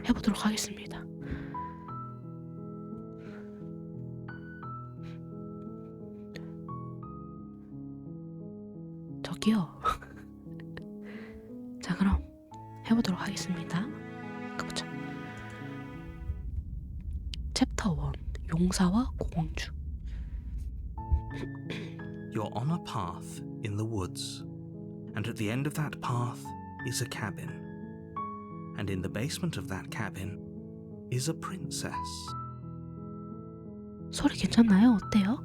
해보도록 하겠습니다. 저기요. 자, 그럼 해보도록 하겠습니다. 가보자. 챕터 1 용사와 공주. You're on a path in the woods, and at the end of that path is a cabin. And in the basement of that cabin is a princess. 소리 괜찮나요? 어때요?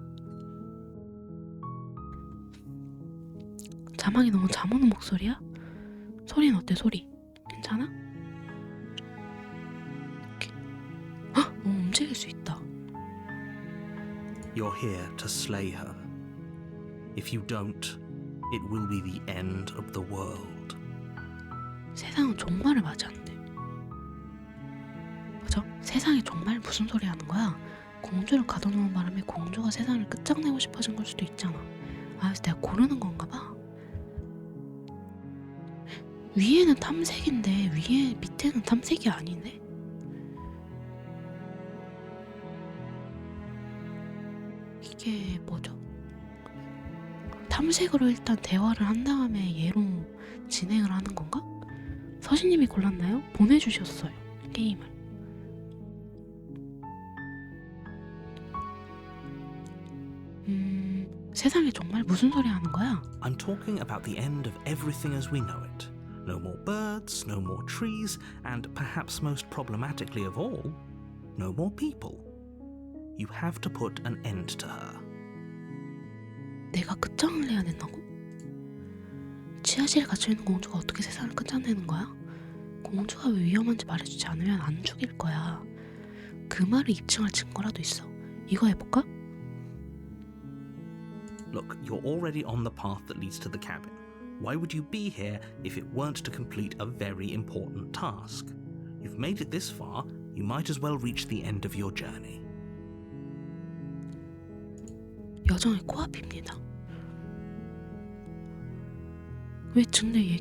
자막이 너무 잠 오는 목소리야? 소리는 어때? 소리 괜찮아? 헉! 움직일 수 있다. You're here to slay her. If you don't, it will be the end of the world. 세상은 종말을 맞이한대. 그죠? 세상이 종말 무슨 소리 하는 거야? 공주를 가둬놓은 바람에 공주가 세상을 끝장내고 싶어진 걸 수도 있잖아. 그래서 내가 고르는 건가 봐. 위에는 탐색인데 밑에는 탐색이 아니네? 이게 뭐죠? 탐색으로 일단 대화를 한 다음에 얘로 진행을 하는 건가? 서신님이 골랐나요? 보내주셨어요. 게임을. 세상에 정말 무슨 소리 하는 거야? I'm talking about the end of everything as we know it. No more birds, no more trees, and perhaps most problematically of all, no more people. You have to put an end to her. 내가 끝장을 내야 된다고? 지하실에 갇혀있는 공주가 어떻게 세상을 끝장내는 거야? 공주가 왜 위험한지 말해주지 않으면 안 죽일 거야. 그 말을 입증할 증거라도 있어. 이거 해볼까? Look, you're already on the path that leads to the cabin. Why would you be here if it weren't to complete a very important task? You've made it this far, you might as well reach the end of your journey. 여정의 코앞입니다. 왜 근데 얘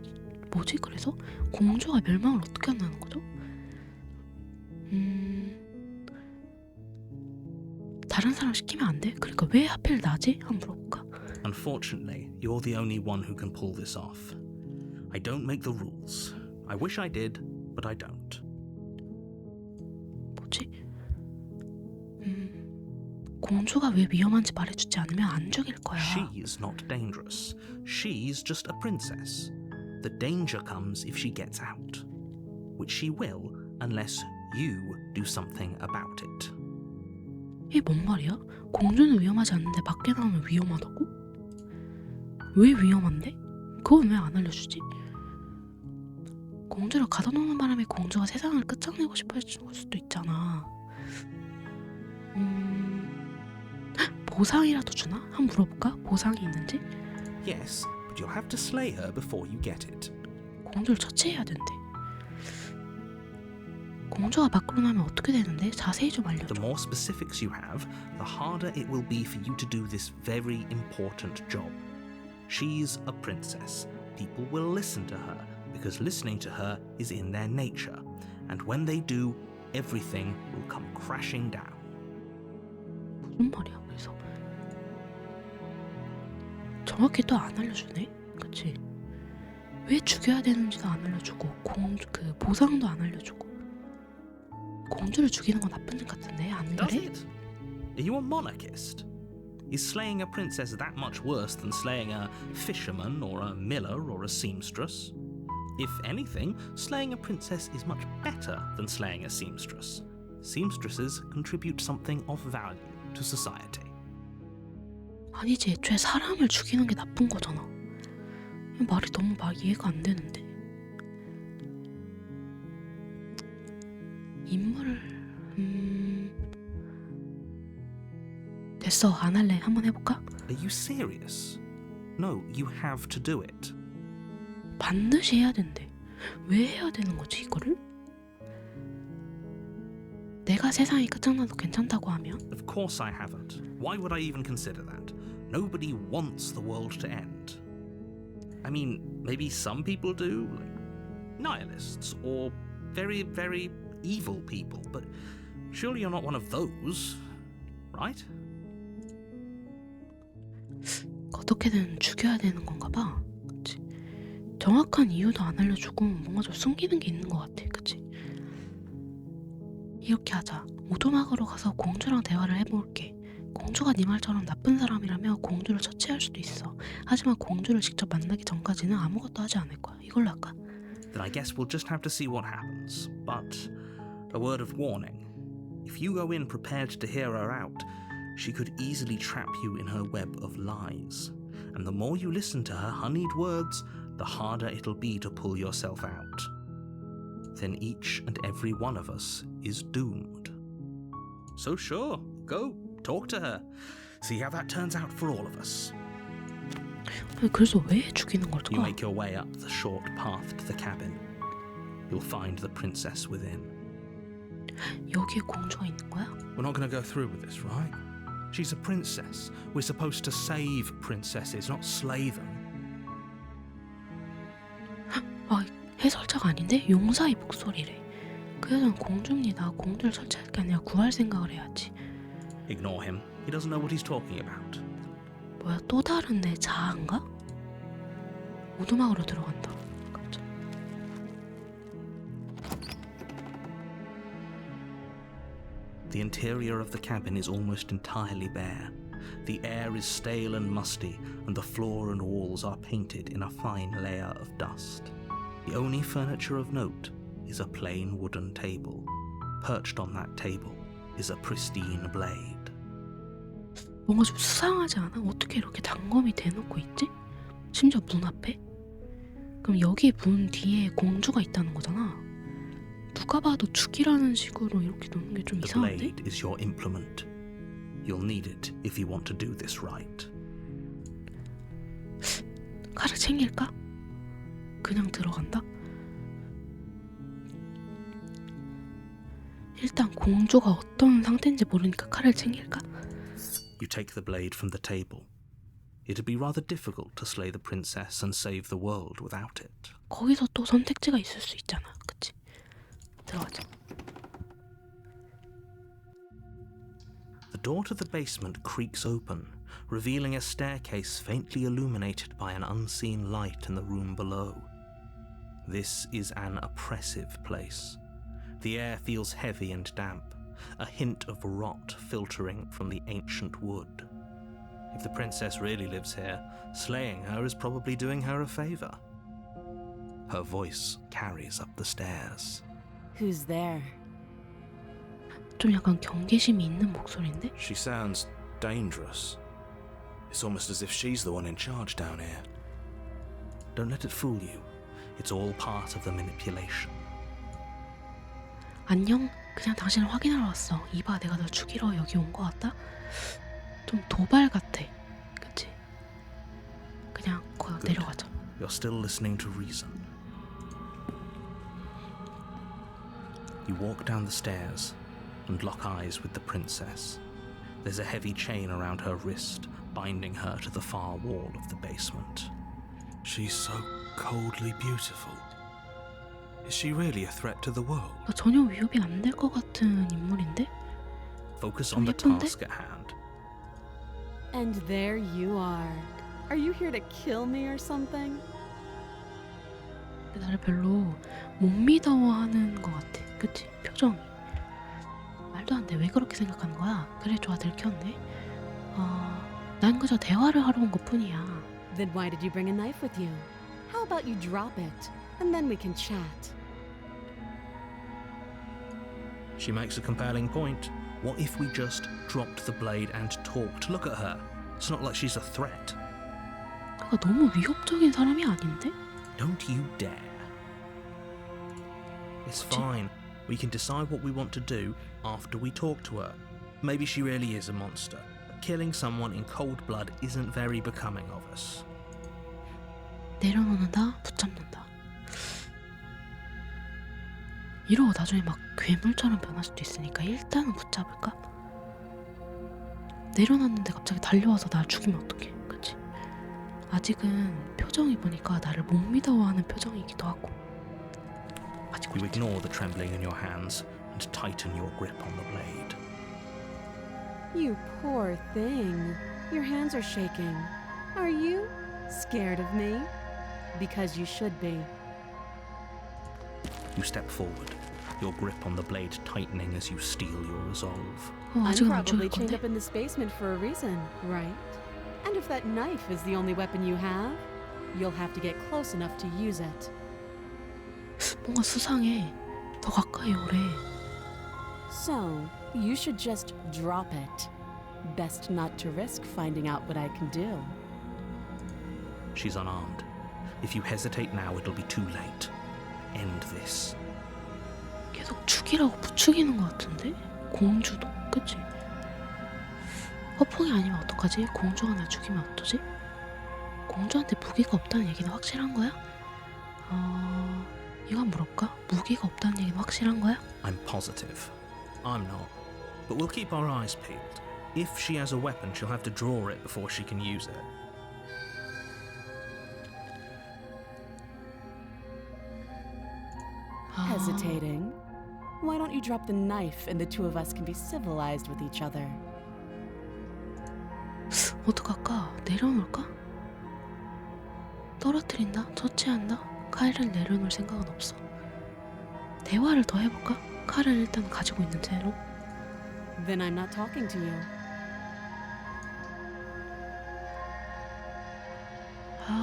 뭐지? 그래서 공주가 멸망을 어떻게 한다는 거죠? 다른 사람 시키면 안 돼? 그러니까 왜 하필 나지? 한번 물어볼까? Unfortunately, you're the only one who can pull this off. I don't make the rules. I wish I did, but I don't. 뭐지? 공주가 왜 위험한지 말해주지 않으면 안 죽일 거야. She's not dangerous. She's just a princess. The danger comes if she gets out, which she will unless you do something about it. 이게 뭔 말이야? 공주는 위험하지 않는데 밖에 나오면 위험하다고? 왜 위험한데? 그건 왜 안 알려주지? 공주를 가둬놓는 바람에 공주가 세상을 끝장내고 싶어 해줄 수도 있잖아. 보상이라도 주나? 한번 물어볼까? 보상이 있는지? Yes, but you'll have to slay her before you get it. 공주를 처치해야 된대. 공주가 밖으로 나면 어떻게 되는데? 자세히 좀 알려줘. The more specifics you have, the harder it will be for you to do this very important job. She's a princess. People will listen to her because listening to her is in their nature. And when they do, everything will come crashing down. 무슨 말이야? 그래서 정확히 또 안 알려주네? 그치? 왜 죽여야 되는지도 안 알려주고 그 보상도 안 알려주고 공주를 죽이는 건 나쁜 일 같은데 안 Does 그래? it? Are you a monarchist? Is slaying a princess that much worse than slaying a fisherman or a miller or a seamstress? If anything, slaying a princess is much better than slaying a seamstress. Seamstresses contribute something of value to society. 아니지, 애초에 사람을 죽이는 게 나쁜 거잖아. 말이 너무 이해가 안 되는데. 인물을 됐어, 안 할래. 한번 해볼까? Are you serious? No, you have to do it. 반드시 해야 된대. 왜 해야 되는 거지 이거를? 내가 세상이 끝장나도 괜찮다고 하면? Of course I haven't. Why would I even consider that? Nobody wants the world to end. I mean, maybe some people do, like nihilists or very, very evil people, but surely you're not one of those, right? 어떻게든 죽여야 되는 건가 봐. 그치? 정확한 이유도 안 알려주고 뭔가 좀 숨기는 게 있는 것 같아. 그치? 이렇게 하자. 오두막으로 가서 공주랑 대화를 해볼게. 공주가 네 말처럼 나쁜 사람이라며 공주를 처치할 수도 있어. 하지만 공주를 직접 만나기 전까지는 아무것도 하지 않을 거야. 이걸로 할까? Then I guess we'll just have to see what happens. But a word of warning. If you go in prepared to hear her out, she could easily trap you in her web of lies. And the more you listen to her honeyed words, the harder it'll be to pull yourself out. Then each and every one of us is doomed. So sure, go, talk to her. See how that turns out for all of us. 그래서 왜 죽이는 걸까? You make your way up the short path to the cabin. You'll find the princess within. 여기에 공주가 있는 거야? We're not going to go through with this, right? She's a princess. We're supposed to save princesses, not slay them. 아, 해설자가 아닌데? 용사의 목소리래. 그 여자는 공주입니다. 공주를 설치할 게 아니라 구할 생각을 해야지. Ignore him. He doesn't know what he's talking about. 뭐야, 또 다른 내 자아인가? 오두막으로 들어간다. 깜짝. The interior of the cabin is almost entirely bare. The air is stale and musty, and the floor and walls are painted in a fine layer of dust. The only furniture of note is a plain wooden table. Perched on that table is a pristine blade. 뭔가 좀 수상하지 않아? 어떻게 이렇게 단검이 대놓고 있지? 심지어 문 앞에? 그럼 여기 문 뒤에 공주가 있다는 거잖아. 누가 봐도 죽이라는 식으로 이렇게 놓는 게 좀 The 이상한데? blade is your implement. You'll need it if you want to do this right. 칼을 챙길까? 그냥 들어간다? 일단 공주가 어떤 상태인지 모르니까 칼을 챙길까? You take the blade from the table. It'd be rather difficult to slay the princess and save the world without it. 거기서 또 선택지가 있을 수 있잖아. 그치? 들어가자. The door to the basement creaks open, revealing a staircase faintly illuminated by an unseen light in the room below. This is an oppressive place. The air feels heavy and damp, a hint of rot filtering from the ancient wood. If the princess really lives here, slaying her is probably doing her a favor. Her voice carries up the stairs. Who's there? 좀 약간 경계심이 있는 목소리인데? She sounds dangerous. It's almost as if she's the one in charge down here. Don't let it fool you. It's all part of the manipulation. 안녕? 그냥 당신을 확인하러 왔어. 이봐, 내가 널 죽이러 여기 온 거 같다? 좀 도발 같아. 그치? 그냥 거기 Good. 내려가자. You're still listening to reason. You walk down the stairs and lock eyes with the princess. There's a heavy chain around her wrist, binding her to the far wall of the basement. She's so coldly beautiful. Is she really a threat to the world? 전혀 위협이 안 될 것 같은 인물인데? Focus on the 예쁜데? task at hand. And there you are. Are you here to kill me or something? 근데 나를 별로 못 믿어하는 것 같아. 그치? 표정이. 말도 안 돼. 왜 그렇게 생각하는 거야? 그래, 좋아, 들켰네. 난 그저 대화를 하러 온 것뿐이야. Then why did you bring a knife with you? How about you drop it, and then we can chat? She makes a compelling point. What if we just dropped the blade and talked? Look at her. It's not like she's a threat. 그가 너무 위협적인 사람이 아닌데? Don't you dare. It's fine. We can decide what we want to do after we talk to her. Maybe she really is a monster. But killing someone in cold blood isn't very becoming of us. 내려놓는다, 붙잡는다. 이러고 나중에 막 괴물처럼 변할 수도 있으니까 일단은 붙잡을까? 내려놨는데 갑자기 달려와서 날 죽이면 어떡해, 그치? 아직은 표정이 보니까 나를 못 믿어하는 표정이기도 하고. 가지고 You 있지. ignore the trembling in your hands and tighten your grip on the blade. You poor thing. Your hands are shaking. Are you scared of me? Because you should be. You step forward, your grip on the blade tightening as you steel your resolve. I'm 아직은 안 probably 죽일 chained 건데? up in this basement for a reason, right? And if that knife is the only weapon you have, you'll have to get close enough to use it. 뭔가 수상해. 더 가까이 오래. So, you should just drop it. Best not to risk finding out what I can do. She's unarmed. If you hesitate now, it'll be too late. End this. 계속 죽이라고 부추기는 것 같은데? 공주도? 그치? 허풍이 아니면 어떡하지? 공주가 나 죽이면 어떠지? 공주한테 무기가 없다는 얘기는 확실한 거야? 이거 한번 물어볼까? 무기가 없다는 얘기는 확실한 거야? I'm positive. I'm not. But we'll keep our eyes peeled. If she has a weapon, she'll have to draw it before she can use it. Hesitating? Why don't you drop the knife and the two of us can be civilized with each other? 어떡할까? 내려놓을까? 떨어뜨린다? 처치한다? 칼을 내려놓을 생각은 없어. 대화를 더 해볼까? 칼을 일단 가지고 있는 채로. Then I'm not talking to you.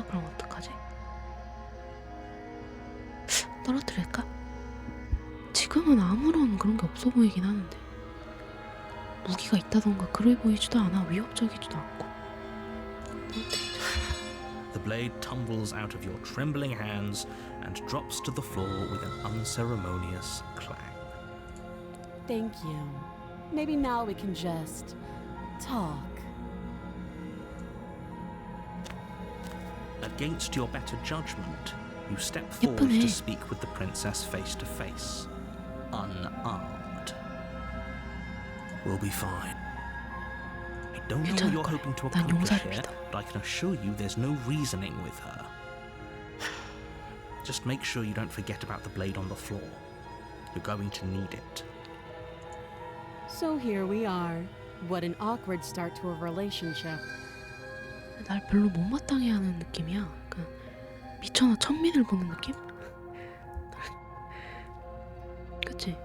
그럼 어떡하지? 떨어뜨릴까? 지금은 아무런 그런 게 없어 보이긴 하는데 무기가 있다던가 그래 보이지도 않아. 위협적이지도 않고. The blade tumbles out of your trembling hands and drops to the floor with an unceremonious clang. Thank you. Maybe now we can just talk. Against your better judgment, you step forward 예쁘네. to speak with the princess face to face, unarmed. We'll be fine. I don't know what 괜찮을 you're 거야. hoping to 난 accomplish 용사를 here, 믿어. but I can assure you there's no reasoning with her. Just make sure you don't forget about the blade on the floor. You're going to need it. So here we are. What an awkward start to a relationship. 날 별로 못마땅해 하는 느낌이야. 미쳐나 천민을 보는 느낌? 그치?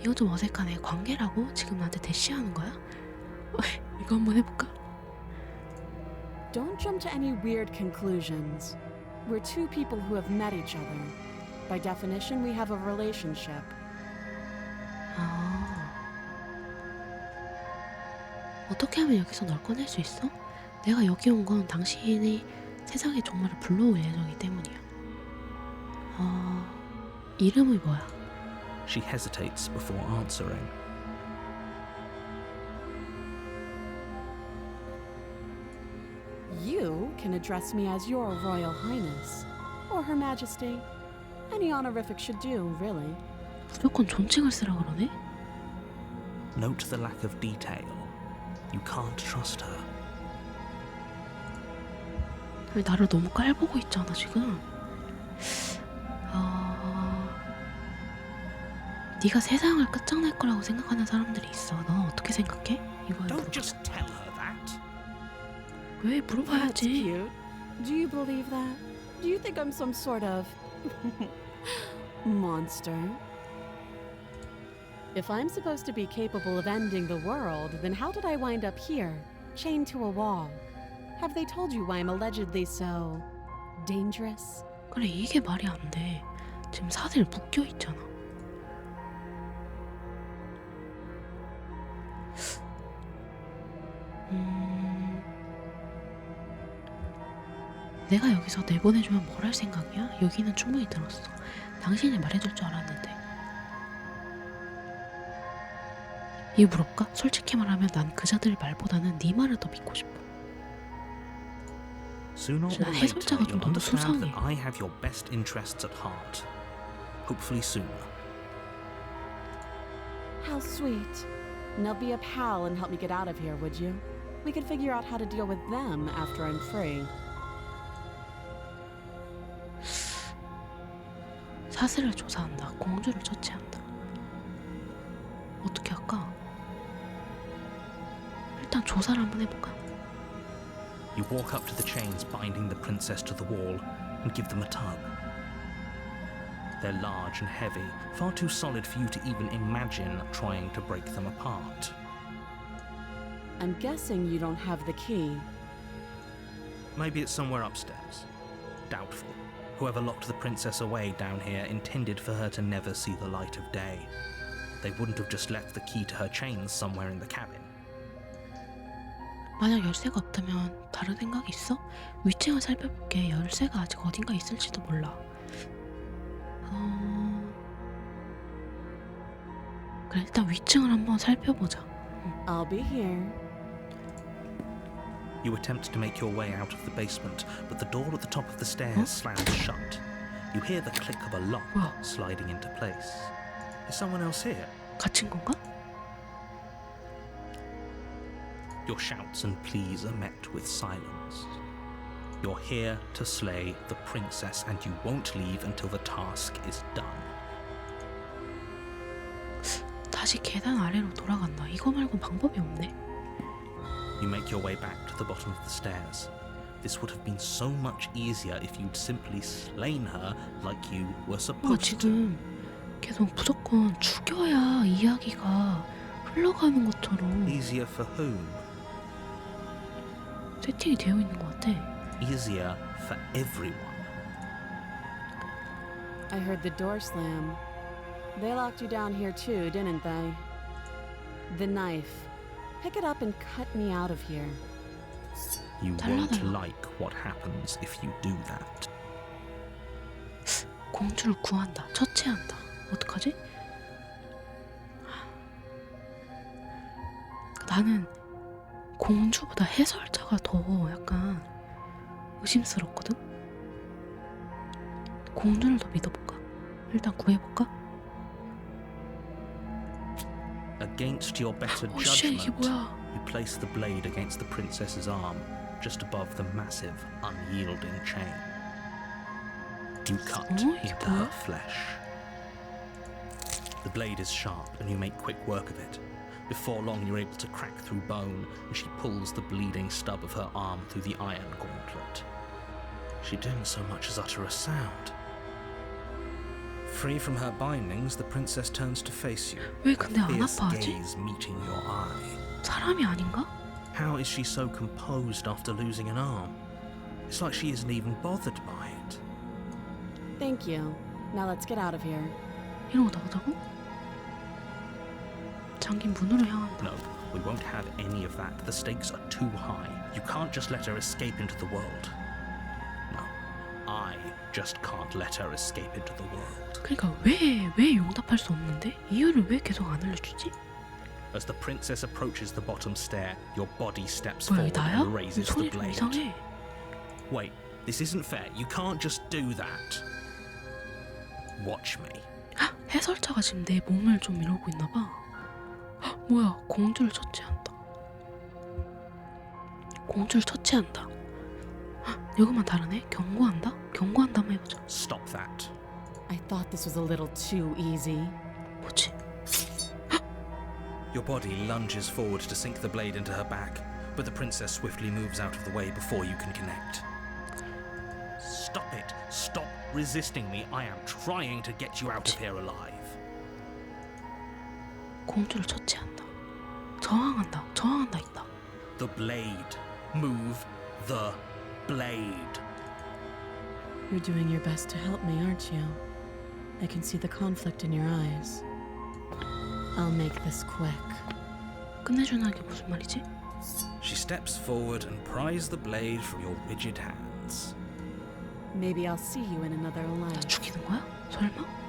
이거 좀 어색하네. 관계라고? 지금 나한테 대시하는 거야? 이거 한번 해볼까? Don't jump to any weird conclusions. We're two people who have met each other. By definition, we have a relationship. 어떻게 하면 여기서 널 꺼낼 수 있어? 내가 여기 온 건 당신이 세상의 종말을 불러올 예정이기 때문이야. 이름이 뭐야? She hesitates before answering. You can address me as Your Royal Highness, or Her Majesty. Any honorific should do, really. 무조건 존칭을 쓰라 그러네? Note the lack of detail. You can't trust her. 왜 나를 너무 깔보고 있잖아 지금. 네가 세상을 끝장낼 거라고 생각하는 사람들이 있어. 넌 어떻게 생각해? 이거에 Don't just 물어보자. tell her that. 왜 That's 물어봐야지. cute. Do you believe that? Do you think I'm some sort of monster? If I'm supposed to be capable of ending the world, then how did I wind up here, chained to a wall? Have they told you why I'm allegedly so dangerous? 그래 이게 말이 안 돼. 지금 사들 묶여 있잖아. 내가 여기서 내보내주면 뭘 할 생각이야? 여기는 충분히 들었어. 당신이 말해줄 줄 알았는데. 이거 물어볼까? 솔직히 말하면 난 그자들 말보다는 네 말을 더 믿고 싶어. Sooner or 나 later, 해설자가 좀 you'll 너무 understand 수상해. that I have your best interests at heart. Hopefully sooner. How sweet. Now be a pal and help me get out of here, would you? We could figure out how to deal with them after I'm free. 사슬을 조사한다. 공주를 처치한다. 어떻게 할까? 일단 조사를 한번 해볼까? You walk up to the chains binding the princess to the wall and give them a tug. They're large and heavy, far too solid for you to even imagine trying to break them apart. I'm guessing you don't have the key. Maybe it's somewhere upstairs. Doubtful. Whoever locked the princess away down here intended for her to never see the light of day. They wouldn't have just left the key to her chains somewhere in the cabin. 만약 열쇠가 없다면 다른 생각이 있어? 위층을 살펴볼게. 열쇠가 아직 어딘가 있을지도 몰라. 그래, 일단 위층을 한번 살펴보자. I'll be here. You attempt to make your way out of the basement, but the door at the top of the stairs slams shut. You hear the click of a lock 뭐야? sliding into place. Is someone else here? 갇힌 건가? Your shouts and pleas are met with silence. You're here to slay the princess, and you won't leave until the task is done. 다시 계단 아래로 돌아간다. 이거 말고 방법이 없네. You make your way back to the bottom of the stairs. This would have been so much easier if you'd simply slain her like you were supposed to. 지금 계속 무조건 죽여야 이야기가 흘러가는 것처럼 Easier for whom? 세팅이 되어 있는 것 같아. Easier for everyone. I heard the door slam. They locked you down here too, didn't they? The knife. Pick it up and cut me out of here. You won't 달라달라. like what happens if you do that. 공주를 구한다. 처치한다. 어떡하지? 나는 공주보다 해설자가 더 약간 의심스럽거든? 공주를 더 믿어볼까? 일단 구해볼까? Against your better 쉣, 이게 judgment, 뭐야? you place the blade against the princess's arm, just above the massive, unyielding chain. You cut 이게 into 뭐야? her flesh. The blade is sharp, and you make quick work of it. Before long, you're able to crack through bone, and she pulls the bleeding stub of her arm through the iron gauntlet. She didn't so much as utter a sound. Free from her bindings, the princess turns to face you. 왜 근데 안 Fierce 아파하지? gaze meeting your eye. 사람이 아닌가? How is she so composed after losing an arm? It's like she isn't even bothered by it. Thank you. Now let's get out of here. 이러고 나오자고? 잠긴 문으로 향한다. No, we won't have any of that. The stakes are too high. You can't just let her escape into the world. No, I just can't let her escape into the world. 그러니까 왜 용답할 수 없는데? 이유를 왜 계속 안 알려주지? As the princess approaches the bottom stair, your body steps 뭐야, forward 나야? and raises the 손이 좀 blade. 이상해. Wait, this isn't fair. You can't just do that. Watch me. 헉, 해설자가 지금 내 몸을 좀 이러고 있나 봐. 헉, 뭐야, 공주를 처치한다. 공주를 처치한다. 헉, 이것만 다르네? 경고한다? 경고한다 한번 해보자. Stop that. I thought this was a little too easy. 뭐지? Your body lunges forward to sink the blade into her back, but the princess swiftly moves out of the way before you can connect. Stop it! Stop resisting me! I am trying to get you out of here alive. 공주를 처치한다. 저항한다. 저항한다 있다. The blade. Move the blade. You're doing your best to help me, aren't you? I can see the conflict in your eyes. I'll make this quick. 끝내주는 게 무슨 말이지? She steps forward and pries the blade from your rigid hands. Maybe I'll see you in another 나 life. 죽이는 거야? 설마?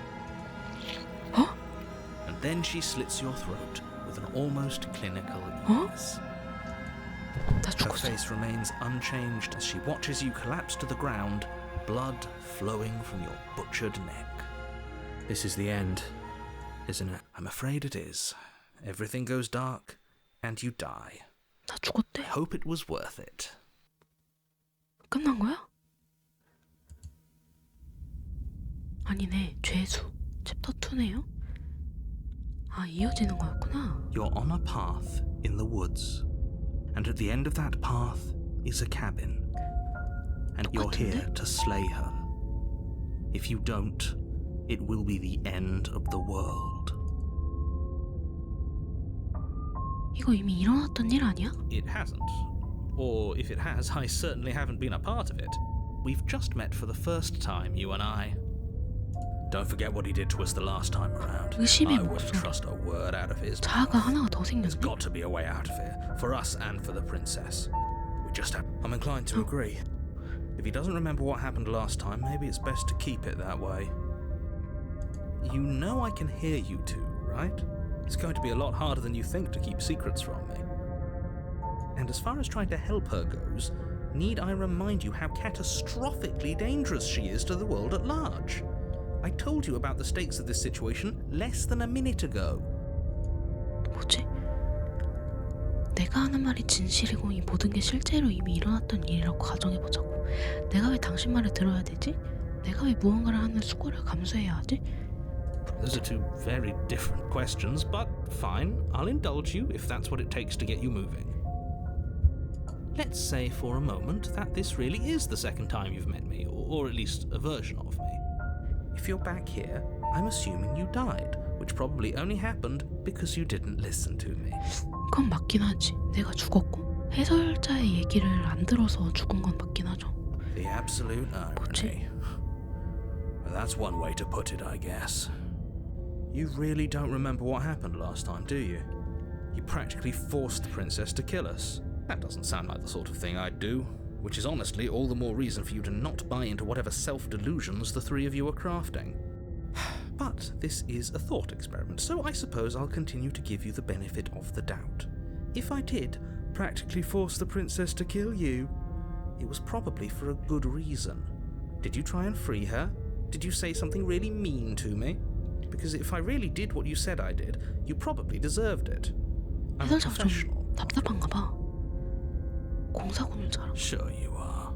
And then she slits your throat with an almost clinical ease. 나 Her 죽었어. face remains unchanged as she watches you collapse to the ground, blood flowing from your butchered neck. This is the end, isn't it? I'm afraid it is. Everything goes dark, and you die. 나 죽었대. Hope it was worth it. 끝난 거야? 아니네, 죄수. 챕터 2네요? 아, 이어지는 거였구나. You're on a path in the woods, and at the end of that path is a cabin, and you're here to slay her. If you don't, it will be the end of the world. 이거 이미 일어났던 일 아니야? It hasn't. Or if it has, I certainly haven't been a part of it. We've just met for the first time, you and I. Don't forget what he did to us the last time around. 의심의 I wouldn't 목소리. trust a word out of his 자아가 mouth. 하나가 더 There's 생겼네? got to be a way out of here, for us and for the princess. We just have... I'm inclined to agree. If he doesn't remember what happened last time, maybe it's best to keep it that way. You know I can hear you two, right? It's going to be a lot harder than you think to keep secrets from me. And as far as trying to help her goes, need I remind you how catastrophically dangerous she is to the world at large? I told you about the stakes of this situation less than a minute ago. 뭐지? 내가 하는 말이 진실이고 이 모든 게 실제로 이미 일어났던 일이라고 가정해보자고. 내가 왜 당신 말을 들어야 되지? 내가 왜 무언가를 하는 수고를 감수해야 하지? Those are two very different questions, but fine, I'll indulge you if that's what it takes to get you moving. Let's say for a moment that this really is the second time you've met me, or at least a version of me. If you're back here, I'm assuming you died, which probably only happened because you didn't listen to me. 그건 맞긴 하지. 내가 죽었고 해설자의 얘기를 안 들어서 죽은 건 맞긴 하죠. The absolute irony. Well, that's one way to put it, I guess. You really don't remember what happened last time, do you? You practically forced the princess to kill us. That doesn't sound like the sort of thing I'd do, which is honestly all the more reason for you to not buy into whatever self-delusions the three of you are crafting. But this is a thought experiment, so I suppose I'll continue to give you the benefit of the doubt. If I did practically force the princess to kill you, it was probably for a good reason. Did you try and free her? Did you say something really mean to me? Because if I really did what you said I did, you probably deserved it. I'm a 해설자가 좀 professional. 답답한가 봐. 공사군을 잘하고. Sure you are.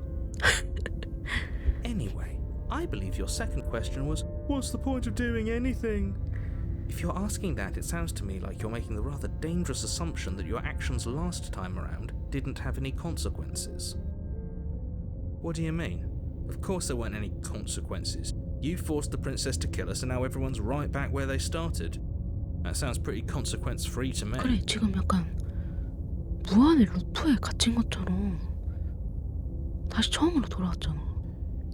Anyway, I believe your second question was, what's the point of doing anything? If you're asking that, it sounds to me like you're making the rather dangerous assumption that your actions last time around didn't have any consequences. What do you mean? Of course there weren't any consequences. You forced the princess to kill us and now everyone's right back where they started. That sounds pretty consequence-free to me. 그래, 지금 약간 무한의 루프에 갇힌 것처럼 다시 처음으로 돌아왔잖아.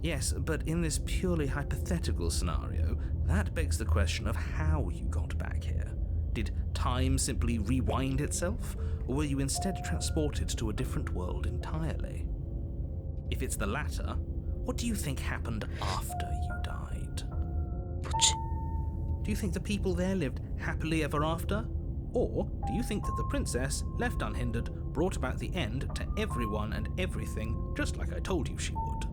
Yes, but in this purely hypothetical scenario, that begs the question of how you got back here. Did time simply rewind itself, or were you instead transported to a different world entirely? If it's the latter, what do you think happened after you died? 뭐지? Do you think the people there lived happily ever after? Or do you think that the princess, left unhindered, brought about the end to everyone and everything, just like I told you she would?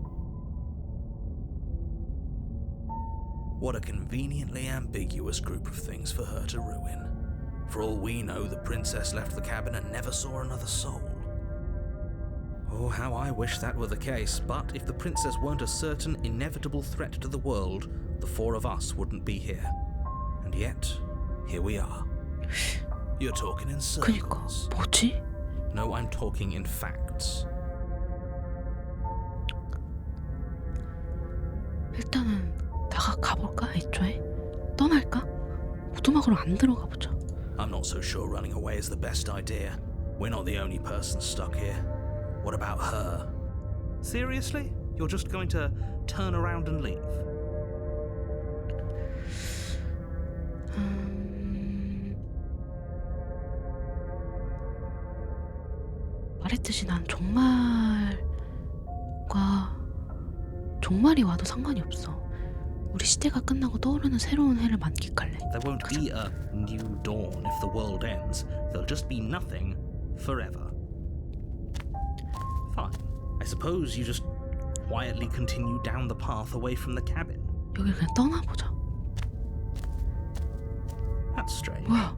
What a conveniently ambiguous group of things for her to ruin. For all we know, the princess left the cabin and never saw another soul. Oh, how I wish that were the case, but if the princess weren't a certain, inevitable threat to the world, the four of us wouldn't be here. And yet, here we are. You're talking in 그니까 circles. 뭐지? No, I'm talking in facts. 일단은 가볼까? 애초에? 떠날까? 오두막으로 안 들어가 보자. I'm not so sure running away is the best idea. We're not the only person stuck here. What about her? Seriously? You're just going to turn around and leave? 말했듯이 난 종말이 와도 상관이 없어. 우리 시대가 끝나고 떠오르는 새로운 해를 만끽할래. There won't 가자. be a new dawn if the world ends. There'll just be nothing forever. Fine. I suppose you just quietly continue down the path away from the cabin. 여길 그냥 떠나보자. That's strange. 뭐야?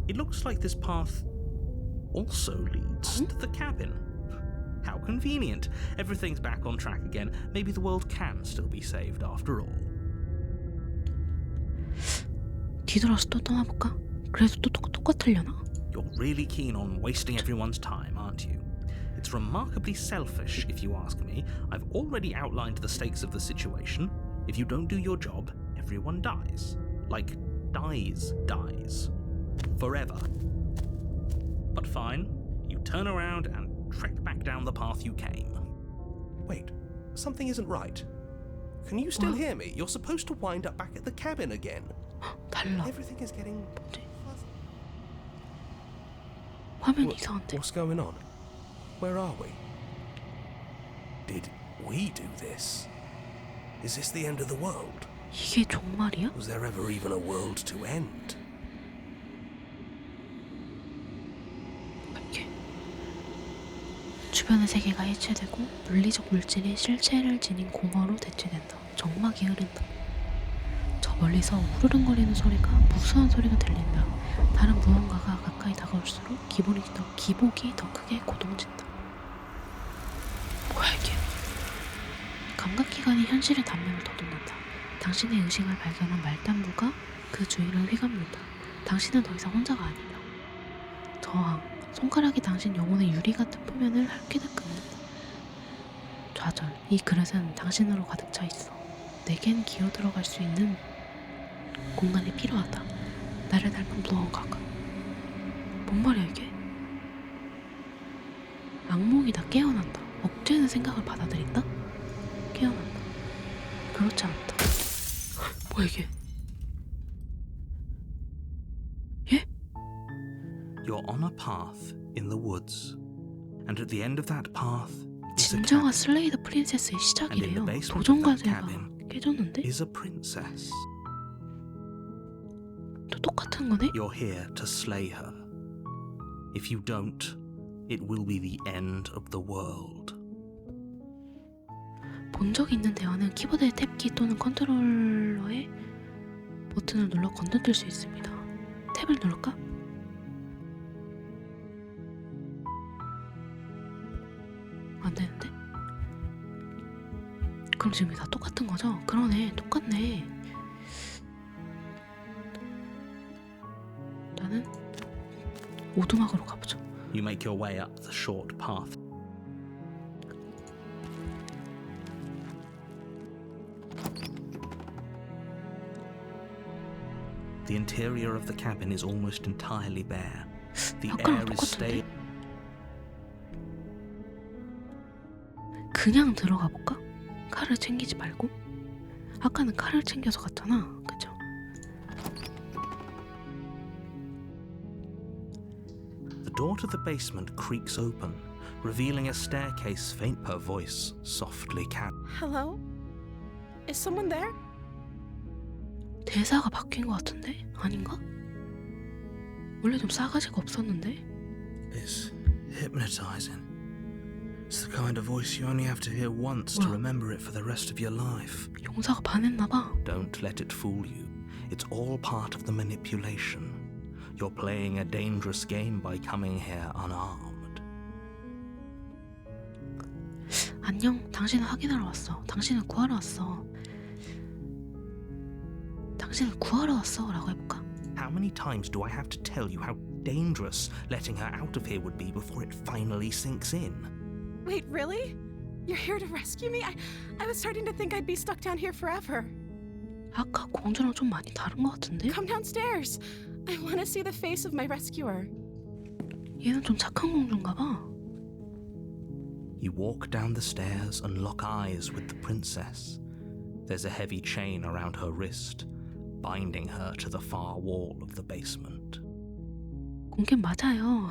It looks like this path also leads to the cabin. How convenient. Everything's back on track again. Maybe the world can still be saved after all. 뒤돌아서 또 떠나볼까? 그래도 또 똑같으려나? You're really keen on wasting everyone's time, aren't you? It's remarkably selfish, if you ask me. I've already outlined the stakes of the situation. If you don't do your job, everyone dies. Like, dies. Forever. But fine, you turn around and trek back down the path you came. Wait, something isn't right. Can you still hear me? You're supposed to wind up back at the cabin again. 달라. Everything is getting 뭐지? fuzzy. 화면 이상한데? What's going on? Where are we? Did we do this? Is this the end of the world? 이게 종말이야? Was there ever even a world to end? 이렇게 주변의 세계가 해체되고 물리적 물질이 실체를 지닌 공허로 대체된다. 정막이 흐른다. 저 멀리서 우르릉거리는 소리가 무수한 소리가 들린다. 다른 무언가가 가까이 다가올수록 기복이 더 크게 고동친다. 뭐야 이게? 감각기관이 현실의 단면을 더듬는다. 당신의 의식을 발견한 말단부가 그 주위를 휘감는다. 당신은 더 이상 혼자가 아니다. 저항, 손가락이 당신 영혼의 유리 같은 표면을 할퀴듯 긁는다. 좌절, 이 그릇은 당신으로 가득 차 있어. 내겐 기어 들어갈 수 있는 공간이 필요하다. 나를 닮은 무언가가. 뭔 말이야 이게? 악몽이다. 깨어난다. 억제는 생각을 받아들인다? 깨어난다. 그렇지 않다. 뭐야 이게? 예? You're on a path in the woods. And at the end of that path is a 진정한 cabin. 슬레이더프린세스의 시작이래요. And in the basement 도전 of that 과제가 cabin 깨졌는데? is a princess. 또 똑같은 거네? You're here to slay her. If you don't, it will be the end of the world. 본 적이 있는 대화는 키보드의 탭키 또는 컨트롤러의 버튼을 눌러 건너뛸 수 있습니다. 탭을 누를까? 안 되는데? 그럼 지금 다 똑같은 거죠? 그러네, 똑같네. 나는 오두막으로 가보죠. You make your way up the short path. The interior of the cabin is almost entirely bare. The 아까랑 air is stale. 똑같은데? 그냥 들어가 볼까? 칼을 챙기지 말고? 아까는 칼을 챙겨서 갔잖아, 그죠? The door to the basement creaks open, revealing a staircase faint per voice softly Hello? Is someone there? 대사가 바뀐 것 같은데? 아닌가? 원래 좀 싸가지가 없었는데? It's hypnotizing. It's the kind of voice you only have to hear once to remember it for the rest of your life. 용사가 반했나봐. Don't let it fool you. It's all part of the manipulation. You're playing a dangerous game by coming here unarmed. 안녕, 당신을 확인하러 왔어. 당신을 구하러 왔어. 당신을 구하러 왔어 라고 해볼까? How many times do I have to tell you how dangerous letting her out of here would be before it finally sinks in? Wait, really? You're here to rescue me? I was starting to think I'd be stuck down here forever. 아까 공주랑 좀 많이 다른 것 같은데? Come downstairs. I want to see the face of my rescuer. 얘는 좀 착한 공주인가 봐. You walk down the stairs and lock eyes with the princess. There's a heavy chain around her wrist, binding her to the far wall of the basement. 공개 맞아요.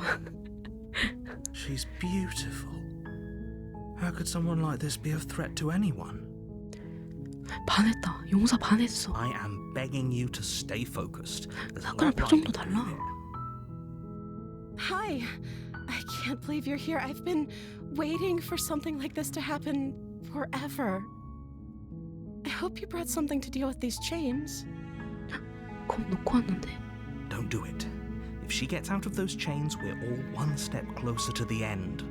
She's beautiful. How could someone like this be a threat to anyone? 반했다. 용사 반했어. I am begging you to stay focused. There's a 아까랑 lot 표정도 riding 달라. through here. Hi. I can't believe you're here. I've been waiting for something like this to happen forever. I hope you brought something to deal with these chains. 겁 놓고 왔는데. Don't do it. If she gets out of those chains, we're all one step closer to the end.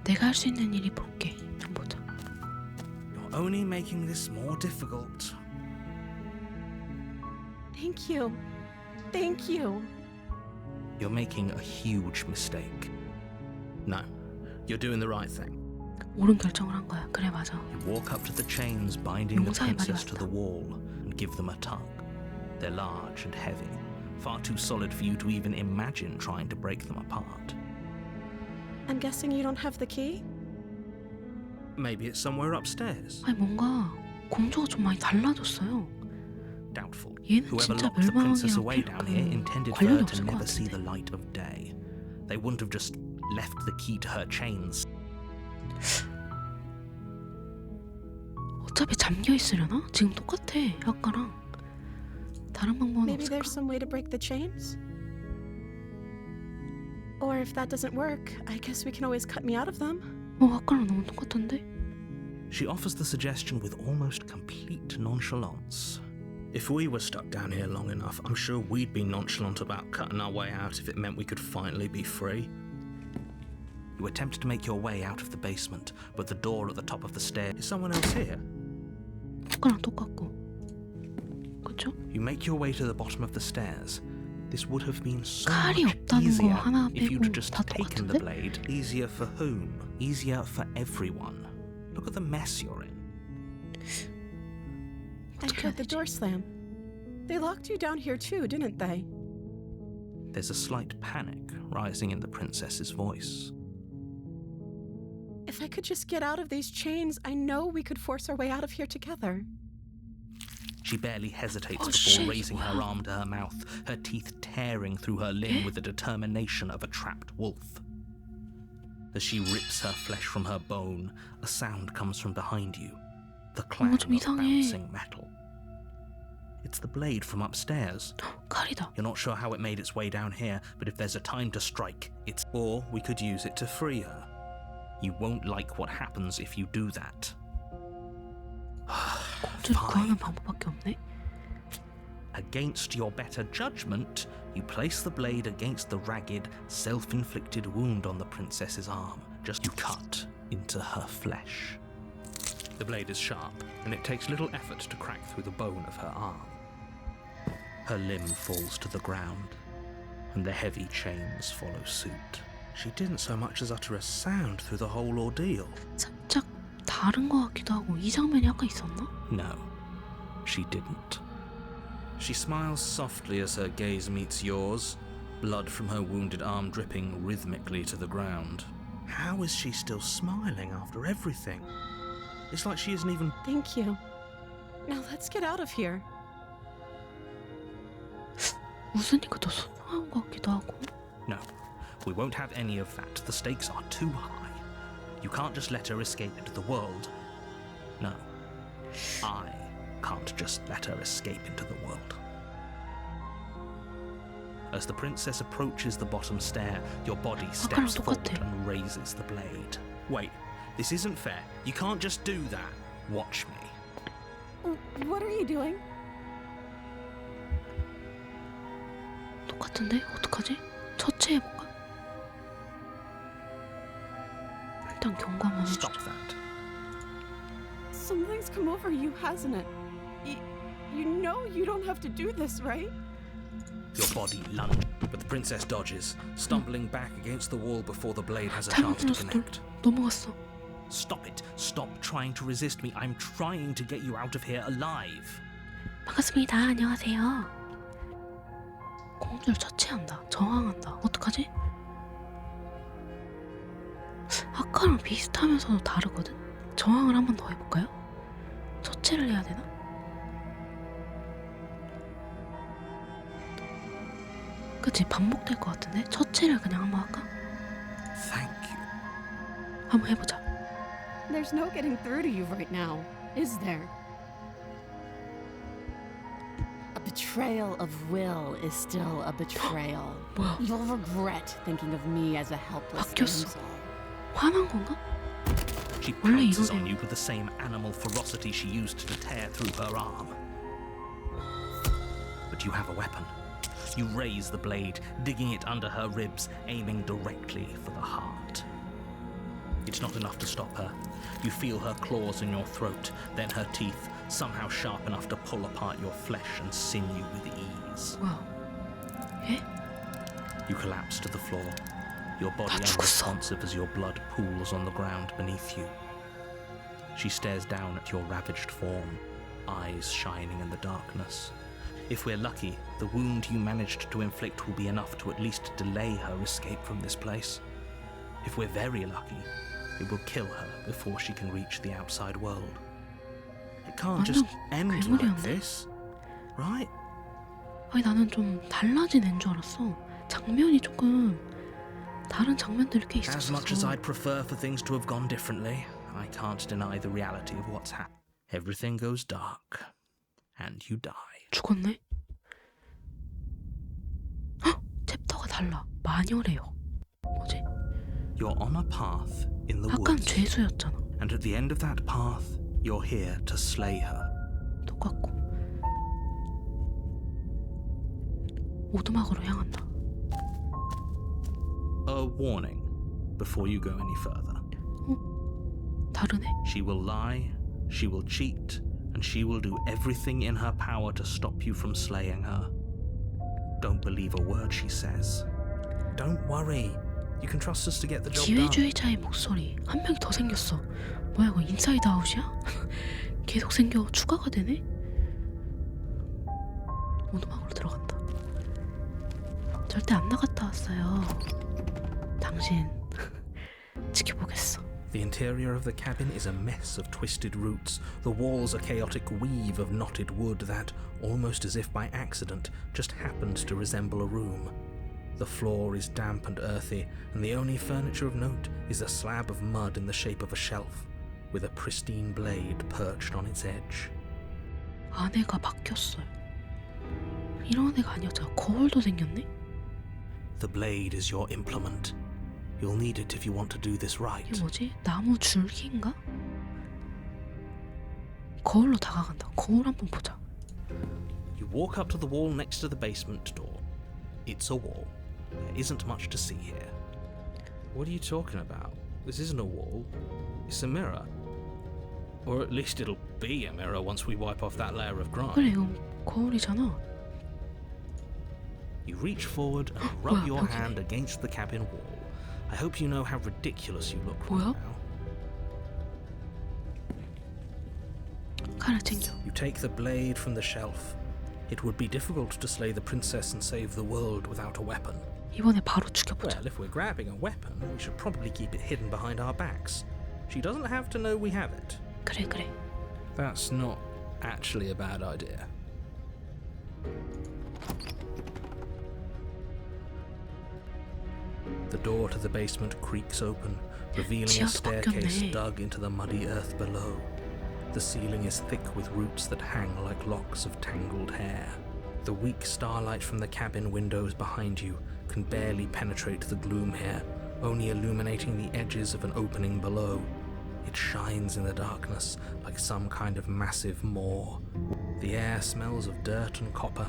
내가 할 수 있는 일이 볼게. 보자. You're only making this more difficult. Thank you. Thank you. You're making a huge mistake. No, you're doing the right thing. 옳은 결정을 한 거야. 그래, 맞아. You walk up to the chains binding the 용사의 말이 princess to the 맞다. wall and give them a tug. They're large and heavy, far too solid for you to even imagine trying to break them apart. I'm guessing you don't have the key? Maybe it's somewhere upstairs. 아니, 뭔가 공주가 좀 많이 달라졌어요. Doubtful. 얘는 Whoever 진짜 locked the princess away 멸망왕이랑 down here 그 intended for her 관련이 to 없을 것 never see the 같은데. light of day. They wouldn't have just left the key to her chains. 어차피 잠겨 있으려나? 지금 똑같아. 아까랑 다른 방법은 Maybe 없을까? there's some way to break the chains? Or if that doesn't work, I guess we can always cut me out of them. 아까랑 너무 똑같은데? She offers the suggestion with almost complete nonchalance. If we were stuck down here long enough, I'm sure we'd be nonchalant about cutting our way out if it meant we could finally be free. You attempt to make your way out of the basement, but the door at the top of the stairs. Is someone else here? 아까랑 똑같고. 그쵸? You make your way to the bottom of the stairs. This would have been so 칼이 much 없다는 거 easier 하나 if you'd 빼고 just 다 taken the 똑같은데? blade. Easier for whom? Easier for everyone. Look at the mess you're in. I 어떻게 해야 heard the 되지? door slam. They locked you down here too, didn't they? There's a slight panic rising in the princess's voice. If I could just get out of these chains, I know we could force our way out of here together. She barely hesitates Oh, before shit, raising her wow. arm to her mouth, her teeth tearing through her limb with the determination of a trapped wolf. As she rips her flesh from her bone, a sound comes from behind you, the clang 좀 of 이상해. bouncing metal. It's the blade from upstairs. 칼이다. You're not sure how it made its way down here, but if there's a time to strike, it's... Or we could use it to free her. You won't like what happens if you do that. 공주를 구하는 방법밖에 없네. Against your better judgment, you place the blade against the ragged, self-inflicted wound on the princess's arm. Just you cut into her flesh. The blade is sharp, and it takes little effort to crack through the bone of her arm. Her limb falls to the ground, and the heavy chains follow suit. She didn't so much as utter a sound through the whole ordeal. 살짝 다른 것 같기도 하고 이 장면이 아까 있었나? No, she didn't. She smiles softly as her gaze meets yours, blood from her wounded arm dripping rhythmically to the ground. How is she still smiling after everything? It's like she isn't even... Thank you. Now let's get out of here. 웃으니까 더 소중한 것 같기도 하고. No, we won't have any of that. The stakes are too high. You can't just let her escape into the world. No, I can't just let her escape into the world. As the princess approaches the bottom stair, your body steps forward 똑같아. and raises the blade. Wait, this isn't fair. You can't just do that. Watch me. What are you doing? 똑같은데? 어떡하지? 처치해볼까? 일단 경고 한번 해주자. Stop that. Something's come over you, hasn't it? You know you don't have to do this, right? Your body lunges, but the princess dodges, stumbling back against the wall before the blade has a chance to 잘못 connect. 넘어갔어. Stop it. Stop trying to resist me. I'm trying to get you out of here alive. 반갑습니다. 안녕하세요. 공주를 처치한다. 저항한다. 어떡하지? 아까랑 비슷하면서도 다르거든? 저항을 한 번 더 해볼까요? 처치를 해야 되나? 그치? 반복될 것 같은데? 처치를 그냥 한번 할까? Thank you. 한번 해보자. There's no getting through to you right now, is there? A betrayal of will is still a betrayal. 뭐야? You'll regret thinking of me as a helpless 바뀌었어. damsel. 화난 건가? She 원래 pounces 이거래요. on you with the same animal ferocity she used to tear through her arm. But you have a weapon. You raise the blade, digging it under her ribs, aiming directly for the heart. It It's not enough to stop her. You feel her claws in your throat, then her teeth, somehow sharp enough to pull apart your flesh and sinew with ease. 뭐야? 예? You collapse to the floor, your body 나 죽었어. unresponsive as your blood pools on the ground beneath you. She stares down at your ravaged form, eyes shining in the darkness. If we're lucky, the wound you managed to inflict will be enough to at least delay her escape from this place. If we're very lucky, it will kill her before she can reach the outside world. It can't just end like this, right? 아니 나는 좀 달라진 애인 줄 알았어. 장면이 조금 다른 장면들이 꽤 As much as 있었어. I'd prefer for things to have gone differently, I can't deny the reality of what's happened. Everything goes dark, and you die. 죽었네? 헉! 챕터가 달라. 마녀래요. 뭐지? You're on a path in the 아깐 woods, 죄수였잖아. and at the end of that path, you're here to slay her. 똑같고. 오두막으로 향한다. A warning before you go any further. 다르네? She will lie, she will cheat, and she will do everything in her power to stop you from slaying her. Don't believe a word she says. Don't worry. You can trust us to get the job done. 기회주의자의 목소리. 한 명이 더 생겼어. 뭐야 이거 인사이드 아웃이야? 계속 생겨. 추가가 되네? 오두막으로 들어간다. 절대 안 나갔다 왔어요. 당신 지켜보겠어. The interior of the cabin is a mess of twisted roots. The walls a chaotic weave of knotted wood that, almost as if by accident, just happens to resemble a room. The floor is damp and earthy, and the only furniture of note is a slab of mud in the shape of a shelf, with a pristine blade perched on its edge. 아내가 바뀌었어요. 이런 애가 아니었잖아. 거울도 생겼네? The blade is your implement. You'll need it if you want to do this right. 이게 뭐지? 나무 줄기인가? 거울로 다가간다. 거울 한번 보자. You walk up to the wall next to the basement door. It's a wall. There isn't much to see here. What are you talking about? This isn't a wall. It's a mirror. Or at least it'll be a mirror once we wipe off that layer of grime. 그래 이거 거울이잖아. You reach forward and rub 뭐야, your 여기네. hand against the cabin wall. I hope you know how ridiculous you look right 뭐야? now. 칼을 챙겨. You take the blade from the shelf. It would be difficult to slay the princess and save the world without a weapon. 이번에 바로 죽여보자. Well, if we're grabbing a weapon, we should probably keep it hidden behind our backs. She doesn't have to know we have it. 그래 그래. That's not actually a bad idea. The door to the basement creaks open, revealing a 지하도 staircase 바뀌었네. dug into the muddy earth below. The ceiling is thick with roots that hang like locks of tangled hair. The weak starlight from the cabin windows behind you can barely penetrate the gloom here, only illuminating the edges of an opening below. It shines in the darkness like some kind of massive maw. The air smells of dirt and copper.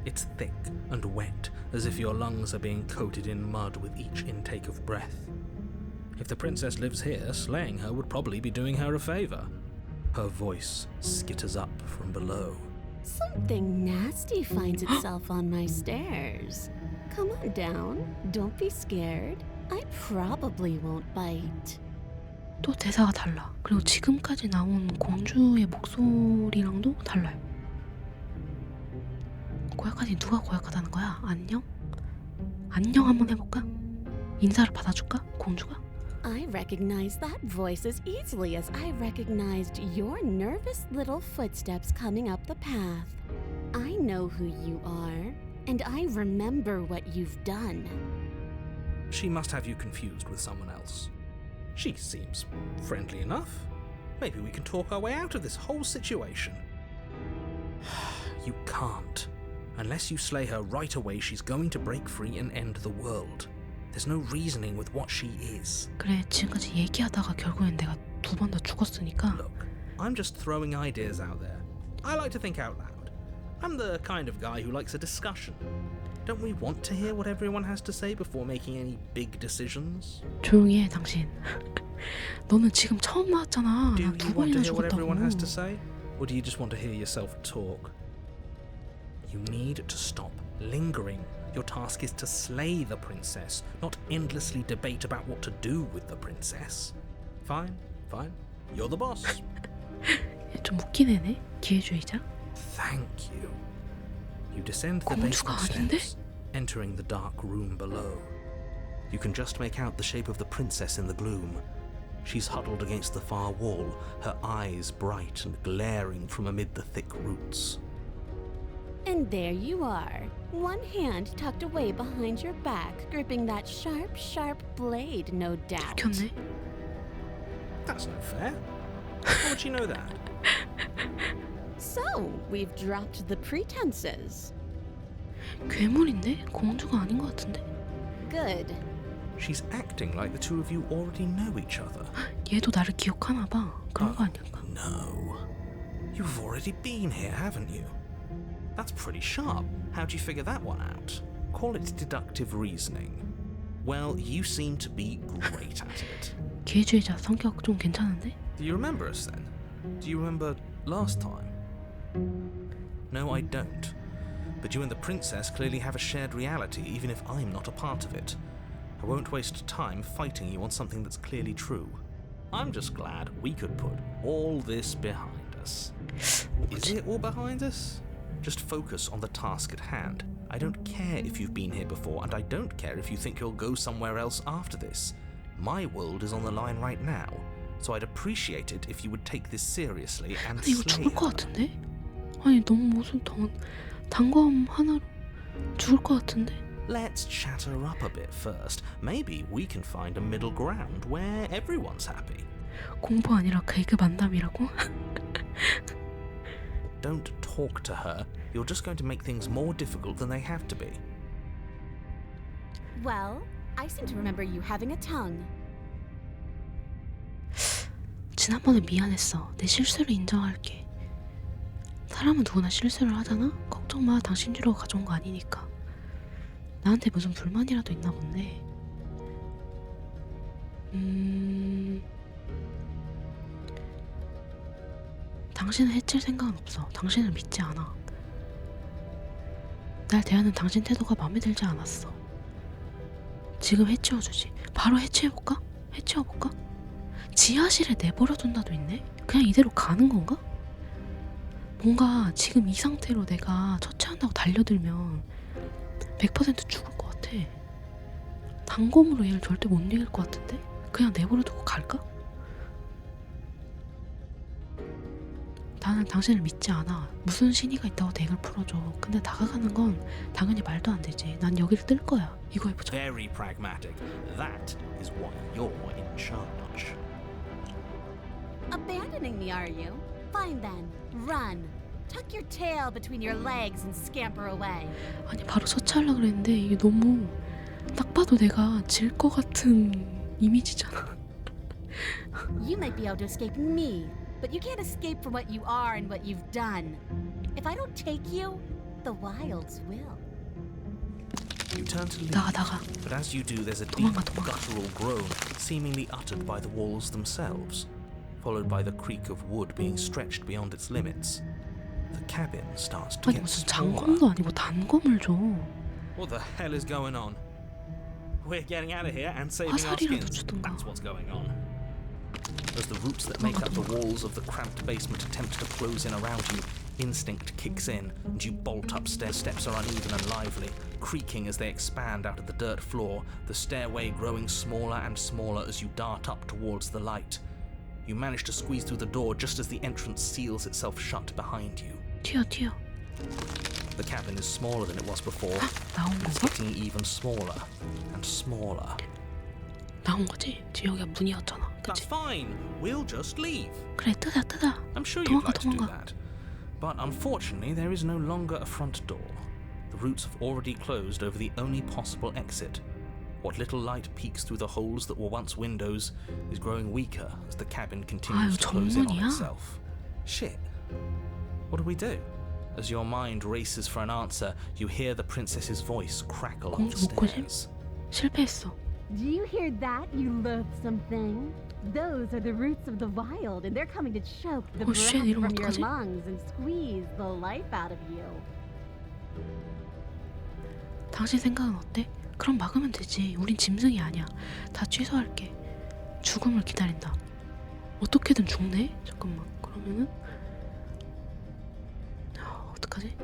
It's thick and wet, as if your lungs are being coated in mud with each intake of breath. If the princess lives here, slaying her would probably be doing her a favor. Her voice skitters up from below. Something nasty finds itself on my stairs. Come on down. Don't be scared. I probably won't bite. 또 대사가 달라. 그리고 지금까지 나온 공주의 목소리랑도 달라요. 고약하지 누가 고약하다는 거야? 안녕? 안녕 한번 해볼까? 인사를 받아줄까? 공주가? I recognize that voice as easily as I recognized your nervous little footsteps coming up the path. I know who you are, and I remember what you've done. She must have you confused with someone else. She seems friendly enough. Maybe we can talk our way out of this whole situation. You can't. Unless you slay her right away, she's going to break free and end the world. There's no reasoning with what she is. 그래 지금까지 얘기하다가 결국엔 내가 두 번 다 죽었으니까. Look, I'm just throwing ideas out there. I like to think out loud. I'm the kind of guy who likes a discussion. Don't we want to hear what everyone has to say before making any big decisions? 조용히 해 당신. 너는 지금 처음 나왔잖아. Do 나 두 you want to 번이나 hear what everyone has to 죽었다고. say? Or do you just want to hear yourself talk? You need to stop lingering. Your task is to slay the princess, not endlessly debate about what to do with the princess. Fine, fine. You're the boss. 좀 웃긴 애네. 기회주의자. Thank you. You descend the 공주가 basement 아닌데? steps, entering the dark room below. You can just make out the shape of the princess in the gloom. She's huddled against the far wall, her eyes bright and glaring from amid the thick roots. And there you are, one hand tucked away behind your back, gripping that sharp, sharp blade, no doubt. 들켰네. That's no fair. How would you know that? So, we've dropped the pretenses. 괴물인데? 공주가 아닌 것 같은데? Good. She's acting like the two of you already know each other. 얘도 나를 기억하나 봐. 그런 거 아닐까? No. You've already been here, haven't you? That's pretty sharp. How'd you figure that one out? Call it deductive reasoning. Well, you seem to be great at it. 기회주의자 성격 좀 괜찮은데? Do you remember us then? Do you remember last time? No, I don't. But you and the princess clearly have a shared reality, even if I'm not a part of it. I won't waste time fighting you on something that's clearly true. I'm just glad we could put all this behind us. Is it all behind us? Just focus on the task at hand. I don't care if you've been here before, and I don't care if you think you'll go somewhere else after this. My world is on the line right now, so I'd appreciate it if you would take this seriously and 근데 이거 slay 죽을 것 her. 같은데? 아니 너무 무슨 단검 하나로 죽을 것 같은데? Let's chat her up a bit first. Maybe we can find a middle ground where everyone's happy. 공부 아니라 개그 만담이라고? Don't talk to her. You're just going to make things more difficult than they have to be. Well, I seem to remember you having a tongue. 지난번에 미안했어. 내 실수를 인정할게. 사람은 누구나 실수를 하잖아? 걱정 마. 당신 주려고 가져온 거 아니니까. 나한테 무슨 불만이라도 있나 본데. 당신은 해칠 생각은 없어. 당신을 믿지 않아. 날 대하는 당신 태도가 마음에 들지 않았어. 지금 해치워주지. 바로 해치워볼까? 해치워볼까? 지하실에 내버려둔다도 있네? 그냥 이대로 가는 건가? 뭔가 지금 이 상태로 내가 처치한다고 달려들면 100% 죽을 것 같아. 단검으로 얘를 절대 못 이길 것 같은데? 그냥 내버려두고 갈까? 나는 당신을 믿지 않아. 무슨 신의가 있다고 덱을 풀어줘. 근데 다가가는 건 당연히 말도 안 되지. 난 여기를 뜰 거야. 이거 해보자. Very pragmatic. That is why you're in charge. Abandoning me, are you? Fine then. Run. Tuck your tail between your legs and scamper away. 아니 바로 처치하려고 그랬는데 이게 너무 딱 봐도 내가 질 것 같은 이미지잖아. You might be able to escape me, but you can't escape from what you are and what you've done. If I don't take you, the wilds will. You turn to leave, 나가. but as you do, there's a deep 도망가. guttural groan, seemingly uttered by the walls themselves, followed by the creak of wood being stretched beyond its limits. The cabin starts to 아니 get 무슨 smaller. 장검도 아니고 단검을 줘. What the hell is going on? We're getting out of here and saving our 화살이라도 skins. 주든가. That's what's going on. As the roots that make up the walls of the cramped basement attempt to close in around you, instinct kicks in and you bolt upstairs. Steps are uneven and lively, creaking as they expand out of the dirt floor, the stairway growing smaller and smaller as you dart up towards the light. You manage to squeeze through the door just as the entrance seals itself shut behind you. 튀어. The cabin is smaller than it was before. 나온 It's 건가? getting even smaller and smaller. 나온 거지? 지금 여기가 문이었잖아. That's 그치? fine. We'll just leave. 그래 뜨자. I'm sure you'd 도망가, like to do 도망가. that. But unfortunately, there is no longer a front door. The roots have already closed over the only possible exit. What little light peeks through the holes that were once windows is growing weaker as the cabin continues 아유, to close in on 정문이야? itself. Shit. What do we do? As your mind races for an answer, you hear the princess's voice crackle on the 공주 목고심? stairs. 실패했어. Do you hear that, you loathsome thing? Those are the roots of the wild, and they're coming to choke the Oh, breath shit, 이러면 from your 어떡하지? lungs and squeeze the life out of you. 당신 생각은 어때? 그럼 막으면 되지. 우린 짐승이 아니야. 다 취소할게. 죽음을 기다린다. 어떻게든 죽네? 잠깐만. 그러면은 어떡하지?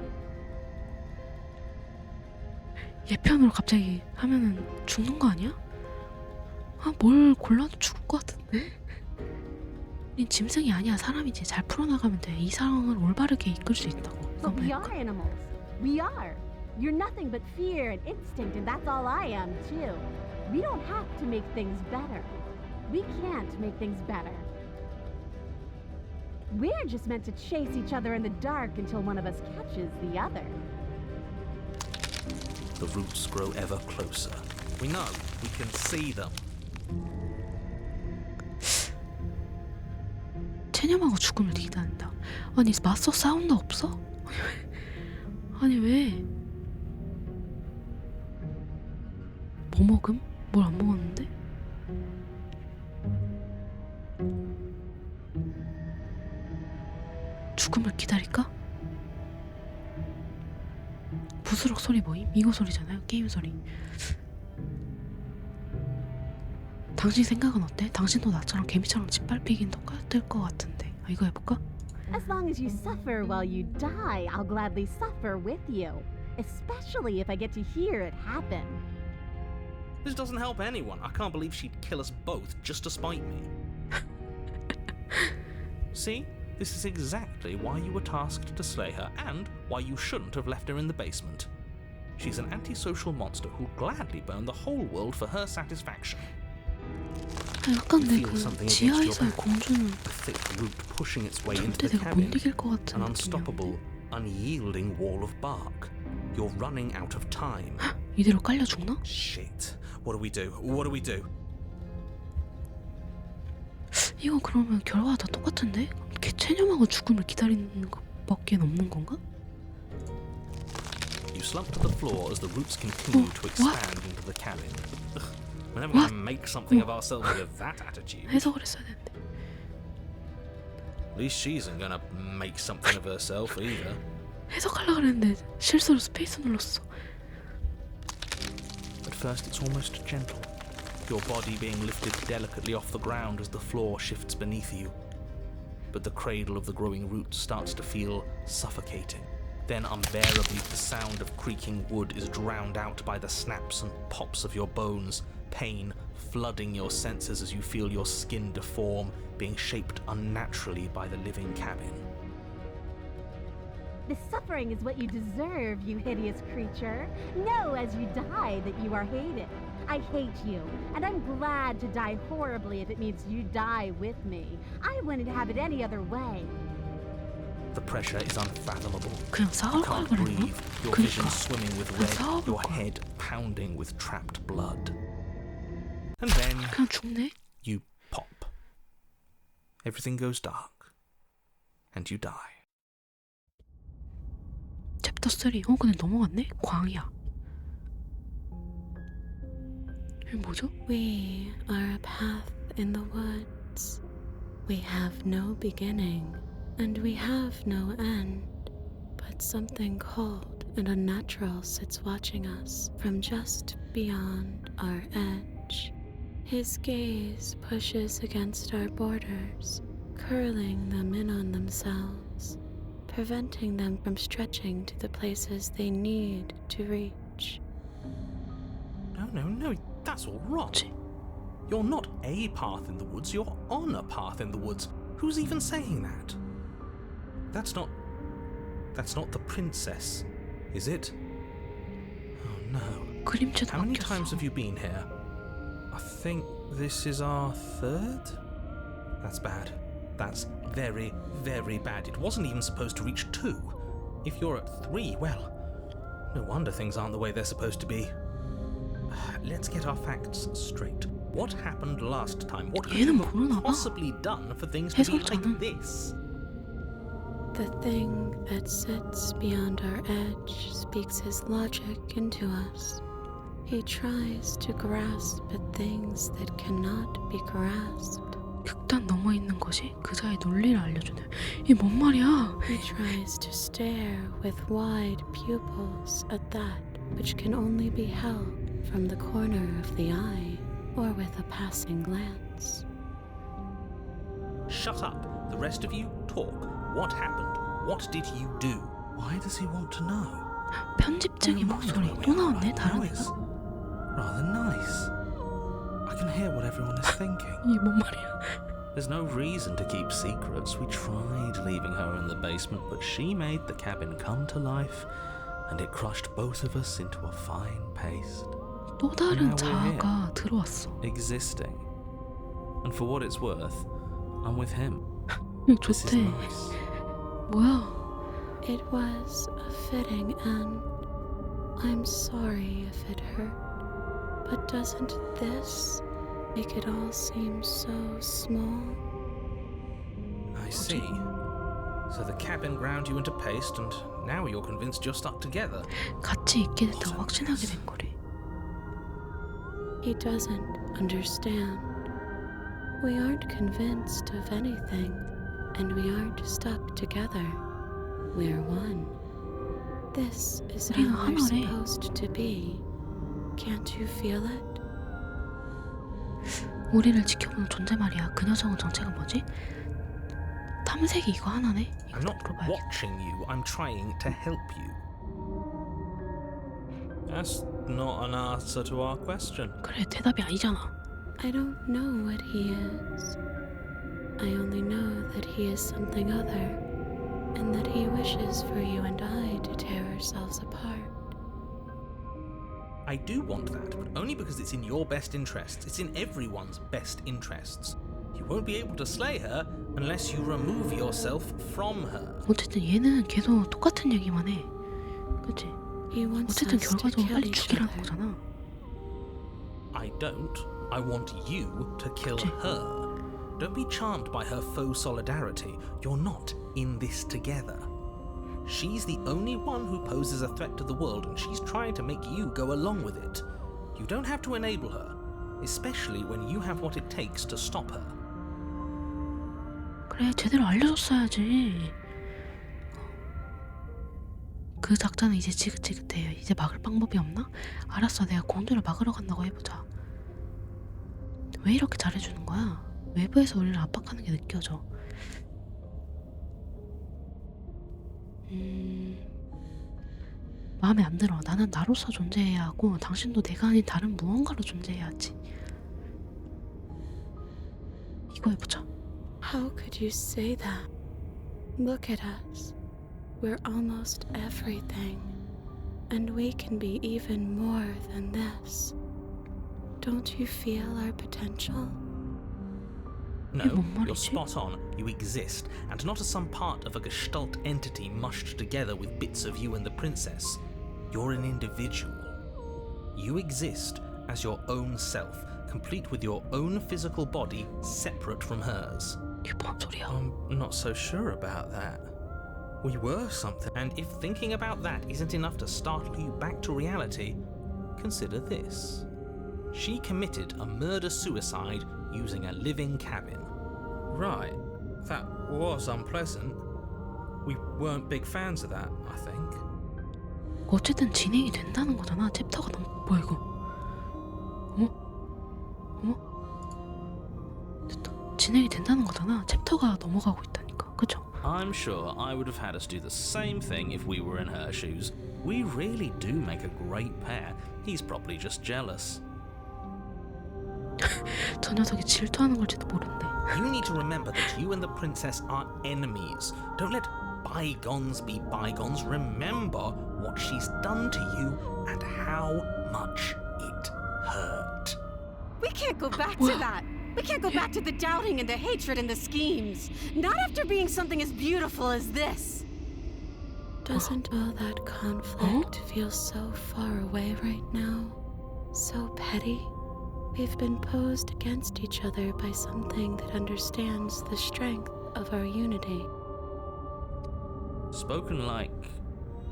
예편으로 갑자기 하면은 죽는 거 아니야? 아, 뭘 골라도 죽을 것 같은데? 우린 짐승이 아니야. 사람이지. 잘 풀어나가면 돼. 이 상황을 올바르게 이끌 수 있다고. 이거 But we 한번 are 해볼까? animals. We are. You're nothing but fear and instinct, and that's all I am, too. We don't have to make things better. We can't make things better. We're just meant to chase each other in the dark until one of us catches the other. The roots grow ever closer. We know. We can see them. 체념하고 죽음을 기다린다. 아니 맞서 싸운 거 없어? 아니 왜? 뭐 먹음? 뭘 안 먹었는데? 죽음을 기다릴까? 부스럭 소리 뭐임? 이거 소리잖아요. 게임 소리. 당신 생각은 어때? 당신도 나처럼 개미처럼 짓밟히긴 똑같을 것 같은데. 아, 이거 해볼까? As long as you suffer while you die, I'll gladly suffer with you. Especially if I get to hear it happen. This doesn't help anyone. I can't believe she'd kill us both just to spite me. See? This is exactly why you were tasked to slay her, and why you shouldn't have left her in the basement. She's an antisocial monster who'll gladly burn the whole world for her satisfaction. 아, 약간 You 내 feel 그 something against 지하에서의 your back. 공주는 A thick root pushing its way into 절대 the 내가 못 cabin. 이길 것 An 같은 느낌이야. unstoppable, unyielding wall of bark. You're running out of time. 이대로 깔려 죽나? Shit. What do we do? What do we do? 이거 그러면 결과가 다 똑같은데? 걔 체념하고 죽음을 기다리는 것밖에 없는 건가? You slump to the floor as the roots continue to expand into the cabin. Ugh, we're never going to make something of ourselves with that attitude. 해석을 했어야 되는데. At least she isn't going to make something of herself either. 해석하려고 했는데 실수로 스페이스 눌렀어. At first, it's almost gentle, your body being lifted delicately off the ground as the floor shifts beneath you. But the cradle of the growing roots starts to feel suffocating. Then unbearably, the sound of creaking wood is drowned out by the snaps and pops of your bones, pain flooding your senses as you feel your skin deform, being shaped unnaturally by the living cabin. The suffering is what you deserve, you hideous creature. Know as you die that you are hated. I hate you, and I'm glad to die horribly if it means you die with me. I wouldn't have it any other way. The pressure is unfathomable. 그냥 You 싸울 걸 can't 그랬나? breathe, your vision 그니까 swimming with 그냥 red, 싸워볼 your 거야. head pounding with trapped blood. And then 그냥 죽네? you pop. Everything goes dark, and you die. 챕터 3. 근데 넘어갔네? 광야. 이게 뭐죠? We are a path in the woods. We have no beginning, and we have no end. But something cold and unnatural sits watching us from just beyond our edge. His gaze pushes against our borders, curling them in on themselves, preventing them from stretching to the places they need to reach. No, that's all wrong. 뭐지? You're not a path in the woods, you're on a path in the woods. Who's even saying that? That's not the princess, is it? Oh no. 그림체도 How many times 바뀌었어. have you been here? I think this is our third? That's bad. That's very, very bad. It wasn't even supposed to reach 2. If you're at 3, well, no wonder things aren't the way they're supposed to be. Let's get our facts straight. What happened last time? What could you 얘는 have 모르나 봐. possibly done for things to be 해설자는. like this? The thing that sits beyond our edge speaks his logic into us. He tries to grasp at things that cannot be grasped. 극단 넘어 있는 것이 그자의 논리를 알려주네. 이게 뭔 말이야? He tries to stare with wide pupils at that which can only be held from the corner of the eye or with a passing glance. Shut up. The rest of you, talk. What happened? What did you do? Why does he want to know? 편집장의 목소리 또 나왔네. 다른 Now it's 애가. rather nice. I can hear what everyone is thinking. 이게 뭔 말이야? There's no reason to keep secrets. We tried leaving her in the basement, but she made the cabin come to life, and it crushed both of us into a fine paste. 또 다른 Now we're 자아가 들어왔어. Existing. And for what it's worth, I'm with him. 이거 This is 좋대. nice. 뭐야? It was a fitting end. I'm sorry if it hurt, but doesn't this make it all seem so small? I see. So the cabin ground you into paste, and now you're convinced you're stuck together. 같이 있게 됐다고 확신하게 된 거래. He doesn't understand. We aren't convinced of anything, and we aren't stuck together. We're one. This is 우리는 how we're 하나래. supposed to be. Can't you feel it? 우리를 지켜보는 존재 말이야. 그 녀석은 정체가 뭐지? 탐색이 이거 하나네? I'm 이거 not 물어봐야겠다. watching you, I'm trying to help you. That's not an answer to our question. 그래, 대답이 아니잖아. I don't know what he is. I only know that he is something other, and that he wishes for you and I to tear ourselves apart. I do want that, but only because it's in your best interests. It's in everyone's best interests. You won't be able to slay her unless you remove yourself from her. 어쨌든 얘는 계속 똑같은 얘기만 해. 그치? He wants 어쨌든 us to 결과적으로 kill 빨리 each 죽이라는 other. 거잖아. I don't. I want you to kill 그치? her. Don't be charmed by her faux solidarity. You're not in this together. She's the only one who poses a threat to the world, and she's trying to make you go along with it. You don't have to enable her, especially when you have what it takes to stop her. 그래, 제대로 알려줬어야지. 그 작전은 이제 지긋지긋해. 이제 막을 방법이 없나? 알았어, 내가 공주를 막으러 간다고 해보자. 왜 이렇게 잘해주는 거야? 외부에서 우리를 압박하는 게 느껴져. 마음에 안 들어. 나는 나로서 존재해야 하고 당신도 내가 아닌 다른 무언가로 존재해야지. 이거 해보자. How could you say that? Look at us. We're almost everything, and we can be even more than this. Don't you feel our potential? No, 뭔 you're 말이지? spot on. You exist, and not as some part of a gestalt entity mushed together with bits of you and the princess. You're an individual. You exist as your own self, complete with your own physical body, separate from hers. 이게 뭔 소리야? I'm not so sure about that. We were something, and if thinking about that isn't enough to startle you back to reality, consider this. She committed a murder-suicide using a living cabin. Right, that was unpleasant. We weren't big fans of that, I think. 어쨌든 진행이 된다는 거잖아. 챕터가 너무 뭐야 이거? 어머? 어머? 됐다. 진행이 된다는 거잖아. 챕터가 넘어가고 있다니까. 그죠? I'm sure I would have had us do the same thing if we were in her shoes. We really do make a great pair. He's probably just jealous. 저 녀석이 질투하는 걸지도 모른대. You need to remember that you and the princess are enemies. Don't let bygones be bygones. Remember what she's done to you and how much it hurt. We can't go back to that. We can't go back to the doubting and the hatred and the schemes. Not after being something as beautiful as this. Doesn't all that conflict feel so far away right now? So petty? We've been posed against each other by something that understands the strength of our unity. Spoken like,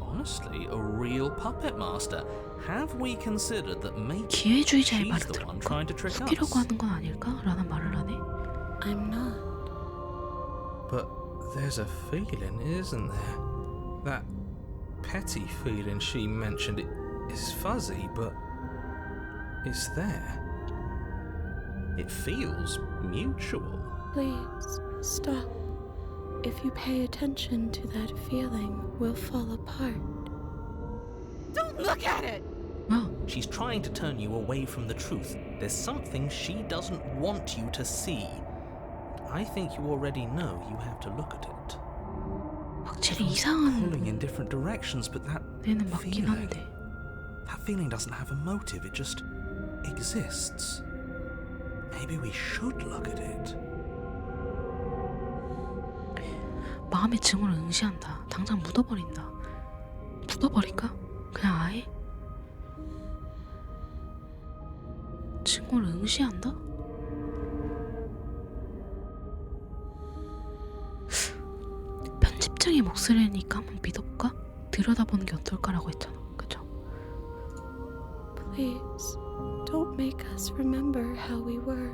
honestly, a real puppet master. Have we considered that maybe 기회주의자의 she's 말을 the one 들을까? trying to trick 속이려고 us? 하는 건 아닐까? 라는 말을 하네. I'm not. But there's a feeling, isn't there? That petty feeling she mentioned, it is fuzzy, but it's there. It feels mutual. Please, stop. If you pay attention to that feeling, we'll fall apart. Don't look at it! 뭐야? She's trying to turn you away from the truth. There's something she doesn't want you to see. I think you already know you have to look at it. 확실히 Pulling 이상한 in different directions, but that 데는 맞긴 feeling, 한데. that feeling doesn't have a motive. It just exists. Maybe we should look at it. 마음의 증오를 응시한다. 당장 묻어버린다. 묻어버릴까? 그냥 아예? 증오를 응시한다? 편집장의 목소리니까 한번 믿어볼까? 들여다보는 게 어떨까라고 했잖아. 그죠? Please, don't make us remember how we were.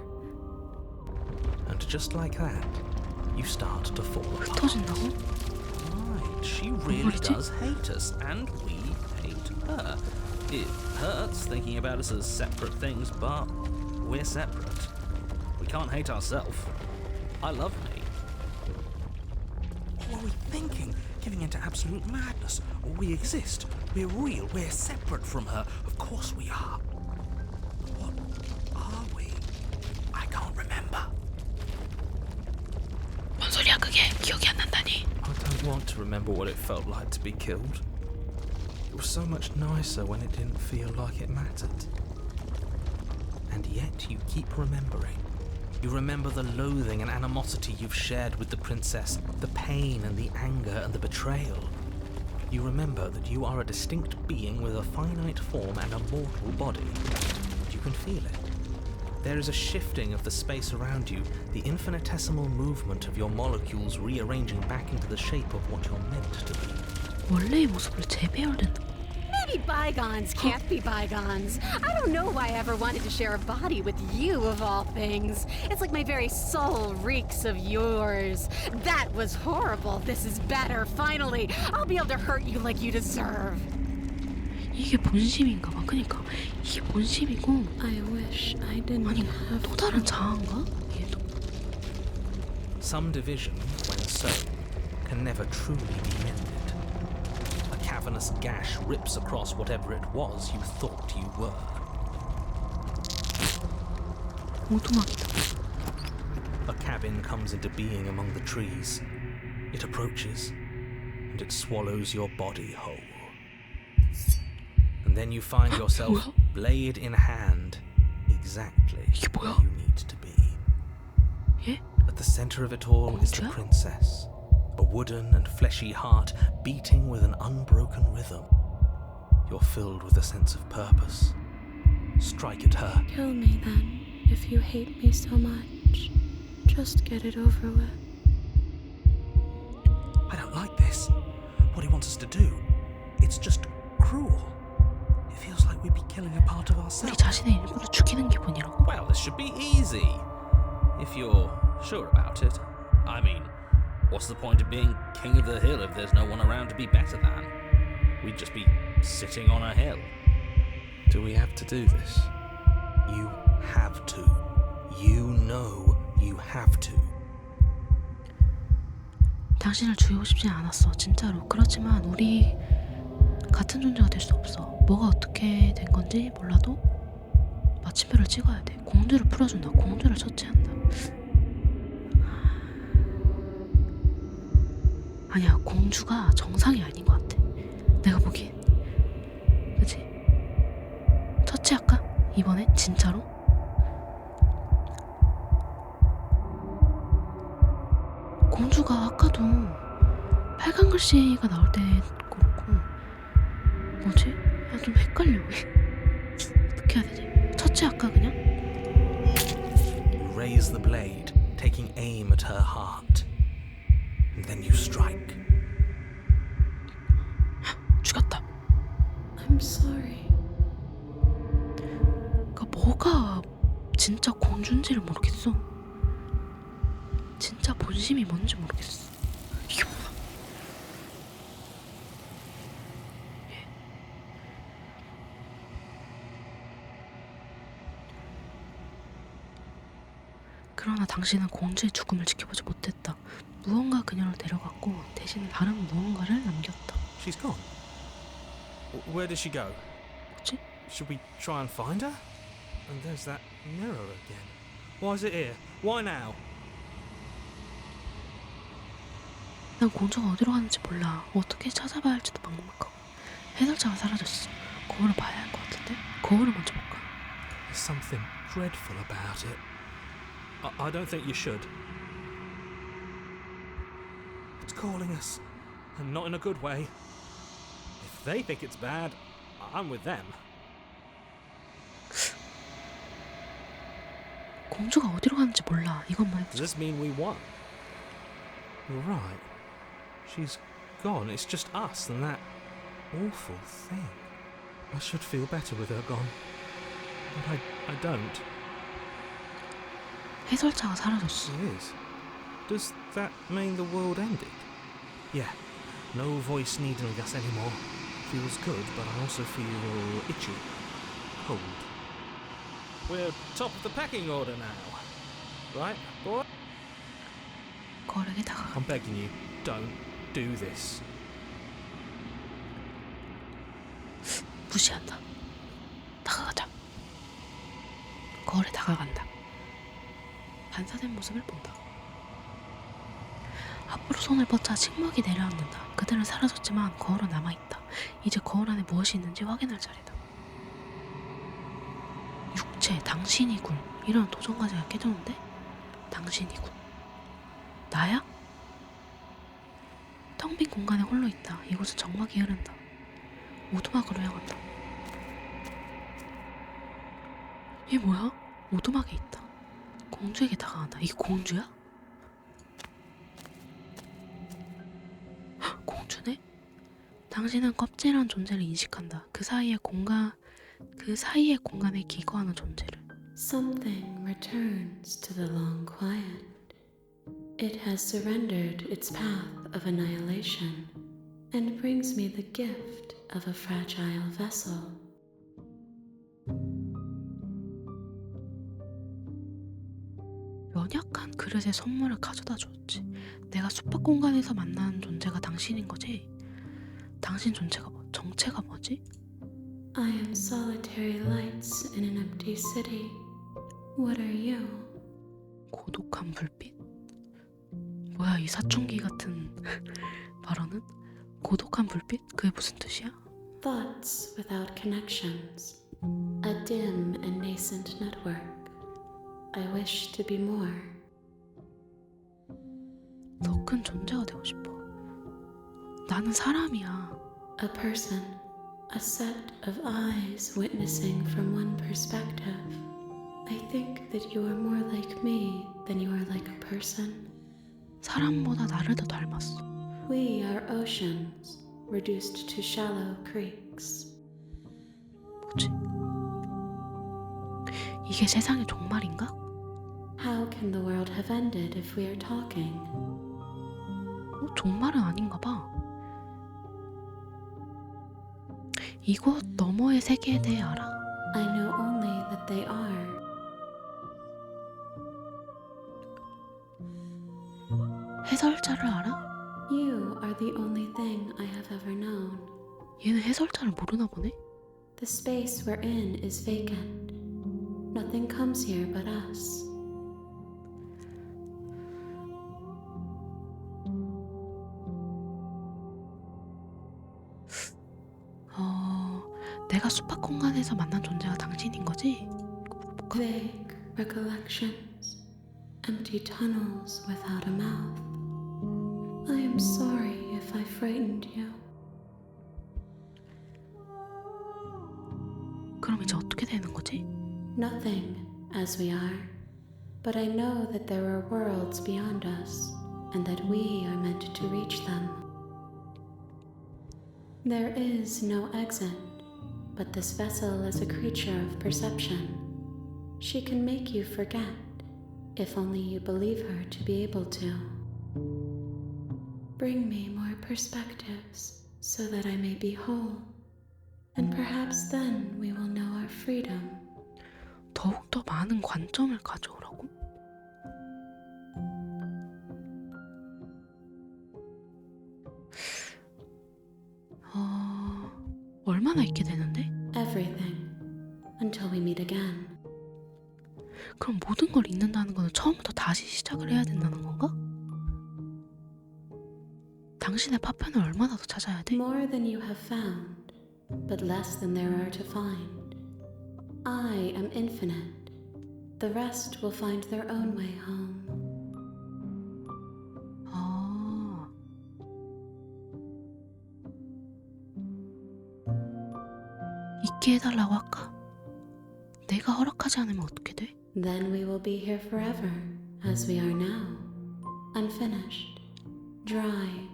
And just like that, you start to fall apart. 흩어진다고? Right, she really 말이지? does hate us, and we hate her. It hurts thinking about us as separate things, but we're separate. We can't hate ourselves. I love me. What were we thinking? Giving into absolute madness. We exist. We're real. We're separate from her. Of course we are. What are we? I can't remember. 뭔 소리야 그게? 기억이 안 난다니. I don't want to remember what it felt like to be killed. It was so much nicer when it didn't feel like it mattered. And yet you keep remembering. You remember the loathing and animosity you've shared with the princess, the pain and the anger and the betrayal. You remember that you are a distinct being with a finite form and a mortal body. You can feel it. There is a shifting of the space around you, the infinitesimal movement of your molecules rearranging back into the shape of what you're meant to be. 원래의 모습을 재배열된다. Maybe bygones can't be bygones. I don't know why I ever wanted to share a body with you, of all things. It's like my very soul reeks of yours. That was horrible. This is better. Finally, I'll be able to hurt you like you deserve. 이게 본심인가 봐. 그니까 이게 본심이고 I wish I didn't 아니 have 또 다른 자아인가? 이게 또 Some division, when sown, can never truly be mended. A cavernous gash rips across whatever it was you thought you were. 오두막이다. A cabin comes into being among the trees. It approaches, and it swallows your body whole. And then you find yourself, 뭐야? blade in hand, exactly 이게 where 뭐야? you need to be. 예? At the center of it all is the 공주야? princess, a wooden and fleshy heart beating with an unbroken rhythm. You're filled with a sense of purpose. Strike at her. Kill me then, if you hate me so much. Just get it over with. I don't like this. What he wants us to do, it's just cruel. It feels like we'd be killing a part of 우리 ourselves. 자신의 일부를 죽이는 기분이라고? Well, this should be easy. If you're sure about it. I mean, what's the point of being king of the hill if there's no one around to be better than? We'd just be sitting on a hill. Do we have to do this? You have to. You know you have to. 당신을 죽이고 싶진 않았어 진짜로. 그렇지만 우리 같은 존재가 될 수 없어. 뭐가 어떻게 된 건지 몰라도 마침표를 찍어야 돼. 공주를 풀어준다. 공주를 처치한다. 아니야 공주가 정상이 아닌 것 같아. 내가 보기엔. 그치? 처치할까? 이번엔 진짜로? 공주가 아까도 빨간 글씨가 나올 때 그렇고 뭐지? 아, 좀 헷갈려. 어떻게 해야 되지? 처치할까 그냥? You raise the blade, taking aim at her heart. And then you strike. I'm sorry. 그러니까 뭐가 진짜 공주인지를 모르겠어. 진짜 본심이 뭔지 모르겠어. 이게 뭐야? 그러나 당신은 공주의 죽음을 지켜보지 못했다. 무언가 그녀를 데려갔고 대신 다른 무언가를 남겼다. She's gone. Where did she go? 뭐지? Should we try and find her? And there's that mirror again. Why is it here? Why now? 난 공주가 어디로 가는지 몰라. 어떻게 찾아봐야 할지도 막막하고. 해설자가 사라졌어. 거울을 봐야 할 것 같은데? 거울을 먼저 볼까? There's something dreadful about it. I don't think you should. It's calling us, and not in a good way. If they think it's bad, I'm with them. 공주가 어디로 가는지 몰라. 이것만 Does 해보자. this mean we won? You're right. She's gone. It's just us and that awful thing. I should feel better with her gone. But I don't. 해설자가 사라졌어. She is. Does that mean the world ended? Yeah. No voice needing us anymore. Feels good, but I also feel itchy. Cold. We're top of the pecking order now. Right, boy? 거울에게 다가가. I'm begging you, don't do this. 무시한다. 다가가자. 거울에 다가간다. 반사된 모습을 본다. 앞으로 손을 뻗자 식목이 내려앉는다. 그들은 사라졌지만 거울은 남아있다. 이제 거울 안에 무엇이 있는지 확인할 차례다. 육체, 당신이군. 이런 도전과제가 깨졌는데? 당신이군. 나야? 텅 빈 공간에 홀로 있다. 이곳은 정막이 흐른다. 오두막으로 향한다. 얘 뭐야? 오두막에 있다. 공주에게 다가간다. 이게 공주야? 헉, 공주네? 당신은 껍질한 존재를 인식한다. 그 사이의 공간에 기거하는 존재를. Something returns to the long quiet. It has surrendered its path of annihilation and brings me the gift of a fragile vessel. 연약한 그릇에 선물을 가져다 줬지. 내가 숙박 공간에서 만난 존재가 당신인 거지? 당신 정체가 뭐지? I am solitary lights in an empty city. What are you? 고독한 불빛? 뭐야 이 사춘기 같은 발언은? 고독한 불빛? 그게 무슨 뜻이야? Thoughts without connections. A dim and nascent network. I wish to be more. 더 큰 존재가 되고 싶어. 나는 사람이야. A person. A set of eyes witnessing from one perspective. I think that you are more like me than you are like a person. 사람보다 나를 더 닮았어. We are oceans, reduced to shallow creeks. 뭐지? 이게 세상의 종말인가? How can the world have ended if we are talking? 종말은 아닌가 봐. 이곳 너머의 세계에 대해 알아? I know only that they are. 해설자를 알아? You are the only thing I have ever known. 얘는 해설자를 모르나 보네? The space we're in is vacant. Nothing comes here but us. 내가 숙박 공간에서 만난 존재가 당신인 거지? Vague recollections. Empty tunnels without a mouth. I am sorry if I frightened you. 그럼 이제 어떻게 되는 거지? Nothing, as we are. But I know that there are worlds beyond us, and that we are meant to reach them. There is no exit, but this vessel is a creature of perception. She can make you forget, if only you believe her to be able to. Bring me more perspectives so that I may be whole, and perhaps then we will know our freedom. 더욱더 많은 관점을 가져오라고? 얼마나 있게 되는데? Everything, until we meet again. 그럼 모든 걸 잊는다는 거는 처음부터 다시 시작을 해야 된다는 건가? 당신의 파편을 얼마나 더 찾아야 돼? More than you have found, but less than there are to find. I am infinite. The rest will find their own way home. 잊게 해달라고 할까? 내가 허락하지 않으면 어떻게 돼? Then we will be here forever, as we are now. Unfinished, dry,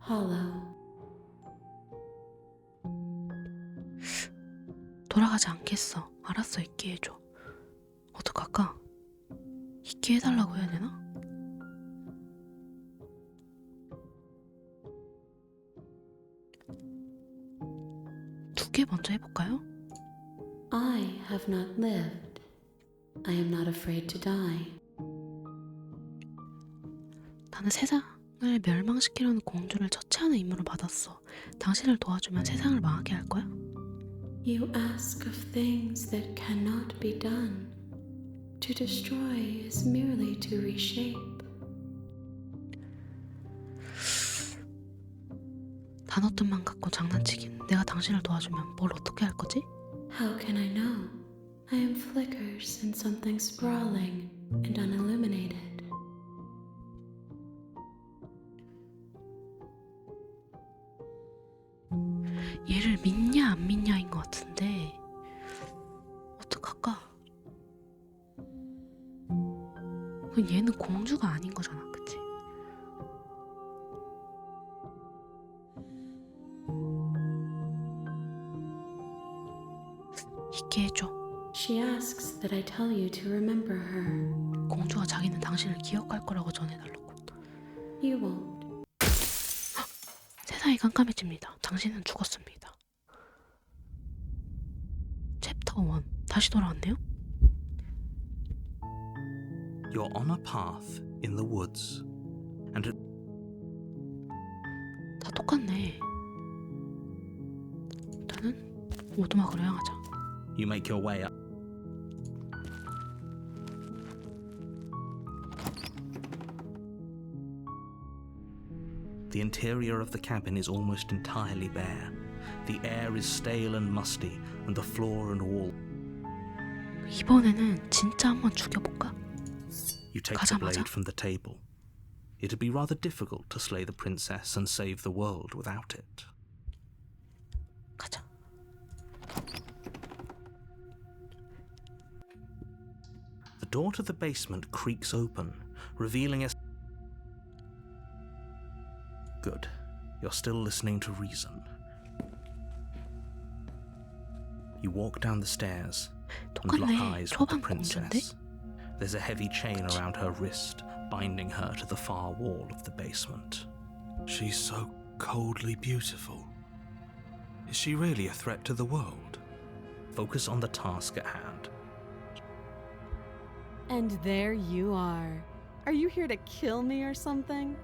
hollow. 돌아가지 않겠어. 알았어, 잊게 해줘. 어떡할까? 잊게 해달라고 해야 되나? 두 개 먼저 해볼까요? I have not lived. I am not afraid to die. 나는 세상을 멸망시키려는 공주를 처치하는 임무를 받았어. 당신을 도와주면 세상을 망하게 할 거야? You ask of things that cannot be done. To destroy is merely to reshape. 단어뜻만 갖고 장난치긴. 내가 당신을 도와주면 뭘 어떻게 할 거지? How can I know? I am flickers in something sprawling and unilluminated. 얘를 믿냐 안 믿냐인 것 같은데 어떡할까? 그럼 얘는 공주가 아닌 거잖아, 그치? 잊게 해줘. She asks that I tell you to remember her. 공주가 자기는 당신을 기억할 거라고 전해달라고. You won't. 세상이 깜깜해집니다. 당신은 죽었습니다. 챕터 1 다시 돌아왔네요. You're on a path in the woods, and 다 똑같네. 일단은 오두막으로 향하자. you make your way up. The interior of the cabin is almost entirely bare. The air is stale and musty, and the floor and wall. 이번에는 진짜 한번 죽여볼까? You take the 가자마자? blade from the table. It'd be rather difficult to slay the princess and save the world without it. 가자. The door to the basement creaks open, revealing a... Good. You're still listening to reason. You walk down the stairs and lock 똑같네. eyes with the 초반 공주인데? princess. There's a heavy chain around her wrist, binding her to the far wall of the basement. She's so coldly beautiful. Is she really a threat to the world? Focus on the task at hand. And there you are. Are you here to kill me or something?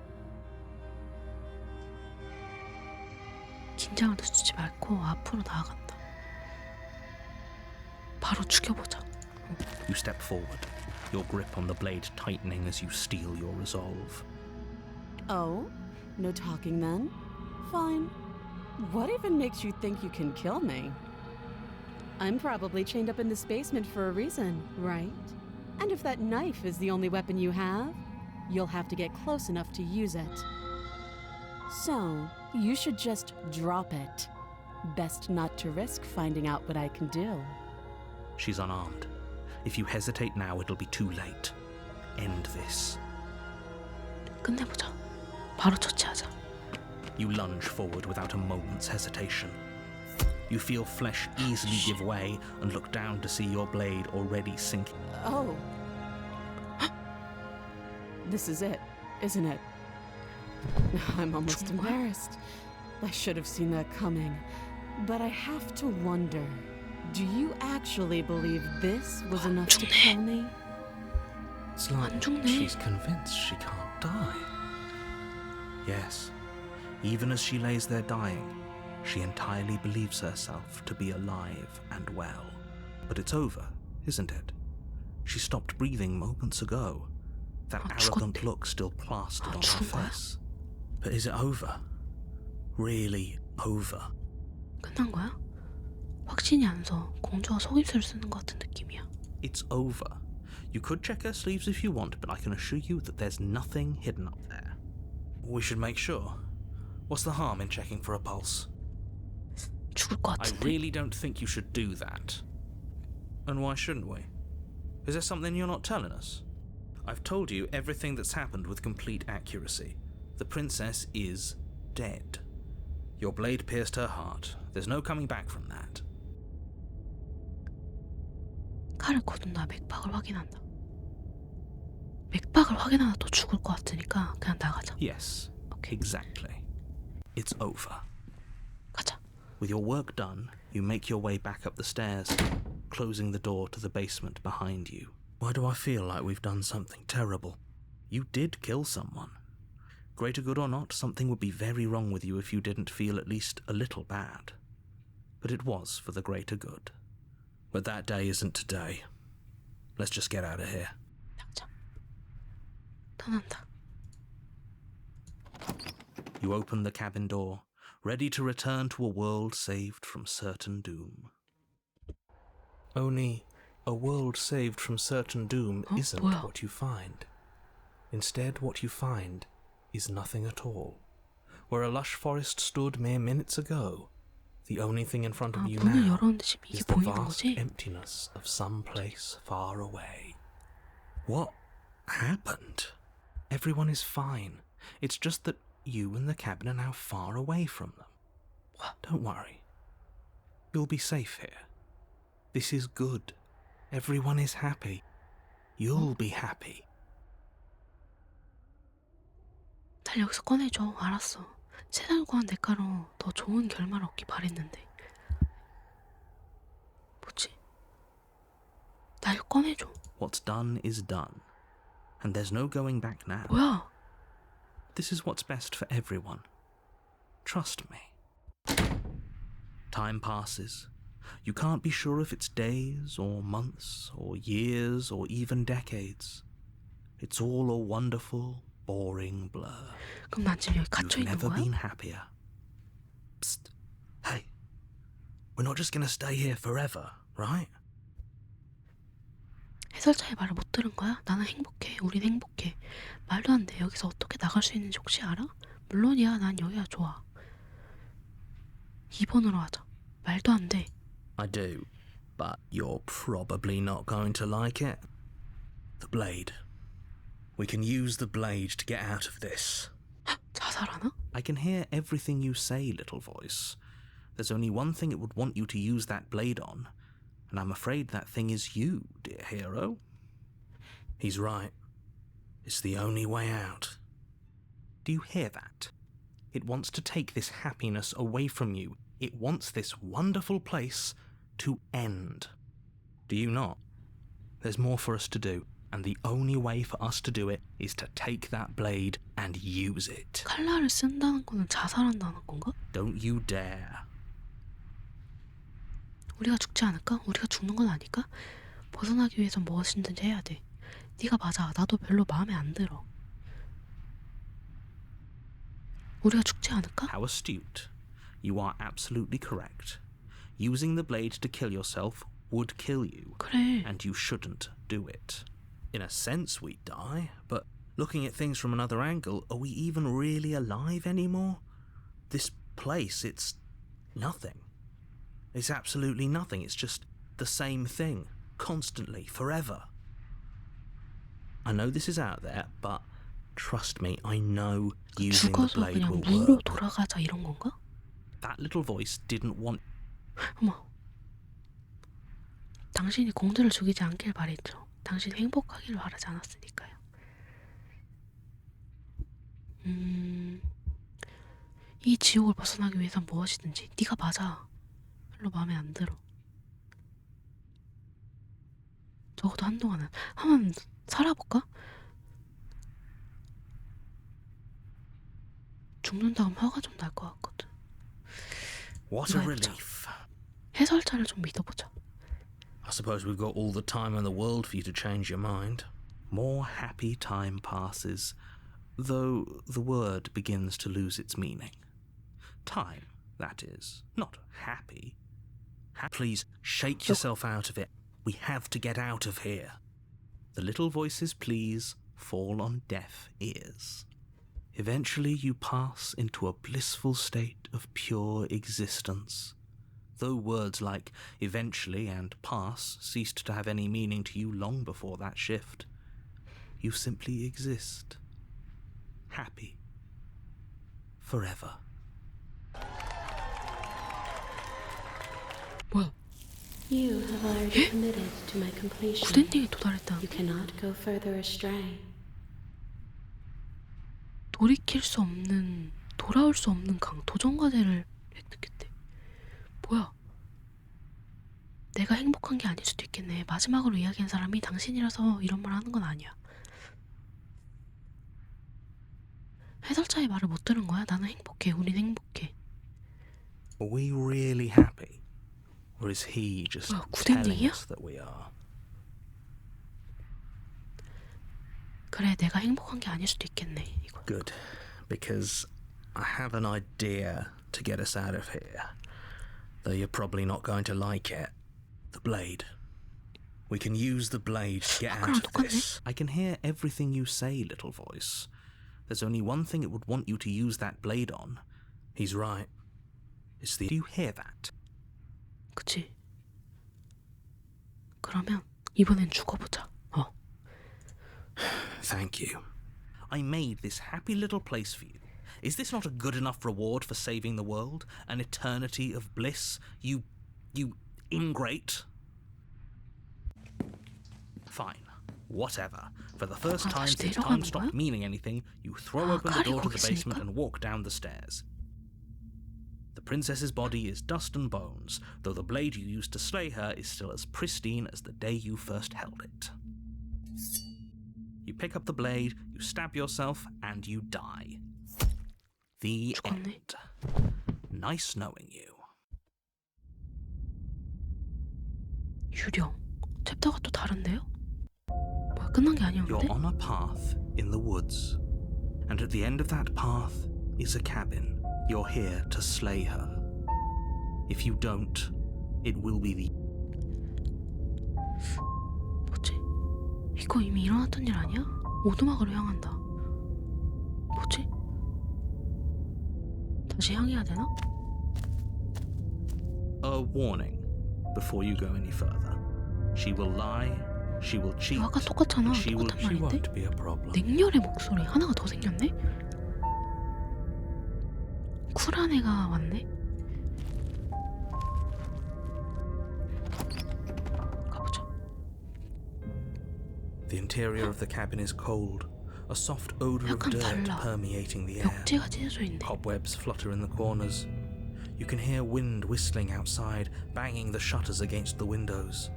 긴장을 늦추지 말고 앞으로 나아간다. 바로 죽여보자. You step forward, your grip on the blade tightening as you steel your resolve. Oh? No talking then? Fine. What even makes you think you can kill me? I'm probably chained up in this basement for a reason, right? And if that knife is the only weapon you have, you'll have to get close enough to use it. So, you should just drop it. Best not to risk finding out what I can do. She's unarmed. If you hesitate now, it'll be too late. End this. 끝내보자. 바로 처치하자. You lunge forward without a moment's hesitation. You feel flesh easily give way and look down to see your blade already sinking. Oh. This is it, isn't it? I'm almost embarrassed. I should have seen that coming. But I have to wonder, do you actually believe this was enough to kill me? It's like she's convinced she can't die. Yes, even as she lays there dying, she entirely believes herself to be alive and well. But it's over, isn't it? She stopped breathing moments ago. That arrogant look still plastered on her face. But is it over? Really over? 끝난 거야? 확신이 안 서. 공주가 속임수를 쓰는 것 같은 느낌이야. It's over. You could check her sleeves if you want, but I can assure you that there's nothing hidden up there. We should make sure. What's the harm in checking for a pulse? 죽을 것 I 같은데. really don't think you should do that. And why shouldn't we? Is there something you're not telling us? I've told you everything that's happened with complete accuracy. The princess is dead. Your blade pierced her heart. There's no coming back from that. 칼을 거둔다. 맥박을 확인한다. 맥박을 확인하다 또 죽을 것 같으니까 그냥 나가자. Yes, Okay. exactly. It's over. 가자. With your work done, you make your way back up the stairs, closing the door to the basement behind you. Why do I feel like we've done something terrible? You did kill someone. Greater good or not, something would be very wrong with you if you didn't feel at least a little bad. But it was for the greater good. But that day isn't today. Let's just get out of here. 나가자. 떠난다. You open the cabin door, ready to return to a world saved from certain doom. Only a world saved from certain doom isn't 뭐야? what you find. Instead, what you find is nothing at all. Where a lush forest stood mere minutes ago, the only thing in front of you 문을 now 열었는데 지금 이게 is the 보이는 vast 거지? emptiness of some place far away. What happened? Everyone is fine. It's just that you and the cabin are now far away from them. Don't worry. You'll be safe here. This is good. Everyone is happy. You'll be happy. 날 여기서 꺼내줘. 알았어. 세상을 구한 대가로 더 좋은 결말을 얻기 바랬는데. 뭐지? 날 꺼내줘. What's done is done, and there's no going back now. 뭐야? This is what's best for everyone. Trust me. Time passes. You can't be sure if it's days or months or years or even decades. It's all a wonderful, boring blur. 그럼 난 지금 여기 갇혀 You've 있는 never 거야? been happier. Psst. Hey. We're not just gonna stay here forever, right? 해설자의 말을 못 들은 거야? 나는 행복해. 우린 행복해. 말도 안 돼. 여기서 어떻게 나갈 수 있는지 혹시 알아? 물론이야. 난 여기가 좋아. 2번으로 하자. 말도 안 돼. I do, but you're probably not going to like it. The blade. We can use the blade to get out of this. 자살하나? I can hear everything you say, little voice. There's only one thing it would want you to use that blade on, and I'm afraid that thing is you, dear hero. He's right. It's the only way out. Do you hear that? It wants to take this happiness away from you. It wants this wonderful place to end. Do you not? There's more for us to do, and the only way for us to do it is to take that blade and use it. 칼날을 쓴다는 거는 자살한다는 건가? Don't you dare. 우리가 죽지 않을까? 우리가 죽는 건 아닐까? 벗어나기 위해서 무엇이든지 해야 돼. 네가 맞아. 나도 별로 마음에 안 들어. 우리가 죽지 않을까? How astute. You are absolutely correct. Using the blade to kill yourself would kill you, 그래. and you shouldn't do it. In a sense, we die, but looking at things from another angle, are we even really alive anymore? This place, it's nothing. It's absolutely nothing. It's just the same thing, constantly, forever. I know this is out there, but trust me, I know using the 죽어서 blade 그냥 will 무로 work. 돌아가자 이런 건가? That little voice didn't want... 어머. 당신이 공들을 죽이지 않길 바랬죠. 당신이 행복하길 바라지 않았으니까요. 이 지옥을 벗어나기 위해선 무엇이든지. 네가 맞아. 별로 마음에 안 들어. 적어도 한동안은 한번 살아볼까? 죽는다고 하면 화가 좀 날 것 같거든. What a Right. relief. 해설자를 좀 믿어보자. I suppose we've got all the time in the world for you to change your mind. More happy time passes, though the word begins to lose its meaning. Time, that is, not happy. Please shake yourself out of it. We have to get out of here. The little voices, please, fall on deaf ears. Eventually you pass into a blissful state of pure existence. Though words like eventually and pass ceased to have any meaning to you long before that shift, you simply exist. Happy. Forever. 뭐야? You have already committed to my completion. 굿엔딩에 도달했다. You cannot go further astray. 돌이킬 수 없는, 돌아올 수 없는 도전 과제를 획득했대. 뭐야? 내가 행복한 게 아닐 수도 있겠네. 마지막으로 이야기한 사람이 당신이라서 이런 말 하는 건 아니야. 해설자의 말을 못 들은 거야? 나는 행복해. 우린 행복해. Are we really happy? Or is he just telling 굿엔딩이야? us that we are? 그래, 내가 행복한 게 아닐 수도 있겠네. 이거. Good, because I have an idea to get us out of here. Though you're probably not going to like it. The blade. We can use the blade to get out of this. I can hear everything you say, little voice. There's only one thing it would want you to use that blade on. He's right. It's the... Do you hear that? 그치? 그러면 이번엔 죽어보자. Thank you. I made this happy little place for you. Is this not a good enough reward for saving the world? An eternity of bliss? You ingrate? Fine. Whatever. For the first time since time stopped meaning anything, you throw open the door to the basement and walk down the stairs. The princess's body is dust and bones, though the blade you used to slay her is still as pristine as the day you first held it. You pick up the blade, you stab yourself, and you die. The end. Nice knowing you. 유령. 챕터가 또 다른데요? 뭐야, 끝난 게 아니었는데? You're on a path in the woods, and at the end of that path is a cabin. You're here to slay her. If you don't, it will be the... 뭐지? 이거 이미 일어났던 일 아니야? 오두막으로 향한다. 뭐지? 다시 향해야 되나? A warning before you go any further. She will lie, she will cheat, 아까 똑같잖아. and she 똑같은 말인데? won't be a problem. 냉렬의 목소리 하나가 더 생겼네? 쿨한 애가 왔네? 가보자. The interior of the cabin is cold, a soft odor of 약간 dirt 달라. permeating the air. 벽지가 찢어져 있네. Cobwebs flutter in the corners. You can hear wind whistling outside, banging the shutters against the windows.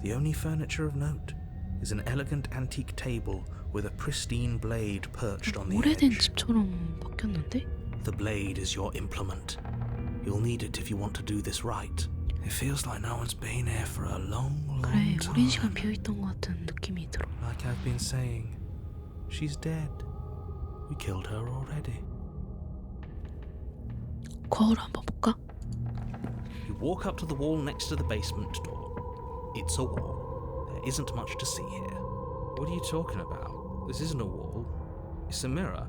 The only furniture of note is an elegant antique table with a pristine blade perched on the 오래된 edge. 집처럼 바뀌었는데? The blade is your implement. You'll need it if you want to do this right. It feels like no one's been here for a long, long 그래, time. 오랜 시간 비어있던 것 같은 느낌이 들어. Like I've been saying, she's dead. We killed her already. 거울 한번 볼까? You walk up to the wall next to the basement door. It's a wall. There isn't much to see here. What are you talking about? This isn't a wall. It's a mirror.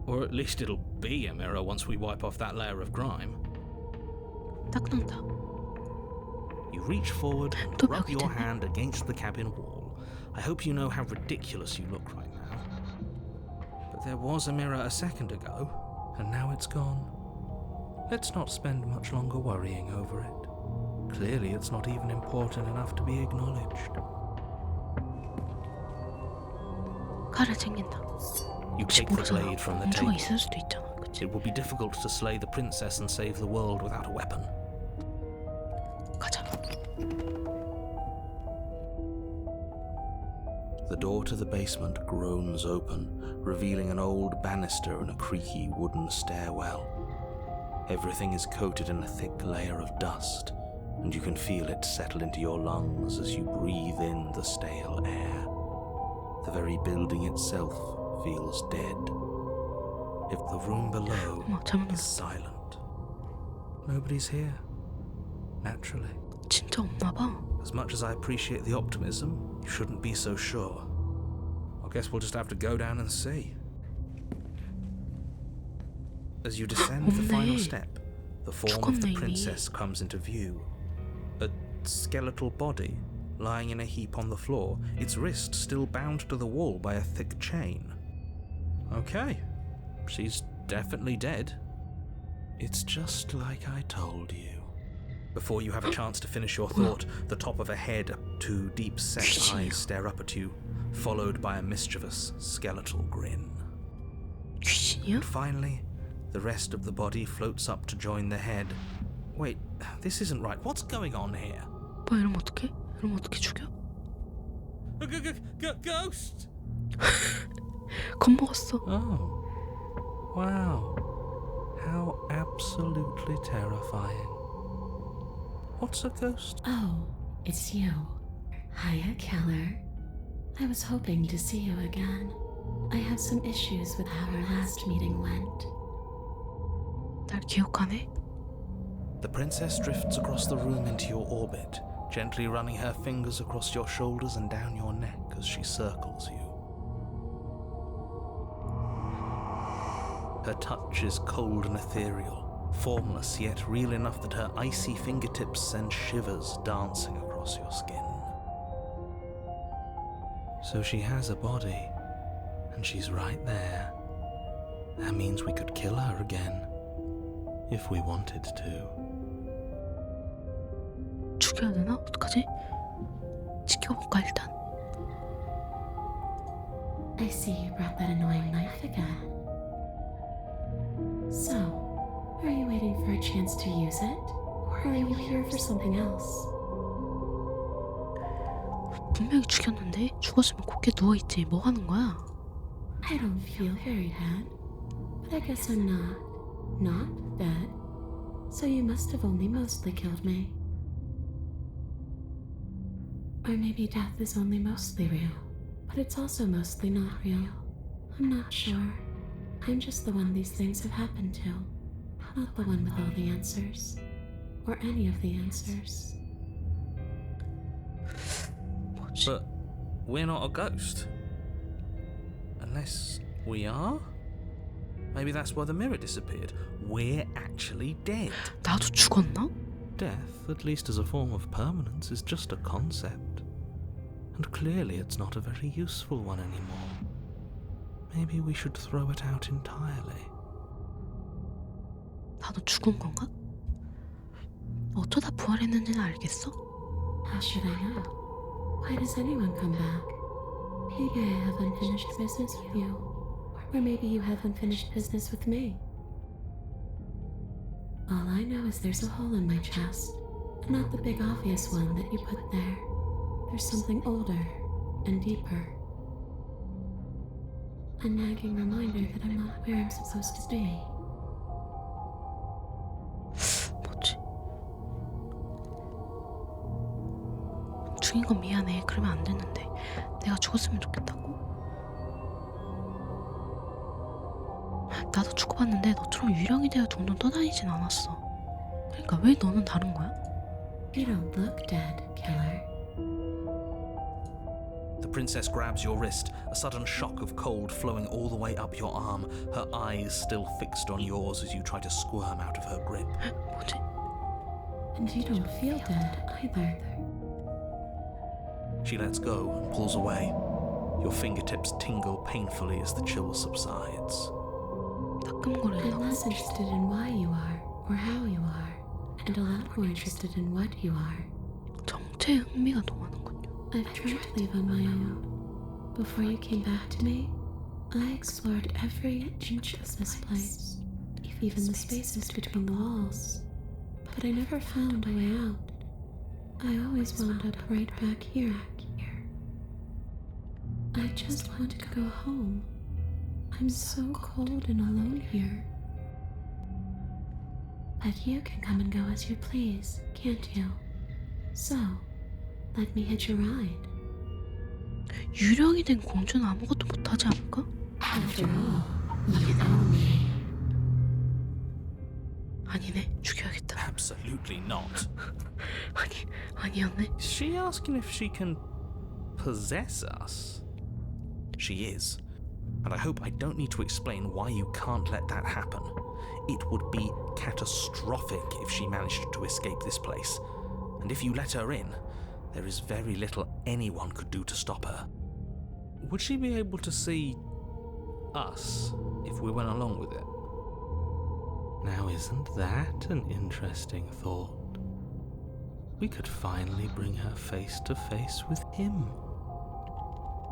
Or at least it'll be a mirror once we wipe off that layer of grime. 닦는다. You reach forward and 또 rub 벽이 your 됐네. hand against the cabin wall. I hope you know how ridiculous you look right now. But there was a mirror a second ago, and now it's gone. Let's not spend much longer worrying over it. Clearly it's not even important enough to be acknowledged. 칼을 챙긴다. You 혹시 take the 모르잖아. blade from the 공주가 table. 있을 수도 있잖아. 그치? It will be difficult to slay the princess and save the world without a weapon. 가자. The door to the basement groans open, revealing an old banister and a creaky wooden stairwell. Everything is coated in a thick layer of dust, and you can feel it settle into your lungs as you breathe in the stale air. The very building itself feels dead. If the room below 어머, 잘못 is 눌렀어. silent, nobody's here. Naturally. 진짜 없나 봐. As much as I appreciate the optimism, you shouldn't be so sure. I guess we'll just have to go down and see. As you descend the final 없네. step, the form of the 죽었네, 이미. princess comes into view. A skeletal body lying in a heap on the floor, its wrist still bound to the wall by a thick chain. Okay, she's definitely dead. It's just like I told you. Before you have a chance to finish your thought, the top of a head, two deep-set eyes stare up at you, followed by a mischievous skeletal grin. 귀신이야? Finally, the rest of the body floats up to join the head. Wait, this isn't right. What's going on here? 뭐야, 이러면 어떡해? 이러면 어떻게 죽여? Ghost! 겁먹었어. Oh, wow. How absolutely terrifying. What's a ghost? Oh, it's you. Hiya, Keller. I was hoping to see you again. I have some issues with how our last meeting went. 날 기억하네? The princess drifts across the room into your orbit, gently running her fingers across your shoulders and down your neck as she circles you. Her touch is cold and ethereal, formless yet real enough that her icy fingertips send shivers dancing across your skin. So she has a body, and she's right there. That means we could kill her again, if we wanted to. 죽여야 되나? 어떡하지? 지켜볼까 일단. I see you brought that annoying knife again. So, are you waiting for a chance to use it? Or are you here for something else? 분명히 죽였는데? 죽었으면 곱게 누워있지. 뭐 하는 거야? I don't feel very bad. But I guess I'm not dead. So you must have only mostly killed me. Or maybe death is only mostly real, but it's also mostly not real. I'm not sure. I'm just the one these things have happened to, not the one with all the answers, or any of the answers. 뭐지? But we're not a ghost. Unless we are? Maybe that's why the mirror disappeared. We're actually dead. 나도 죽었나? Death, at least as a form of permanence, is just a concept. And clearly it's not a very useful one anymore. Maybe we should throw it out entirely. 나도 죽은 건가? 어쩌다 부활했는지는 알겠어? How should I know? Why does anyone come back? Maybe I have unfinished business with you, or maybe you have unfinished business with me. All I know is there's a hole in my chest, and not the big obvious one that you put there. There's something older and deeper. A nagging reminder that I'm not where I'm supposed to be. 뭐지? 죽인 건 미안해. 그러면 안 되는데. 내가 죽었으면 좋겠다고? 나도 죽어봤는데 너처럼 유령이 되어 둥둥 떠다니진 않았어. 그러니까 왜 너는 다른 거야? You don't look dead, killer. The princess grabs your wrist, a sudden shock of cold flowing all the way up your arm, her eyes still fixed on yours as you try to squirm out of her grip. 뭐지? And you don't feel dead either. She lets go and pulls away. Your fingertips tingle painfully as the chill subsides. I'm 따끔거리나? less interested in why you are or how you are, and a lot more interested in what you are. 정체에 흥미가 동하는군요. I've tried to leave on my own. Before you came back to me, I explored every inch of this place, even the spaces between the walls. But I never found a way out. I always wound up right back here. I just want to go home. I'm so cold and alone here. But you can come and go as you please, can't you? So, let me hitch a ride. 유령이 된 공주는 아무것도 못하지 않을까? After all, you own me. 아니네, 죽여야겠다. Absolutely not. 아니었네. Is she asking if she can possess us? She is. And I hope I don't need to explain why you can't let that happen. It would be catastrophic if she managed to escape this place. And if you let her in, there is very little anyone could do to stop her. Would she be able to see us if we went along with it? Now, isn't that an interesting thought? We could finally bring her face to face with him.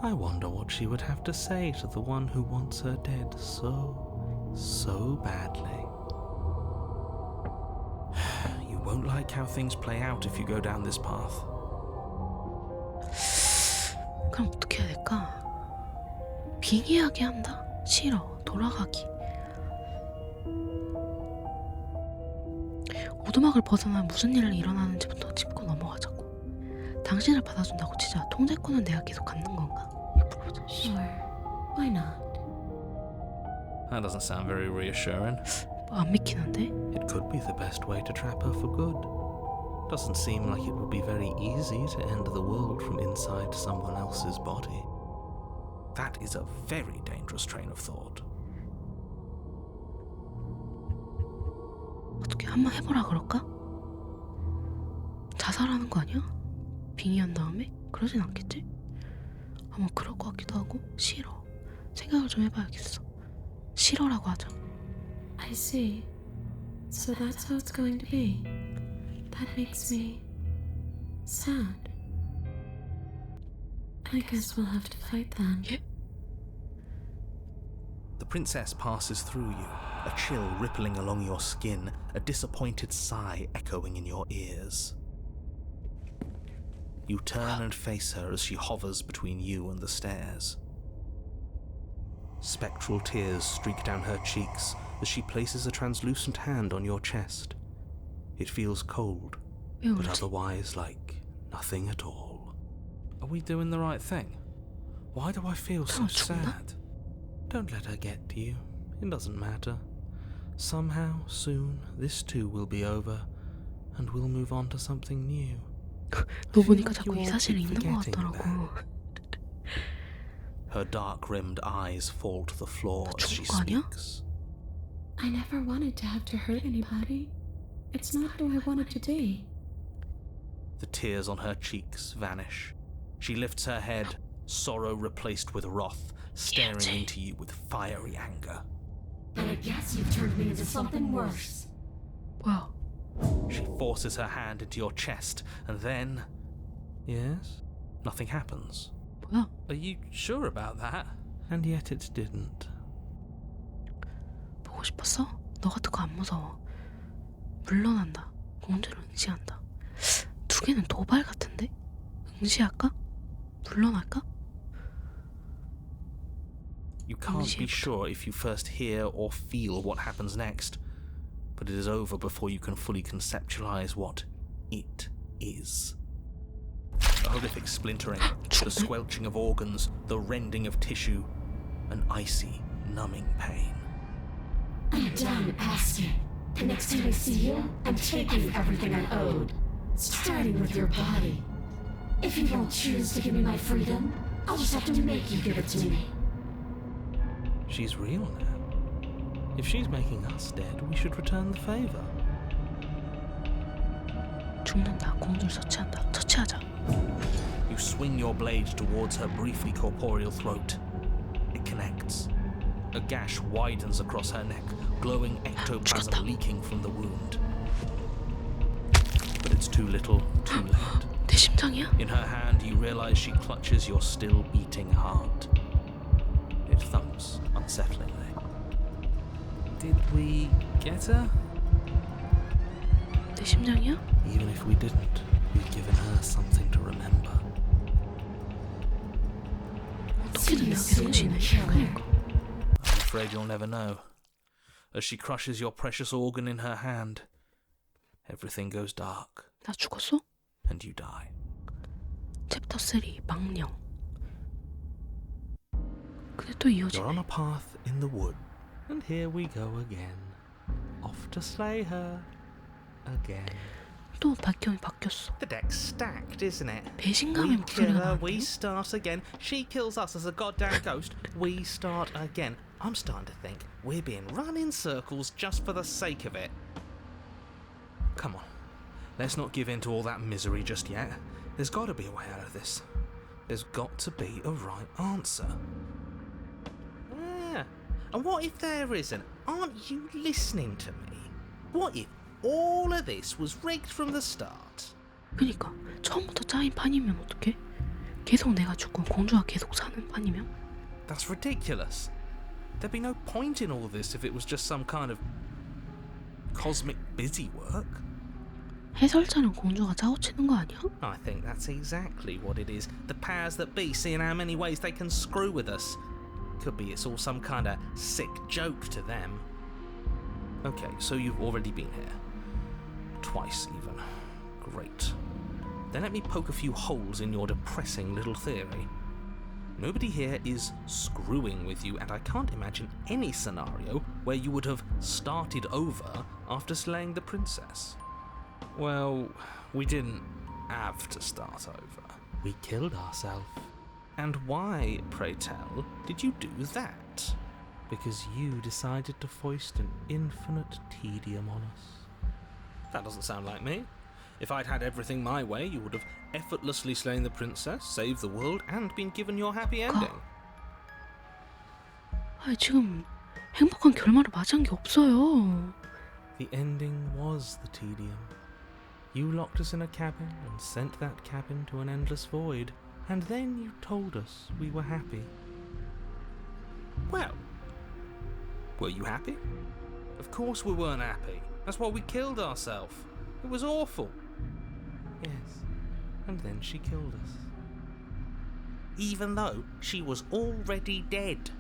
I wonder what she would have to say to the one who wants her dead so badly. You won't like how things play out if you go down this path. 그럼 어떻게 해야 될까? 빙의하게 한다? 싫어. 돌아가기. 오두막을 벗어나면 무슨 일이 일어나는지부터 짚고 넘어가자고. 당신을 받아준다고 치자. 통제권은 내가 계속 갖는 건가? Sure, why not? That doesn't sound very reassuring. 안 믿기는데? It could be the best way to trap her for good. Doesn't seem like it would be very easy to end the world from inside someone else's body. That is a very dangerous train of thought. 어떻게 한번 해보라 그럴까? 자살하는 거 아니야? 빙의한 다음에? 그러진 않겠지? 아마 그럴 것 같기도 하고. 싫어. 생각을 좀 해봐야겠어. 싫어라고 하자. I see. So that's how it's going to be. That makes me sad. I guess we'll have to fight then. 예? The princess passes through you, a chill rippling along your skin, a disappointed sigh echoing in your ears. You turn and face her as she hovers between you and the stairs. Spectral tears streak down her cheeks as she places a translucent hand on your chest. It feels cold, 왜 but 울지? otherwise like nothing at all. Are we doing the right thing? Why do I feel so Oh, 죽나? sad? Don't let her get to you. It doesn't matter. Somehow, soon, this too will be over, and we'll move on to something new. 너 보니까 I feel 자꾸 like 이 you 사실이 all 있는 keep 것 forgetting 같더라고. Her dark-rimmed eyes fall to the floor as she 죽은 거 아니야? speaks. I never wanted to have to hurt anybody. It's not who I wanted to be. The tears on her cheeks vanish. She lifts her head, sorrow replaced with wrath, staring Jay. into you with fiery anger. But I guess you've turned me into something worse. 뭐야? She forces her hand into your chest, and then Yes? nothing happens. 뭐야? Are you sure about that? And yet it didn't. 보고 싶었어? 너 같은 거 안 무서워. 물러난다. 공주를 응시한다. 두 개는 도발 같은데? 응시할까? 물러날까? You can't be sure if you first hear or feel what happens next, but it is over before you can fully conceptualize what it is. A horrific splintering, the squelching of organs, the rending of tissue, an icy, numbing pain. I'm done asking. The next time I see you, I'm taking everything I owed. Starting with your body. If you won't choose to give me my freedom, I'll just have to make you give it to me. She's real now. If she's making us dead, we should return the favor. 죽는다. 공주를 처치한다. 처치하자. You swing your blade towards her briefly corporeal throat. It connects. A gash widens across her neck, glowing ectoplasm 죽였다. leaking from the wound. But it's too little, too late. 내 심장이야? In her hand, you realize she clutches your still beating heart. It thumps unsettlingly. Did we get her? 내 심장이야? Even if we didn't, we've given her something to remember. 어떻게든 내가 계속 지내. 그러니까. I'm afraid you'll never know. As she crushes your precious organ in her hand, everything goes dark, 나 죽었어? and you die. 챕터 3 망령. 근데 또 이어지네. You're on a path in the wood, and here we go again. Off to slay her again. 또 박경이 바뀌었어. The deck's stacked, isn't it? 배신감의 We 목소리가 kill her, 나는데? we start again. She kills us as a goddamn ghost. We start again. I'm starting to think we're being run in circles just for the sake of it. Come on, let's not give in to all that misery just yet. There's got to be a way out of this. There's got to be a right answer. Yeah. And what if there isn't? Aren't you listening to me? What if all of this was rigged from the start? 그니까 처음부터 짜인 판이면 어떡해? 계속 내가 죽고 공주가 계속 사는 판이면? That's ridiculous. There'd be no point in all this if it was just some kind of cosmic busy work. 해설자는 공주가 짜고 치는 거 아니야? I think that's exactly what it is. The powers that be seeing how many ways they can screw with us. Could be it's all some kind of sick joke to them. Okay, so you've already been here. Twice even. Great. Then let me poke a few holes in your depressing little theory. Nobody here is screwing with you, and I can't imagine any scenario where you would have started over after slaying the princess. Well, we didn't have to start over. We killed ourselves. And why, pray tell, did you do that? Because you decided to foist an infinite tedium on us. That doesn't sound like me. If I'd had everything my way, you would have effortlessly slain the princess, saved the world, and been given your happy ending. 아 지금 행복한 결말을 맞이한 게 없어요. The ending was the tedium. You locked us in a cabin and sent that cabin to an endless void, and then you told us we were happy. Well, were you happy? Of course we weren't happy. That's why we killed ourselves. It was awful. Yes, and then she killed us. Even though she was already dead.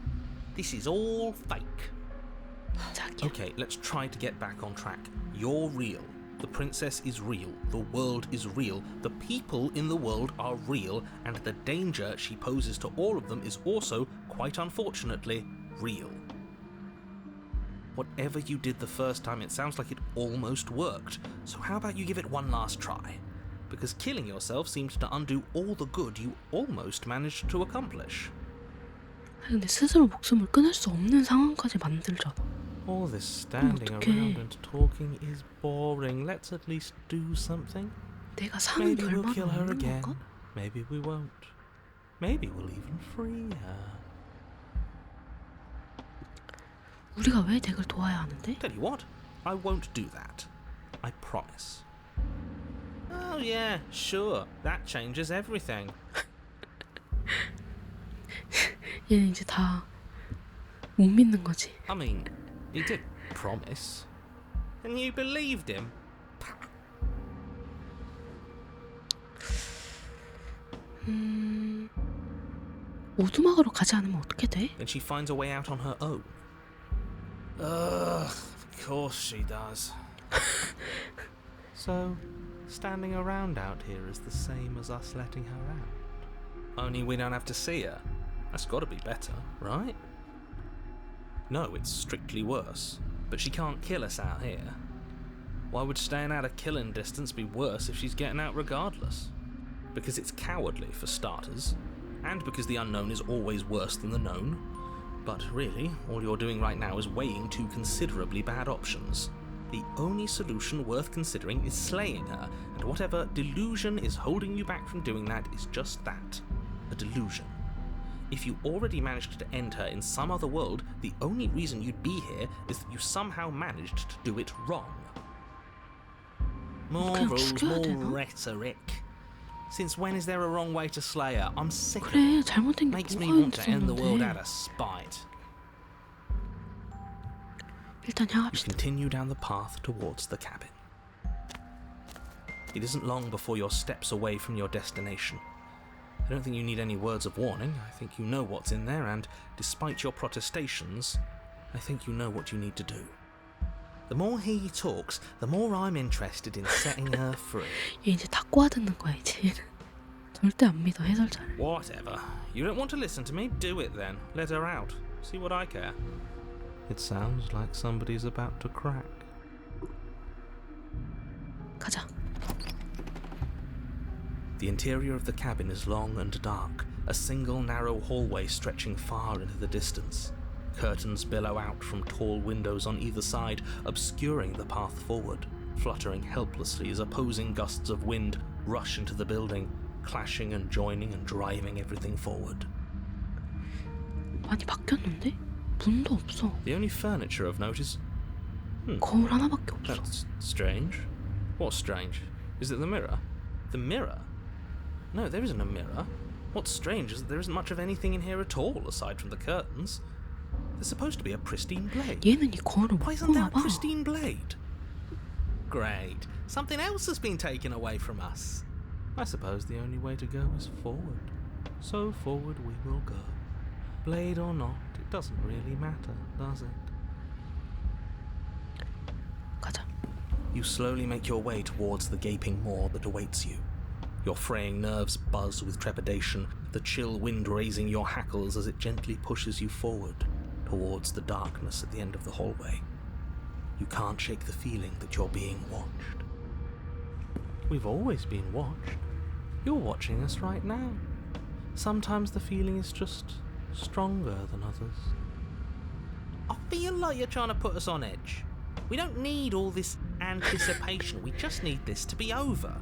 This is all fake. 자기야. Okay, let's try to get back on track. You're real. The princess is real. The world is real. The people in the world are real. And the danger she poses to all of them is also, quite unfortunately, real. Whatever you did the first time, it sounds like it almost worked. So how about you give it one last try? Because killing yourself seems to undo all the good you almost managed to accomplish. 근데 스스로 목숨을 끊을 수 없는 상황까지 만들잖아. All this standing 어떡해. around and talking is boring. Let's at least do something. 내가 사는 Maybe we'll 결말은 kill her 없는 again. 건가? Maybe we won't. Maybe we'll even free her. 우리가 왜 덱을 도와야 하는데? Tell you what, I won't do that. I promise. Oh yeah, sure. That changes everything. 얘는 이제 다 못 믿는 거지. I mean, he did promise. And you believed him? 오두막으로 가지 않으면 어떻게 돼? Then she finds a way out on her own. Ugh, of course she does. So, standing around out here is the same as us letting her out. Only we don't have to see her. That's got to be better, right? No, it's strictly worse. But she can't kill us out here. Why would staying out of killing distance be worse if she's getting out regardless? Because it's cowardly, for starters, and because the unknown is always worse than the known. But really, all you're doing right now is weighing two considerably bad options. The only solution worth considering is slaying her, and whatever delusion is holding you back from doing that is just that, a delusion. If you already managed to enter in some other world, the only reason you'd be here is that you somehow managed to do it wrong. More 그냥 rules, 죽여야 more 되나? rhetoric. Since when is there a wrong way to slay her? I'm sick of 그래, it. 잘못된 게 Makes me 뭐가 want to end the world out 있었는데. of spite. 일단 You 향합시다. continue down the path towards the cabin. It isn't long before you're steps away from your destination. I don't think you need any words of warning. I think you know what's in there, and despite your protestations, I think you know what you need to do. The more he talks, the more I'm interested in setting her free. 얘 이제 다 꼬아듣는 거야 이제. 절대 안 믿어 해설자를. Whatever. You don't want to listen to me? Do it then. Let her out. See what I care. It sounds like somebody's about to crack. 가자. The interior of the cabin is long and dark, a single narrow hallway stretching far into the distance. Curtains billow out from tall windows on either side, obscuring the path forward, fluttering helplessly as opposing gusts of wind rush into the building, clashing and joining and driving everything forward. 많이 바뀌었는데? 문도 없어. The only furniture of note is... 거울 하나밖에 없어. That's strange. What's strange? Is it the mirror? The mirror? No, there isn't a mirror. What's strange is that there isn't much of anything in here at all, aside from the curtains. There's supposed to be a pristine blade. 얘는 이 거울을 Why 못 isn't there 보나 a 봐. pristine blade? Great. Something else has been taken away from us. I suppose the only way to go is forward. So forward we will go. Blade or not, it doesn't really matter, does it? 가자. You slowly make your way towards the gaping maw that awaits you. Your fraying nerves buzz with trepidation, the chill wind raising your hackles as it gently pushes you forward towards the darkness at the end of the hallway. You can't shake the feeling that you're being watched. We've always been watched. You're watching us right now. Sometimes the feeling is just stronger than others. I feel like you're trying to put us on edge. We don't need all this anticipation. We just need this to be over.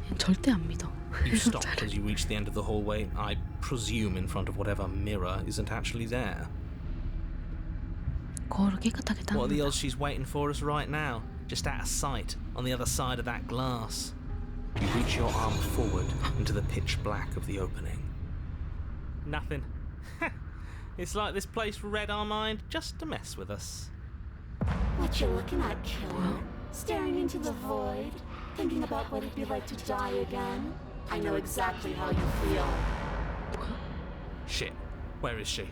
얘는 절대 안 믿어. You stop as you reach the end of the hallway, I presume in front of whatever mirror isn't actually there. 거울을 깨끗하게 What are the 닦는다. odds she's waiting for us right now? Just out of sight, on the other side of that glass. You reach your arm forward into the pitch black of the opening. Nothing. It's like this place read our mind just to mess with us. What you looking at, killer? Staring into the void? Thinking about what it'd be like to die again? I know exactly how you feel. Shit, where is she?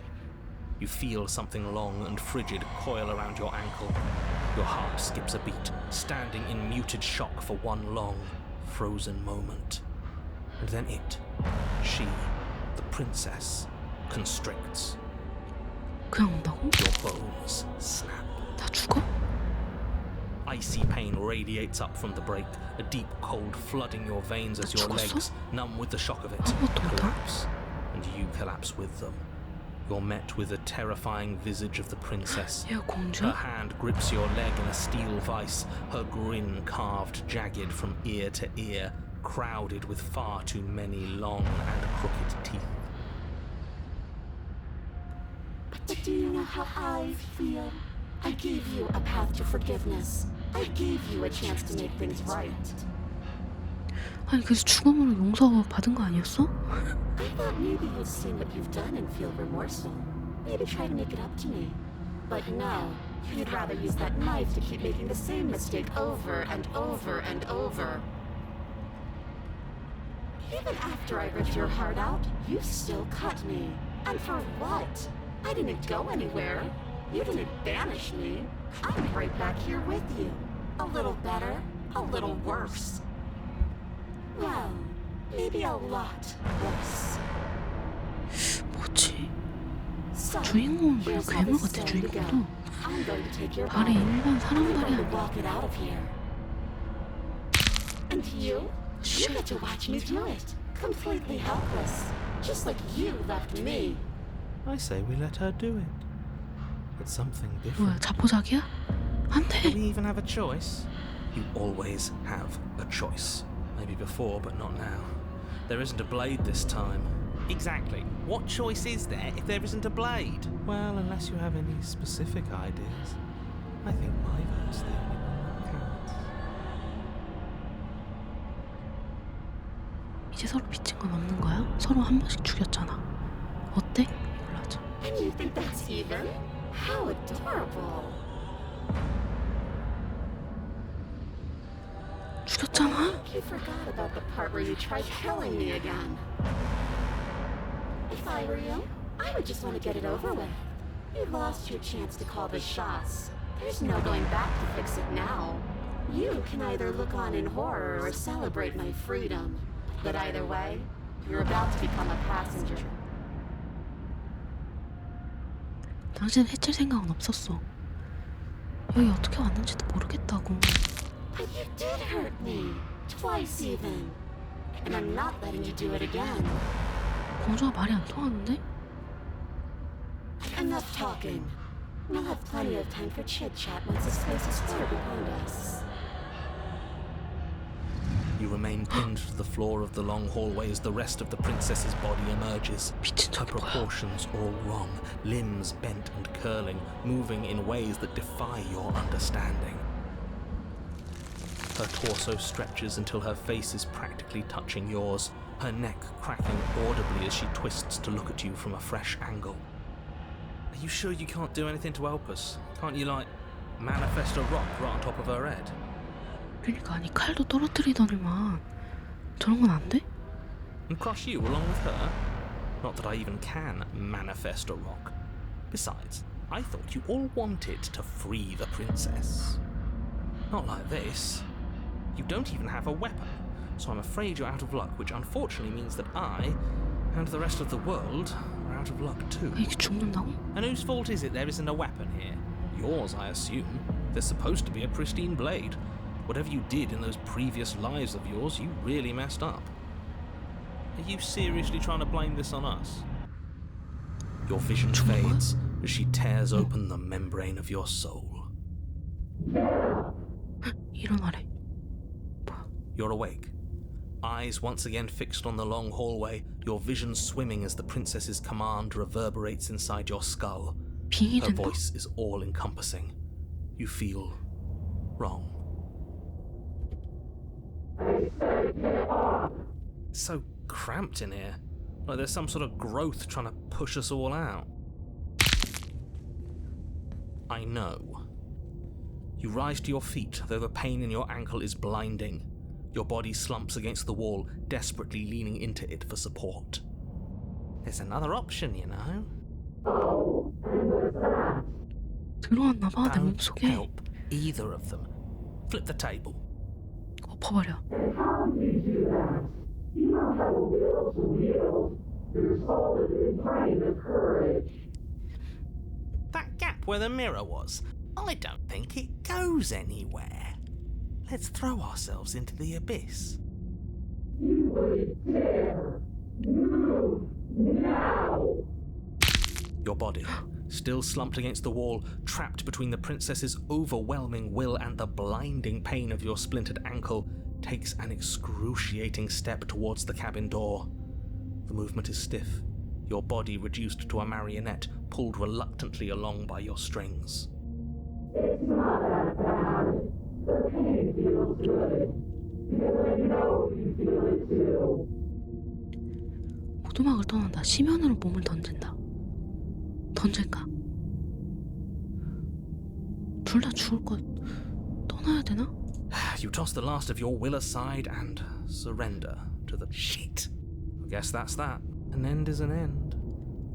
You feel something long and frigid coil around your ankle. Your heart skips a beat, standing in muted shock for one long, frozen moment. And then it, she, the princess, constricts. 그냥 온다고? Your bones snap. 다 죽어? Icy pain radiates up from the break, a deep cold flooding your veins as your 죽었어? legs, numb with the shock of it, 아무것도 못하? collapse, and you collapse with them. You're met with the terrifying visage of the princess. 얘가 Her 공주야? hand grips your leg in a steel vice, her grin carved jagged from ear to ear, crowded with far too many long and crooked teeth. But do you know how I feel? I gave you a path to forgiveness. I gave you a chance to make things right. 아니 그래서 죽음으로 용서 받은 거 아니었어? I thought maybe you'd seen what you've done and feel remorseful. Maybe try to make it up to me. But no, you'd rather use that knife to keep making the same mistake over and over and over. Even after I ripped your heart out, you still cut me. And for what? I didn't go anywhere. You didn't banish me. I'm right back here with you. A little better, a little worse. Well, maybe a lot worse. 뭐지? So, 주인공은 그냥 here's how 괴물 this 같아 is going to go. 주인공도. I'm going to take your 발이 body. 일반 I'm 사람 발이 going to 아니야. walk it out of here. And you get to watch me do it. Completely helpless. Just like you left me. I say we let her do it. It's something 뭐야 different. 자포자기야? 안 Do we 돼. even have a choice? You always have a choice. Maybe before, but not now. There isn't a blade this time. Exactly. What choice is there if there isn't a blade? Well, unless you have any specific ideas, I think my vote's the only one that counts. 이제 서로 미친 건 없는 거야? 서로 한 번씩 죽였잖아. 어때? 몰라줘. And you think that's even? How adorable. 죽였잖아? You forgot about the part where you tried killing me again. If I were you, I would just want to get it over with. You lost your chance to call the shots. There's no going back to fix it now. You can either look on in horror or celebrate my freedom. But either way, you're about to become a passenger. 당신 해칠 생각은 없었어. 여기 어떻게 왔는지도 모르겠다고. But you did hurt me. Twice even. And I'm not letting you do it again. 공주가 말이 안 통하는데? Enough talking. We'll have plenty of time for chit-chat once the space is clear behind us. You remain pinned to the floor of the long hallway as the rest of the princess's body emerges. 미친 Her 척이 뭐야? proportions all wrong, limbs bent and curling, moving in ways that defy your understanding. Her torso stretches until her face is practically touching yours, her neck cracking audibly as she twists to look at you from a fresh angle. Are you sure you can't do anything to help us? Can't you, like, manifest a rock right on top of her head? 그러니까 아니 칼도 떨어뜨리더니만 저런 건 안 돼? And crush you along with her? Not that I even can manifest a rock. Besides, I thought you all wanted to free the princess. Not like this. You don't even have a weapon, so I'm afraid you're out of luck, which unfortunately means that I, and the rest of the world, are out of luck too. 이게 죽는다고? And whose fault is it there isn't a weapon here? Yours, I assume. There's supposed to be a pristine blade. Whatever you did in those previous lives of yours, you really messed up. Are you seriously trying to blame this on us? Your vision fades as she tears open the membrane of your soul. 일어나래. You're awake. Eyes once again fixed on the long hallway, your vision swimming as the princess's command reverberates inside your skull. 빙이 Her 된다? voice is all-encompassing. You feel wrong. It's so cramped in here. Like there's some sort of growth trying to push us all out. I know. You rise to your feet, though the pain in your ankle is blinding. Your body slumps against the wall, desperately leaning into it for support. There's another option, you know. 들어왔나 봐 내 Don't 몸속에. help either of them. Flip the table. 엎어버려. That gap where the mirror was, I don't think it goes anywhere. Let's throw ourselves into the abyss. Your body, still slumped against the wall, trapped between the princess's overwhelming will and the blinding pain of your splintered ankle, takes an excruciating step towards the cabin door. The movement is stiff, your body reduced to a marionette, pulled reluctantly along by your strings. 오두막을 떠난다. 심연으로 몸을 던진다. 던질까? 둘 다 죽을 것. 떠나야 되나? You toss the last of your will aside and surrender to the shit. I guess that's that. An end is an end.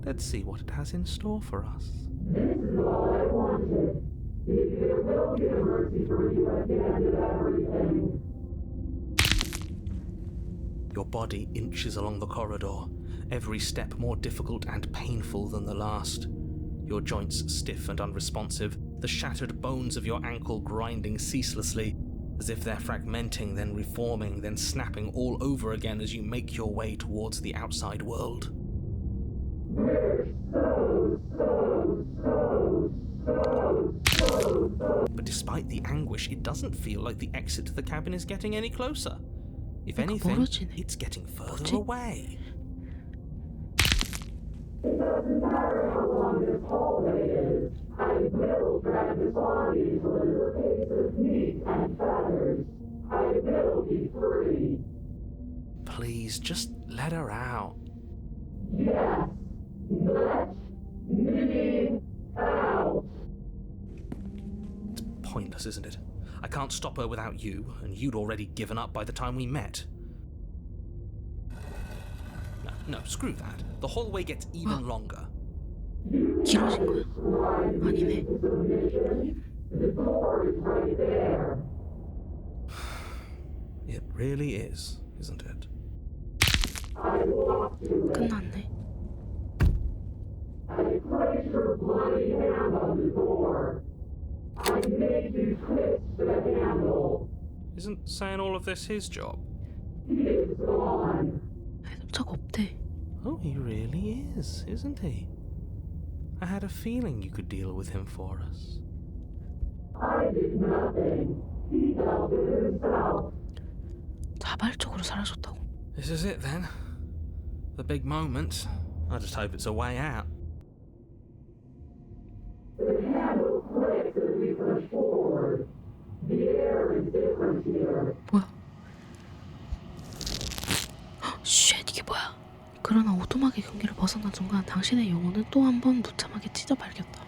Let's see what it has in store for us. Your body inches along the corridor, every step more difficult and painful than the last. Your joints stiff and unresponsive, the shattered bones of your ankle grinding ceaselessly, as if they're fragmenting, then reforming, then snapping all over again as you make your way towards the outside world. But despite the anguish, it doesn't feel like the exit to the cabin is getting any closer. If anything, 멀어지네. it's getting further 뭐지? away. Please, just let her out. It's pointless, isn't it? I can't stop her without you, and you'd already given up by the time we met. No, screw that. The hallway gets even longer. 길어진 거야? 아니네. It really is, isn't it? 끝났네. Isn't saying all of this his job? 해독자가 없대. Oh, he really is, isn't he? I had a feeling you could deal with him for us. 자발적으로 사라졌다고. This is it then. The big moment. I just hope it's a way out. 뭐야? 쉣, 이게 뭐야? 그러나 오두막의 경계를 벗어난 순간 당신의 영혼은 또 한 번 무참하게 찢어 발겼다.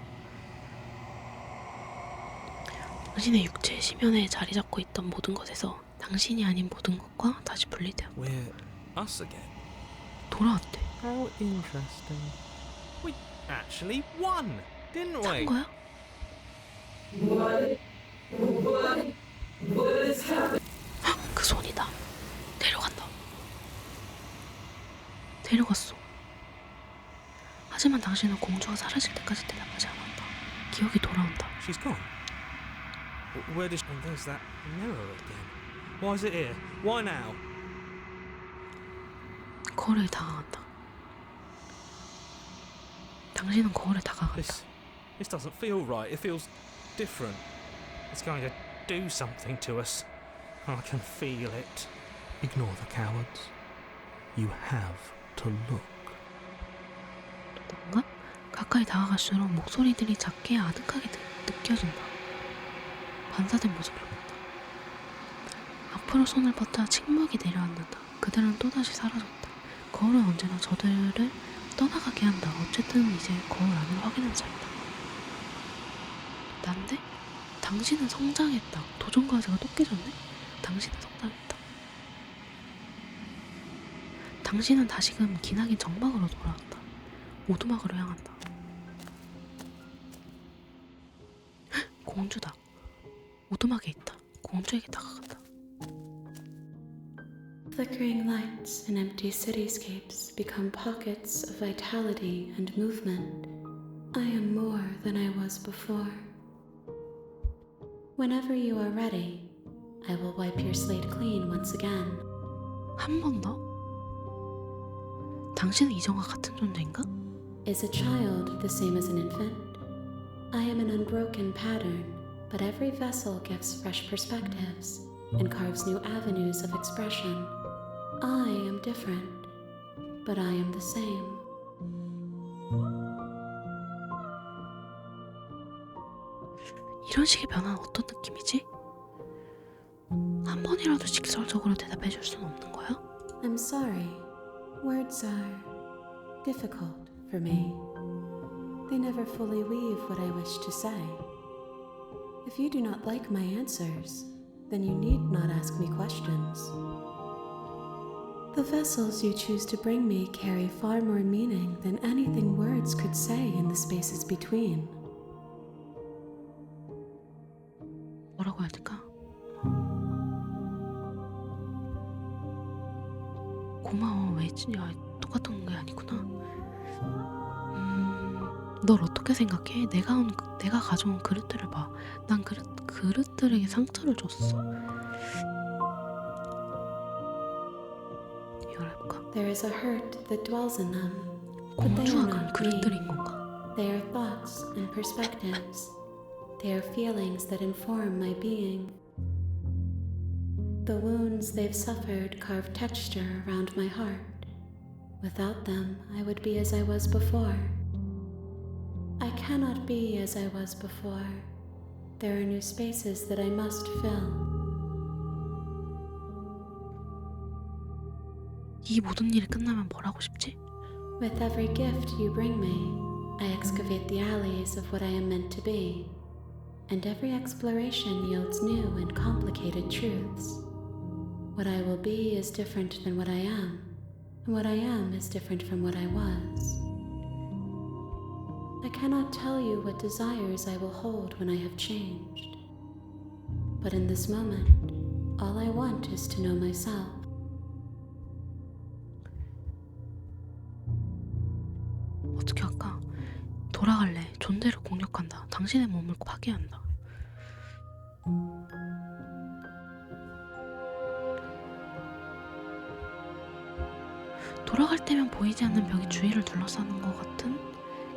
당신의 육체의 심연에 자리 잡고 있던 모든 것에서 당신이 아닌 모든 것과 다시 분리되었다. We're us again. 돌아왔대. How interesting. We actually won, didn't 산 we? 거야? 그 손이다. 데려간다. 데려갔어. 하지만 당신은 공주가 사라질 때까지 대답하지 않았다. 기억이 돌아온다. She's gone. Where did she... And there's that mirror again. Why is it here? Why now? 거울에 다가간다. 당신은 거울에 다가간다. This doesn't feel right. It feels different. It's going to do something to us. I can feel it. Ignore the cowards. You have to look. 뭔가? 가까이 다가갈수록 목소리들이 작게 아득하게 느껴진다. 반사된 모습을 본다. 앞으로 손을 뻗자 침묵이 내려앉는다. 그들은 또다시 사라졌다. 거울은 언제나 저들을 떠나가게 한다. 어쨌든 이제 거울 안을 확인한 차이다. 난데? 당신은 성장했다. 도전 과제가 또 깨졌네? 당신은 성장했다. 당신은 다시금 기나긴 정막으로 돌아왔다. 오두막으로 향한다. 공주다. 오두막에 있다. 공주에게 다가간다. Flickering lights in empty cityscapes become pockets of vitality and movement. I am more than I was before. Whenever you are ready, I will wipe your slate clean once again. 한 번 더? 당신은 이전과 같은 존재인가? Is a child the same as an infant? I am an unbroken pattern, but every vessel gives fresh perspectives and carves new avenues of expression. I am different, but I am the same. 이런 식의 변화는 어떤 느낌이지? 한 번이라도 직설적으로 대답해 줄 수는 없는 거야? I'm sorry. Words are difficult for me. They never fully weave what I wish to say. If you do not like my answers, then you need not ask me questions. The vessels you choose to bring me carry far more meaning than anything words could say in the spaces between. 뭐라고 해야 될까? 고마워. 왜 야, 똑같은 게 아니구나. 널 어떻게 생각해? 내가 가져온 그릇들을 봐. 난 그릇들에게 상처를 줬어. 이걸 해볼까? There is a hurt that dwells in them, but they are 공주가 그럼 not me. 그릇들인 건가? They are thoughts and perspectives. They are feelings that inform my being. The wounds they've suffered carve texture around my heart. Without them, I would be as I was before. I cannot be as I was before. There are new spaces that I must fill. 이 모든 일이 끝나면 뭘 하고 싶지? With every gift you bring me, I excavate the alleys of what I am meant to be, and every exploration yields new and complicated truths. What I will be is different than what I am, and what I am is different from what I was. I cannot tell you what desires I will hold when I have changed. But in this moment, all I want is to know myself. 어떻게 할까? 돌아갈래. 존재를 공격한다. 당신의 몸을 파괴한다. 돌아갈 때면 보이지 않는 벽이 주위를 둘러싸는 것 같은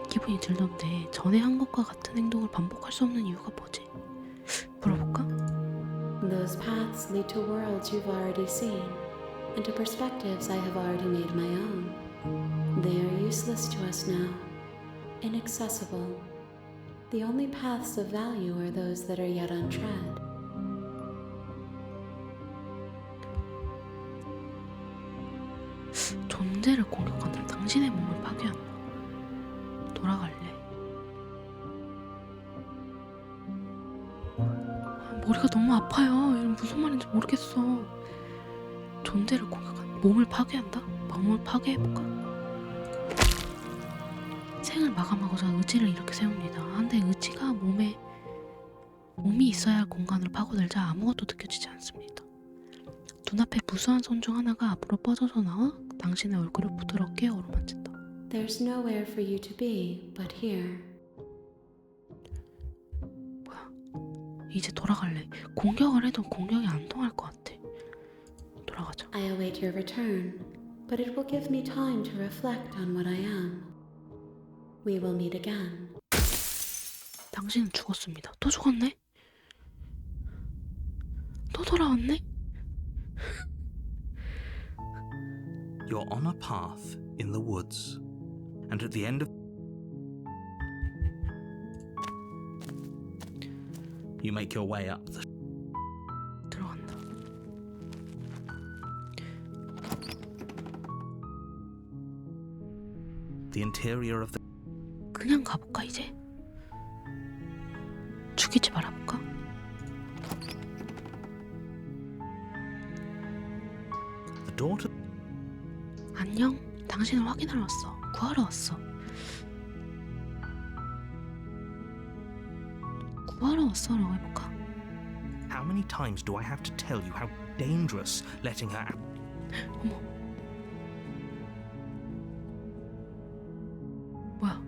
기분이 들던데 전에 한 것과 같은 행동을 반복할 수 없는 이유가 뭐지? 물어볼까? Those paths lead to worlds you've already seen, and to perspectives I have already made my own. They are useless to us now, inaccessible. The only paths of value are those that are yet untread. 존재를 공격한다. 당신의 몸을 파괴한다. 돌아갈래. 머리가 너무 아파요. 이건 무슨 말인지 모르겠어. 존재를 공격한다. 몸을 파괴한다? 몸을 파괴해볼까? 생을 마감하고자 의지를 이렇게 세웁니다. 한데 의지가 몸이 있어야 할 공간으로 파고들자 아무것도 느껴지지 않습니다. 눈앞에 무수한 손 중 하나가 앞으로 뻗어서 나와 당신의 얼굴을 부드럽게 어루만진다. There's nowhere for you to be but here. 뭐야? 이제 돌아갈래. 공격을 해도 공격이 안 통할 것 같아. 돌아가자. I await your return, but it will give me time to reflect on what I am. We will meet again. 당신은 죽었습니다. 또 죽었네? 또 돌아왔네? You're on a path in the woods, and at the end of you make your way up the 들어간다. interior of the 그냥 가볼까 이제? 죽이지 말아볼까? door to 안녕. 당신을 확인하러 왔어. 구하러 왔어. 구하러 왔어라고 해볼까? How many times do I have to tell you how dangerous letting her out? 어머. 뭐야?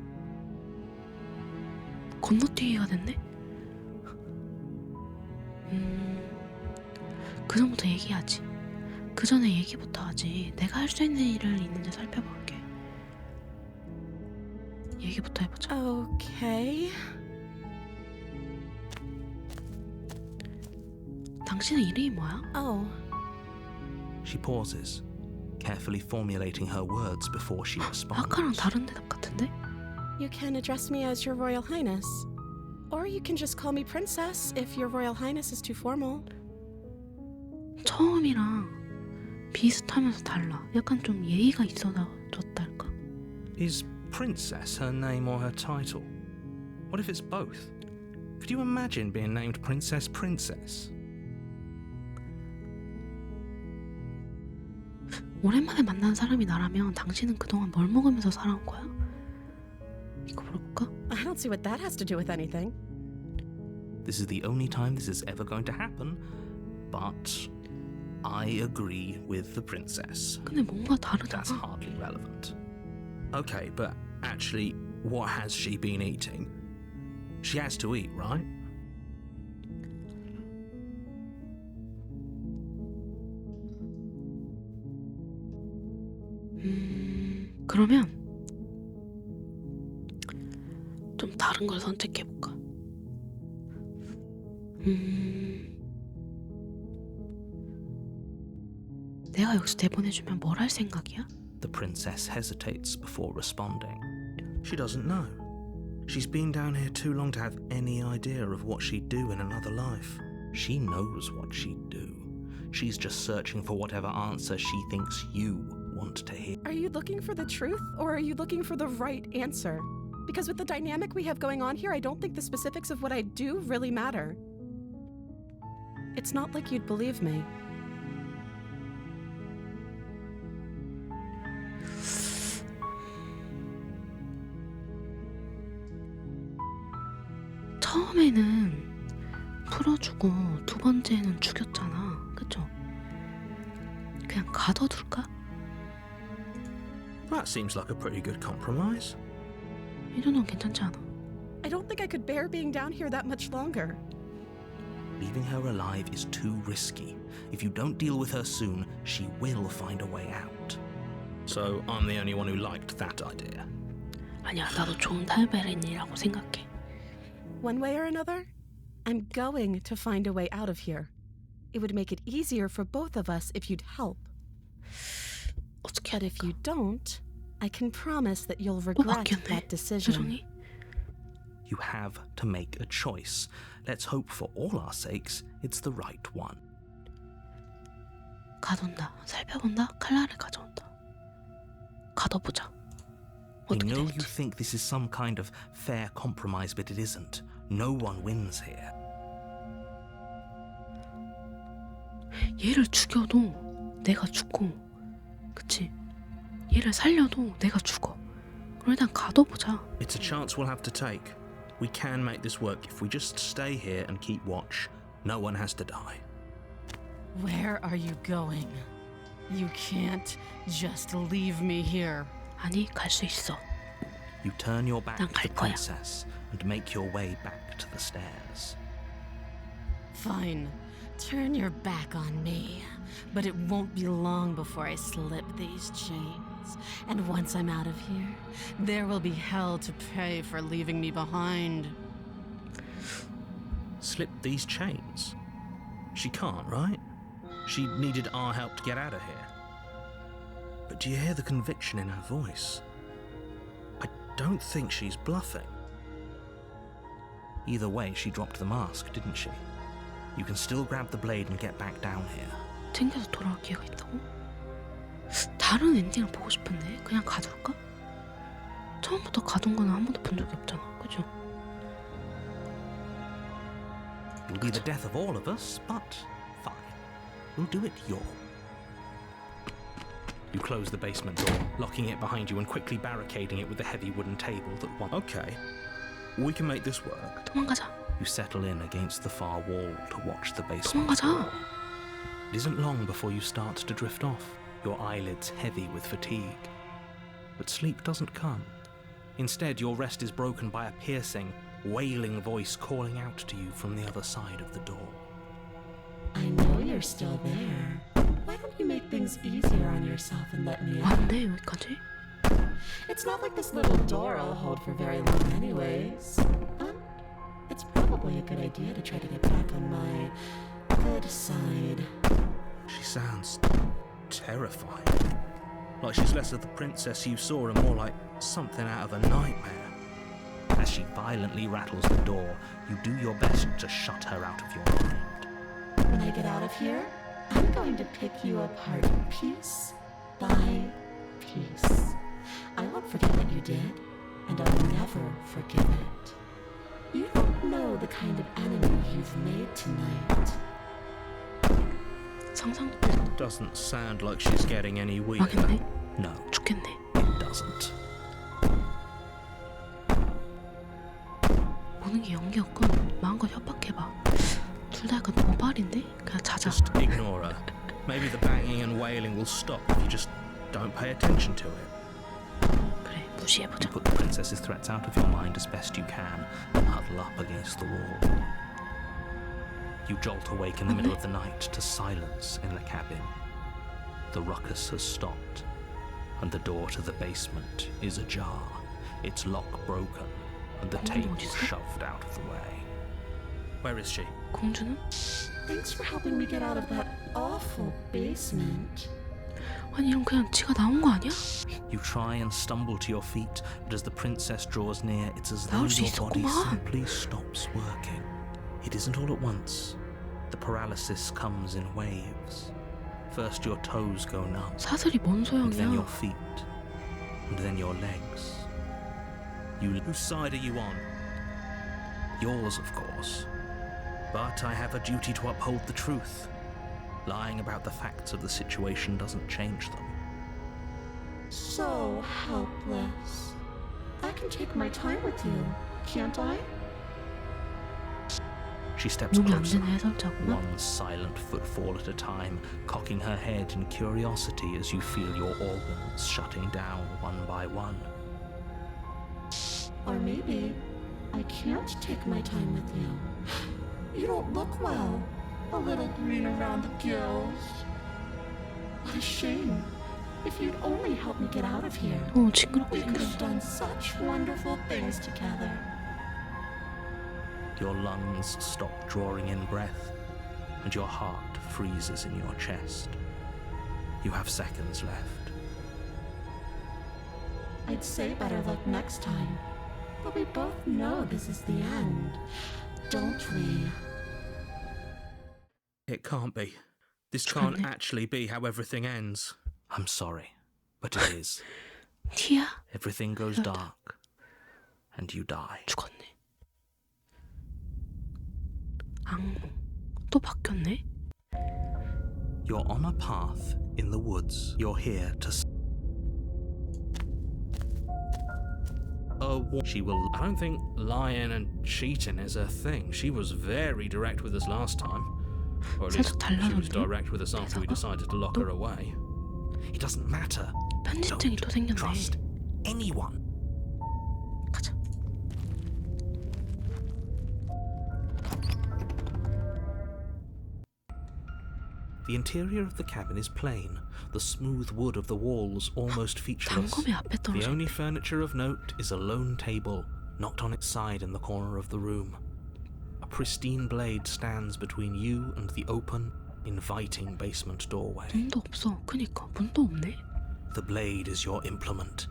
건너뛰기가 됐네? 그 전부터 얘기하지. 그 전에 얘기부터 하지. 내가 할 수 있는 일을 있는지 살펴볼게. 얘기부터 해보자. Okay. 당신의 이름이 뭐야? Oh, She pauses, carefully formulating her words before she 아까랑 responds. 다른 대답 같은데? you can address me as Your Royal Highness. Or you can just call me Princess if Your Royal Highness is too formal. 처음이랑 비슷하면서 달라. 약간 좀 예의가 있어졌달까? Is Princess her name or her title? What if it's both? Could you imagine being named Princess Princess? 오랜만에 만난 사람이 나라면 당신은 그동안 뭘 먹으면서 살아온 거야? 이거 물어볼까? I don't see what that has to do with anything. This is the only time this is ever going to happen, but I agree with the princess. 근데 뭔가 That's 다르잖아. hardly relevant. Okay, but actually, what has she been eating? She has to eat, right? 그러면 좀 다른 걸 선택해볼까? 내가 여기서 내보내주면 뭘 할 생각이야? The princess hesitates before responding. She doesn't know. She's been down here too long to have any idea of what she'd do in another life. She knows what she'd do. She's just searching for whatever answer she thinks you want to hear. Are you looking for the truth, or are you looking for the right answer? Because with the dynamic we have going on here, I don't think the specifics of what I do really matter. It's not like you'd believe me. 처음에는 풀어주고 두 번째는 죽였잖아. 그쵸? 그냥 가둬둘까? That seems like a pretty good compromise. 이 정도는 괜찮지 않아? I don't think I could bear being down here that much longer. Leaving her alive is too risky. If you don't deal with her soon, she will find a way out. So I'm the only one who liked that idea. 아니야, 나도 좋은 탈배린이라고 생각해. One way or another, I'm going to find a way out of here. It would make it easier for both of us if you'd help. 어떻게 But 해야 if 될까? you don't, I can promise that you'll 또 regret 바뀌었네. that decision. 표정이? You have to make a choice. Let's hope for all our sakes it's the right one. 가둔다, 살펴본다, 칼날을 가져온다. 가둬보자. I 어떻게 know you 될지. think this is some kind of fair compromise, but it isn't. No one wins here. 얘를 죽여도 내가 죽고, 그치? 얘를 살려도 내가 죽어. 그럼 일단 가둬보자. It's a chance we'll have to take. We can make this work if we just stay here and keep watch. No one has to die. Where are you going? You can't just leave me here. 아니, 갈 수 있어. You turn your back 난 to 갈 the 거야. princess and make your way back to the stairs. Fine. Turn your back on me. But it won't be long before I slip these chains. And once I'm out of here, there will be hell to pay for leaving me behind. Slip these chains? She can't, right? She needed our help to get out of here. But do you hear the conviction in her voice? I don't think she's bluffing. Either way, she dropped the mask, didn't she? You can still grab the blade and get back down here. 챙겨서 돌아올 기회가 있다고? 다른 엔딩을 보고 싶은데 그냥 가둘까? 처음부터 가둔 거는 한 번도 본 적이 없잖아, 그죠? It'll be the death of all of us, but fine. We'll do it your way. You close the basement door, locking it behind you and quickly barricading it with the heavy wooden table that one. Okay, we can make this work. 도망가자. You settle in against the far wall to watch the basement 도망가자. door. It isn't long before you start to drift off, your eyelids heavy with fatigue. But sleep doesn't come. Instead, your rest is broken by a piercing, wailing voice calling out to you from the other side of the door. I know you're still there. Why don't you make things easier on yourself and let me out? 왔네, 여기까지. It's not like this little door I'll hold for very long anyways. It's probably a good idea to try to get back on my good side. She sounds terrifying. Like she's less of the princess you saw and more like something out of a nightmare. As she violently rattles the door, you do your best to shut her out of your mind. When I get out of here, I'm going to pick you apart piece by piece. I won't forget what you did, and I'll never forgive it. You don't know the kind of enemy you've made tonight. 상상도 Doesn't sound like she's getting any weaker. 망했네. No, 죽겠네. it doesn't. 보는 게 연기였건 마음껏 협박해봐. 둘 다 약간 도발인데? 그냥 자자. Just ignore her. Maybe the banging and wailing will stop if you just don't pay attention to it. 그래, You 무시해보자. put the princess's threats out of your mind as best you can and huddle up against the wall. You jolt awake in the middle of the night to silence in the cabin. The ruckus has stopped, and the door to the basement is ajar, its lock broken, and the table shoved out of the way. Where is she? 공주는? Thanks for helping me get out of that awful basement. 아니 이런 그냥 지가 나온 거 아니야? You try and stumble to your feet, but as the princess draws near, it's as though 나올 수 your body 있었구만. simply stops working. It isn't all at once. The paralysis comes in waves. First your toes go numb, 사슬이 뭔 and then your 소용이야? feet, and then your legs. Whose side are you on? Yours, of course. But I have a duty to uphold the truth. Lying about the facts of the situation doesn't change them. So helpless. I can take my time with you, can't I? She steps 몸이 안 closer, 되는 해설자구나. one silent footfall at a time, cocking her head in curiosity as you feel your organs shutting down one by one. Or maybe I can't take my time with you. You don't look well. A little green around the gills. What a shame. If you'd only help me get out of here, 징그럽게 we could have 생겼어. done such wonderful things together. Your lungs stop drawing in breath, and your heart freezes in your chest. You have seconds left. I'd say better luck next time, but we both know this is the end, don't we? It can't be. This can't 죽었네. actually be how everything ends. I'm sorry, but it is. 티야? Everything goes dark, and you die. 죽었네. 악몽. 또 바뀌었네? You're on a path in the woods. You're here to... She will... I don't think lying and cheating is her thing. She was very direct with us last time. Or at least 살짝 she was 달라졌네. direct with us after we 대사가? decided to lock her away. It doesn't matter. 편집증이 또 Don't 생겼네. trust anyone. 가자. The interior of the cabin is plain, the smooth wood of the walls almost featureless. 단검이 앞에 The 떨어져. only furniture of note is a lone table, knocked on its side in the corner of the room. A pristine blade stands between you and the open, inviting basement doorway. 문도 없어. 그니까 문도 없네. The blade is your implement.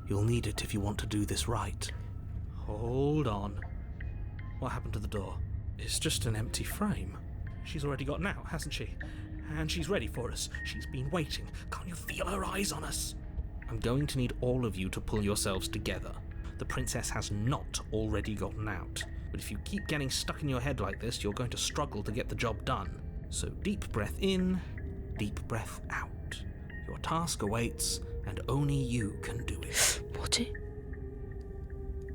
You'll need it if you want to do this right. Hold on. What happened to the door? It's just an empty frame. She's already gotten out, hasn't she? And she's ready for us. She's been waiting. Can't you feel her eyes on us? I'm going to need all of you to pull yourselves together. The princess has not already gotten out. But if you keep getting stuck in your head like this, you're going to struggle to get the job done. So deep breath in, deep breath out. Your task awaits, and only you can do it. 뭐지?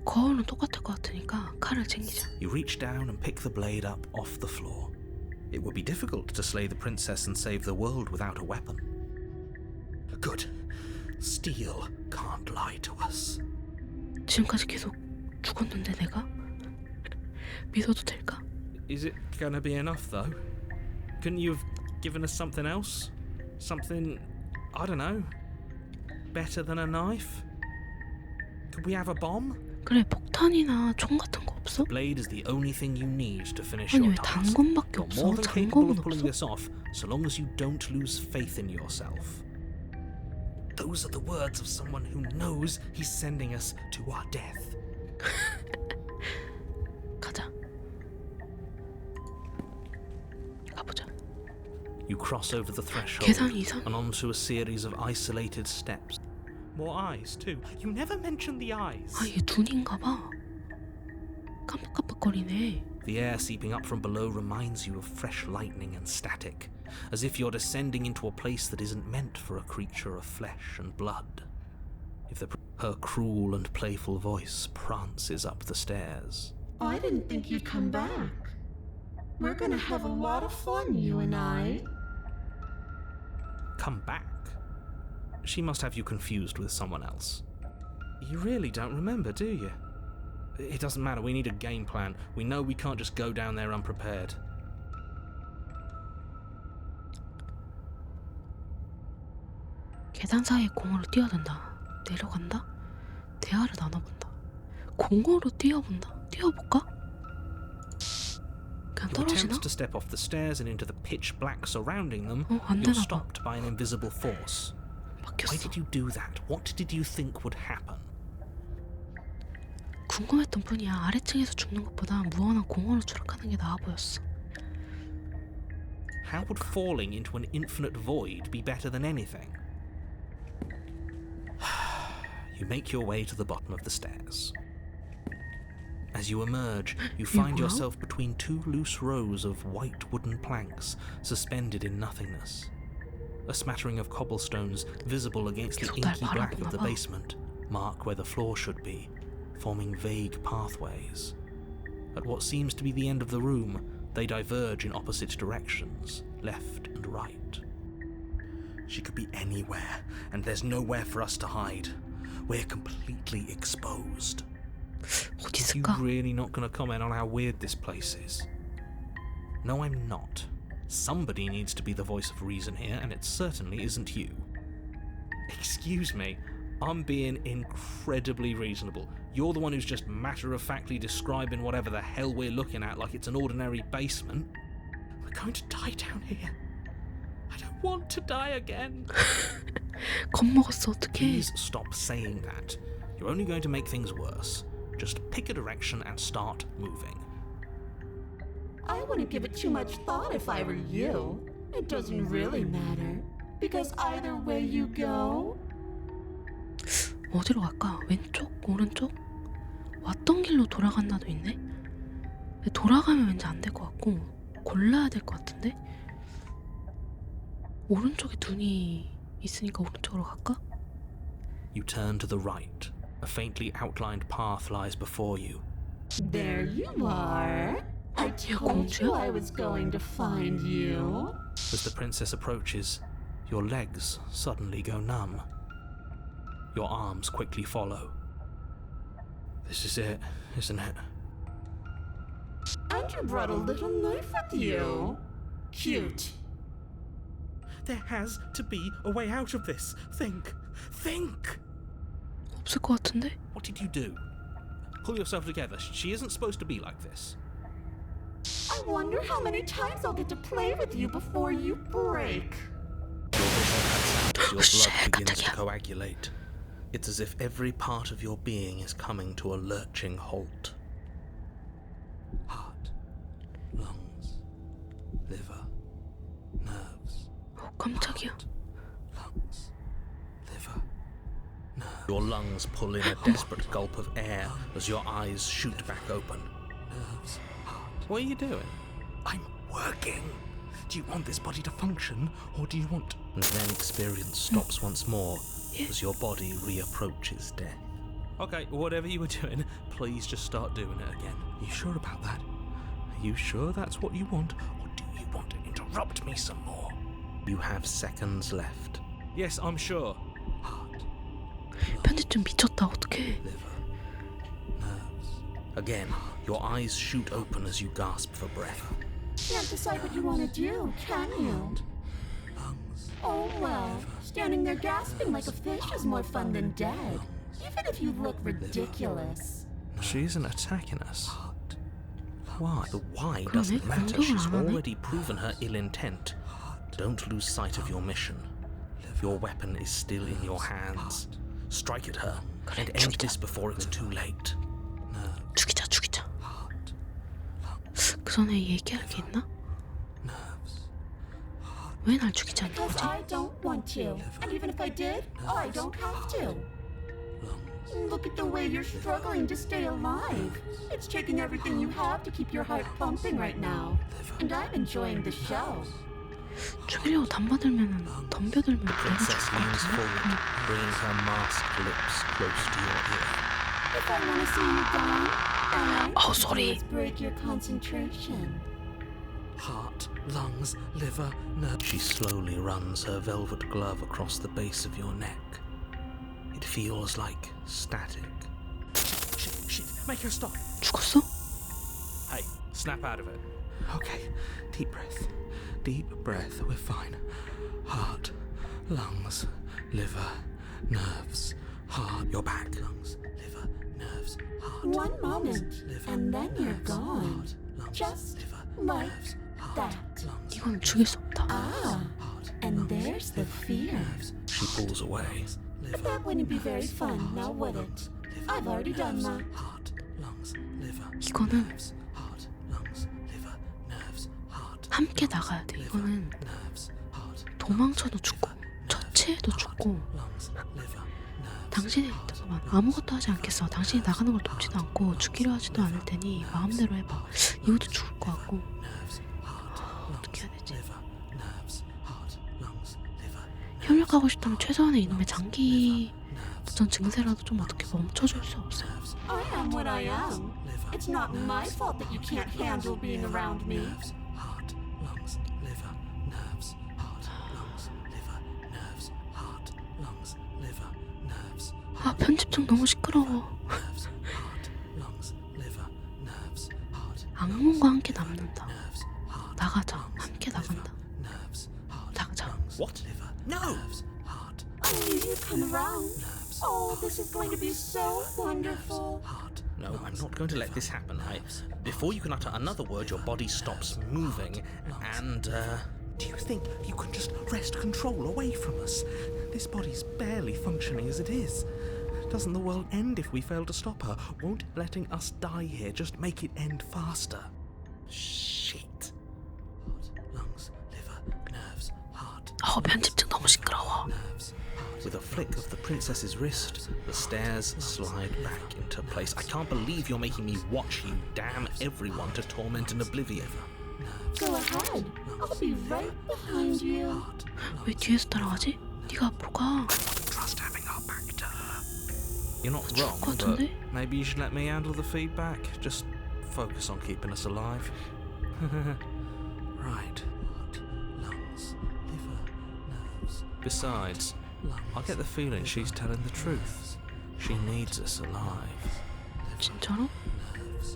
거울은 똑같을 것 같으니까 칼을 챙기자. You reach down and pick the blade up off the floor. It would be difficult to slay the princess and save the world without a weapon. Good. Steel can't lie to us. 지금까지 계속 죽었는데 내가? 믿어도 될까? Is it gonna be enough, though? Couldn't you have given us something else? Something, I don't know, better than a knife? Could we have a bomb? 그래 폭탄이나 총 같은 거 없어? Blade is the only thing you need to finish 아니 your 왜 task. 단검밖에 You're 없어? more than capable 장검은 of pulling 없어? this off, so long as you don't lose faith in yourself. Those are the words of someone who knows he's sending us to our death. 가자. 가보자. You cross over the threshold 계산이 이상. and onto a series of isolated steps. More eyes, too. You never mentioned the eyes. 아 이게 눈인가 봐. 깜빡깜빡거리네. The air seeping up from below reminds you of fresh lightning and static, as if you're descending into a place that isn't meant for a creature of flesh and blood. Her cruel and playful voice prances up the stairs. I didn't think you'd come back. We're gonna have a lot of fun, you and I. Come back? She must have you confused with someone else. You really don't remember, do you? It doesn't matter, we need a game plan. We know we can't just go down there unprepared. 계단 사이에 공으로 뛰어든다. 내려간다. 대화를 나눠본다. 공으로 뛰어본다. 뛰어볼까? 그냥 Your 떨어지나? attempts to step off the stairs and into the pitch black surrounding them, 안 you're 되나 봐. stopped by an invisible force. Why did you do that? What did you think would happen? 궁금했던 뿐이야. 아래층에서 죽는 것보다 무한한 공허로 추락하는 게 나아 보였어. How would falling into an infinite void be better than anything? You make your way to the bottom of the stairs. As you emerge, you find yourself between two loose rows of white wooden planks suspended in nothingness. A smattering of cobblestones visible against the inky black of the basement mark where the floor should be, forming vague pathways. At what seems to be the end of the room, they diverge in opposite directions, left and right. She could be anywhere, and there's nowhere for us to hide. We're completely exposed. 어디 You 있을까? really not going to comment on how weird this place is? No, I'm not. Somebody needs to be the voice of reason here, and it certainly isn't you. Excuse me, I'm being incredibly reasonable. You're the one who's just matter-of-factly describing whatever the hell we're looking at like it's an ordinary basement. We're going to die down here. I don't want to die again. 겁먹었어. 어떡해. Please stop saying that. You're only going to make things worse. Just pick a direction and start moving. I wouldn't give it too much thought if I were you. It doesn't really matter. Because either way you go, 어디로 갈까? 왼쪽? 오른쪽? 왔던 길로 돌아간다도 있네? 근데 돌아가면 왠지 안 될 것 같고 골라야 될 것 같은데? 오른쪽에 눈이 있으니까 오른쪽으로 갈까? You turn to the right. A faintly outlined path lies before you. there you are. I told you I was going to find you. As the princess approaches, your legs suddenly go numb. Your arms quickly follow. This is it, isn't it? And you brought a little knife with you. Cute. There has to be a way out of this. Think! Think! 없을 것 같은데? What did you do? Pull yourself together. She isn't supposed to be like this. I wonder how many times I'll get to play with you before you break. Your blood begins to coagulate. It's as if every part of your being is coming to a lurching halt. Heart, lungs, liver, nerves. 깜짝이야. Lungs, liver, nerves. Your lungs pull in a desperate gulp of air as your eyes shoot back open. Nerves, heart. What are you doing? I'm working. Do you want this body to function, or do you want... And then experience stops once more as your body reapproaches death. Okay, whatever you were doing, please just start doing it again. You sure about that? Are you sure that's what you want, or do you want to interrupt me some more? You have seconds left. Yes, I'm sure. Heart, 편집점 미쳤다. 어떡해. liver, nerves. Again, your eyes shoot open as you gasp for breath. Can't decide what you want to do, can you? Oh well, standing there gasping like a fish is more fun than dead. Even if you look ridiculous. She isn't attacking us. Why? The why 그러네. doesn't matter. 공격을 She's 안 하네. already proven her ill intent. Don't lose sight of your mission. Your weapon is still in your hands. Strike at her and end this before it's too late. 죽이자. 그 전에 얘기할 게 있나? 왜 날 죽이지 않는 Because 거지? I don't want to. And even if I did, I don't have to. Look at the way you're struggling to stay alive. It's taking everything you have to keep your heart pumping right now. And I'm enjoying the show. 죽이려고 덤벼들면 내가 Princess 죽을 것 leans 같은데? forward, bringing her masked lips close to your ear. If I want to see you gone, all I Oh, have to do sorry. is break your concentration. Heart, lungs, liver, nerve. She slowly runs her velvet glove across the base of your neck. It feels like static. Shit, make her stop. 죽었어? Hey, snap out of it. Okay, deep breath. Deep breath, we're fine. Heart, lungs, liver, nerves, heart. You're back. Lungs, liver, nerves, heart. One moment, lungs, liver, and then you're nerves, gone. heart, lungs, Just liver, like nerves, heart, that. lungs, 이건 죽일 수 없다. Ah, heart, and lungs, there's the liver, fear. nerves, She pulls away. But that wouldn't be very fun, now would it? I've already done that. Heart, lungs, liver, 이거는 nerves, heart, lungs, liver, nerves, heart, 함께 나가야 돼. 이거는 nerves, heart, 도망쳐도 죽고 처치해도 죽고. lungs, liver, nerves. 당신이 잠깐만 아무것도 하지 않겠어. 당신이 나가는 걸 돕지도 않고 죽기로 하지도 않을 테니 마음대로 해봐. 이것도 죽을 것 같고. 어떻게 해야 되지? 협력하고 싶다면 최소한의 이놈의 장기 부전 증세라도 좀 어떻게 멈춰줄 수 없어? I am what I am. It's not my fault that you can't handle being around me. Heart, lungs, liver, nerves, heart, lungs, liver, nerves, heart, lungs, liver, nerves, 아 편집증 너무 시끄러워. nerves, heart, lungs, liver, nerves, heart, 악몽과 함께 남는다. nerves, heart, 나가자. 함께 나간다. nerves, heart, 나가자. lungs, What? liver, No! nerves, heart, I knew you'd come around. Oh, this is going to be so wonderful. heart. No, I'm not going to let this happen. Before you can utter another word, your body stops moving, and, do you think you can just wrest control away from us? This body's barely functioning as it is. Doesn't the world end if we fail to stop her? Won't letting us die here just make it end faster? Shit. Heart, lungs, liver, nerves, heart, 편집증 너무 시끄러워. nerves, heart. With a flick of the princess's wrist, the stairs slide back into place. I can't believe you're making me watch you damn everyone to torment and oblivion. Go ahead. I'll be right behind you. 왜 뒤에서 따라가지? 네가 앞으로 가. Trust having our back to her. You're not 죽을 wrong, 것 but 같은데? maybe you should let me handle the feedback. Just focus on keeping us alive. Right. Heart, lungs, liver, nerves, Besides, I get the feeling she's telling the truth. She needs us alive. 진짜로?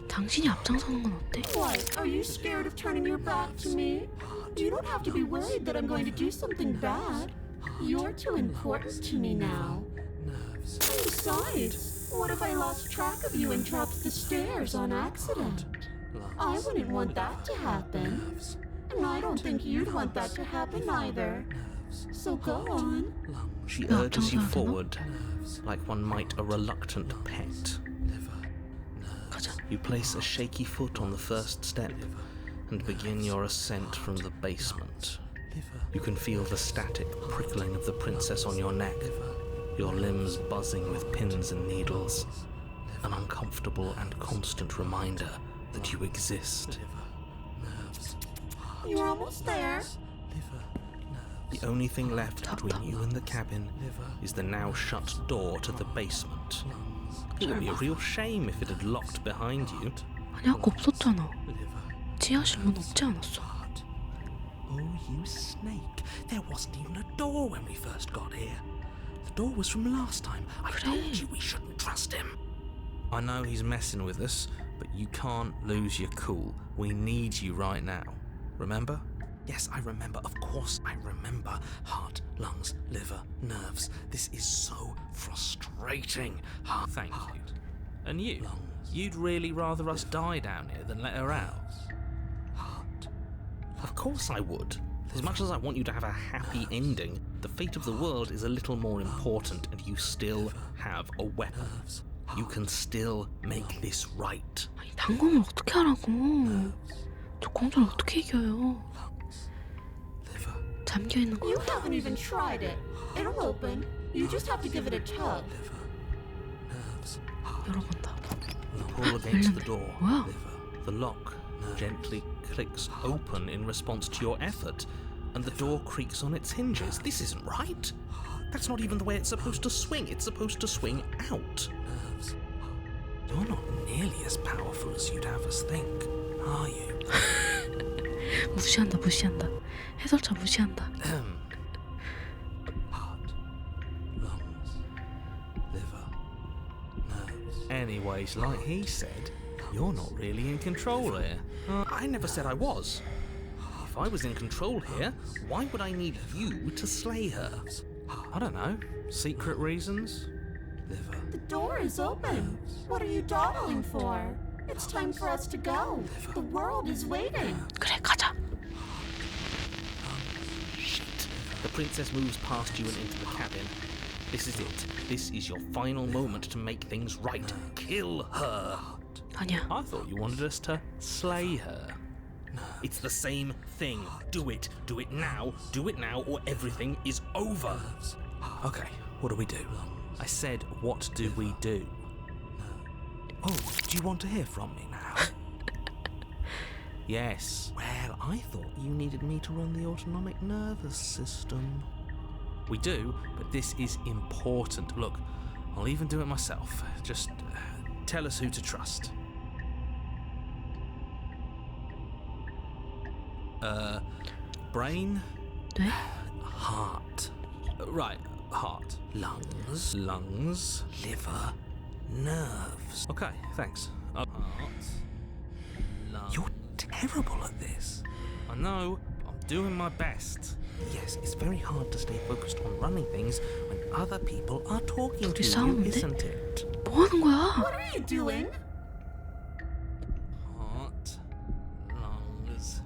당신이 앞장서는 건 어때? What? Are you scared of turning your back to me? You don't have to be worried that I'm going to do something bad. You're too important to me now. nerves, And besides, what if I lost track of you and dropped the stairs on accident? I wouldn't want that to happen. And I don't think you'd want that to happen either. So go on. She No, urges you don't go, forward, like one might a reluctant pet. 가자. You place a shaky foot on the first step and begin your ascent from the basement. You can feel the static prickling of the princess on your neck, your limbs buzzing with pins and needles, an uncomfortable and constant reminder that you exist. You're almost there. The only thing left between you and the cabin is the now shut door to the basement. It would be a real shame if it had locked behind you. 아니 아까 없었잖아. 지하실 문 없지 않았어? Oh, you snake. There wasn't even a door when we first got here. The door was from last time. I told you we shouldn't trust him. I know he's messing with us, but you can't lose your cool. We need you right now. Remember? Yes, I remember. Of course I remember. Heart, lungs, liver, nerves. This is so frustrating. Thank you. And you? You'd really rather us die down here than let her out? Of course I would. As much as I want you to have a happy ending, the fate of the world is a little more important, and you still have a weapon. You can still make this right. 아니 단검을 어떻게 하라고? 저 공주를 어떻게 이겨요? 잠겨 있는 거. You haven't even tried it. It'll open. You just have to give it a tug. 열어본다. You pull against the door. 뭐야? The lock gently clicks open in response to your effort, and the door creaks on its hinges. This isn't right. That's not even the way it's supposed to swing. It's supposed to swing out. You're not nearly as powerful as you'd have us think, are you? 무시한다 무시한다. 해설자 무시한다. heart, lungs, liver, nerves. Anyways, like he said, you're not really in control here. I never said I was. If I was in control here, why would I need you to slay her? I don't know. Secret reasons? The door is open. What are you dawdling for? It's time for us to go. The world is waiting. 그래 가자. The princess moves past you and into the cabin. This is it. This is your final moment to make things right. Kill her. 아니야. I thought you wanted us to slay her. It's the same thing. Do it. Do it now. Do it now, or everything is over. Okay, what do we do? I said, what do we do? Oh, do you want to hear from me now? Yes. Well, I thought you needed me to run the autonomic nervous system. We do, but this is important. Look, I'll even do it myself. Just tell us who to trust. Brain? 뇌? Heart. Right, heart. Lungs, liver, nerves. Okay, thanks. Heart. Lung. You're terrible at this. I know, I'm doing my best. Yes, it's very hard to stay focused on running things when other people are talking to you, 싸우는데? isn't it? 뭐 하는 거야? What are you doing? Heart, lungs,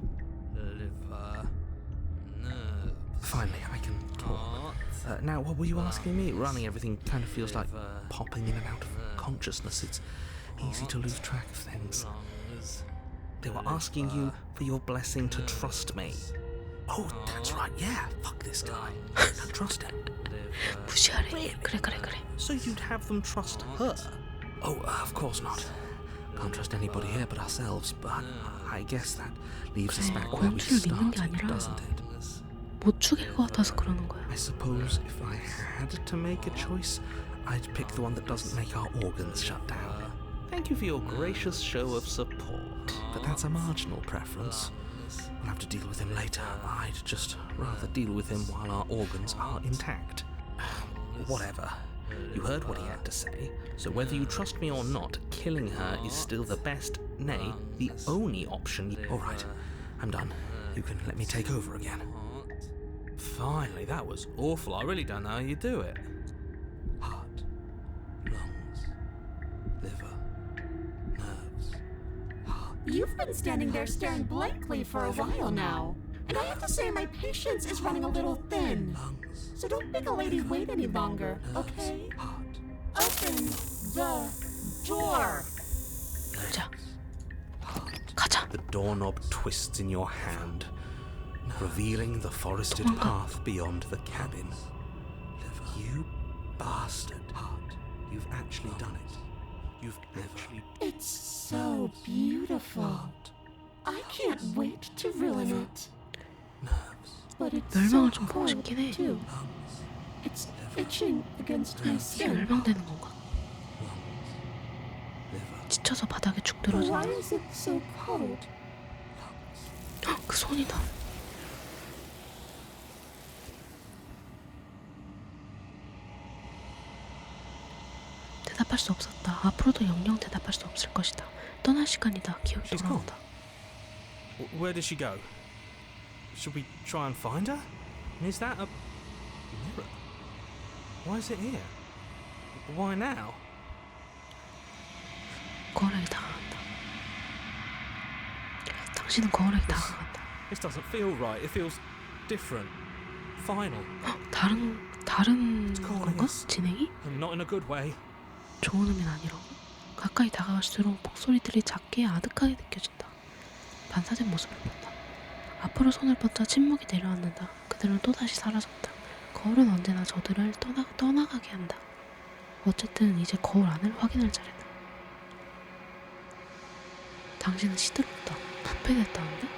liver, nerves. Finally, I can talk. Heart, Now, what were you asking me? Running everything kind of feels like liver, popping in and out of consciousness. It's easy to lose track of things. lungs. They were asking you for your blessing to trust me. Oh, that's right, yeah. Fuck this guy. Can't trust him. 무시하래. 그래. So you'd have them trust her? Oh, of course not. Can't trust anybody here but ourselves, but I guess that leaves us back where we 공주를 믿는 게 started, 아니라 doesn't it? 못 죽일 것 같아서 그러는 거야. I suppose if I had to make a choice, I'd pick the one that doesn't make our organs shut down. Thank you for your gracious show of support. But that's a marginal preference. We'll have to deal with him later. I'd just rather deal with him while our organs are intact. Whatever. You heard what he had to say, so whether you trust me or not, killing her is still the best, nay, the only option. All right, I'm done. You can let me take over again. Finally, that was awful. I really don't know how you do it. Heart, lungs, liver, nerves, heart. You've been standing there staring blankly for a while now. And I have to say my patience is running a little thin. Lungs, So don't make a lady wait any longer, okay? heart, Open the door. 자, 가자. The doorknob twists in your hand, revealing the forested path beyond the cabin. You bastard. You've actually done it. You've actually... It's so beautiful. I can't wait to ruin it. But it's so 멸망을 좀 보고 cold 싶긴 해. too. It's itching against my skin. 멸망되는 건가? 지쳐서 바닥에 죽 Why 들어진다. is it so cold? 헉, 그 손이다. 대답할 수 없었다. 앞으로도 영영 대답할 수 없을 것이다. 떠날 시간이다. 기억이 She's 돌아온다. Where did she go? Should we try and find her? And is that a mirror? Why is it here? Why now? 거울에게 다가간다. 당신은 거울에게 다가간다. This doesn't feel right. It feels different. Final. 헉, 다른 건가? 진행이? And not in a good way. 좋은 의미는 아니라고. 가까이 다가갈수록 목소리들이 작게 아득하게 느껴진다. 반사된 모습을 본다. 앞으로 손을 뻗자 침묵이 내려앉는다. 그들은 또다시 사라졌다. 거울은 언제나 저들을 떠나가게 한다. 어쨌든 이제 거울 안을 확인할 차례다. 당신은 시들었다. 부패됐다는데?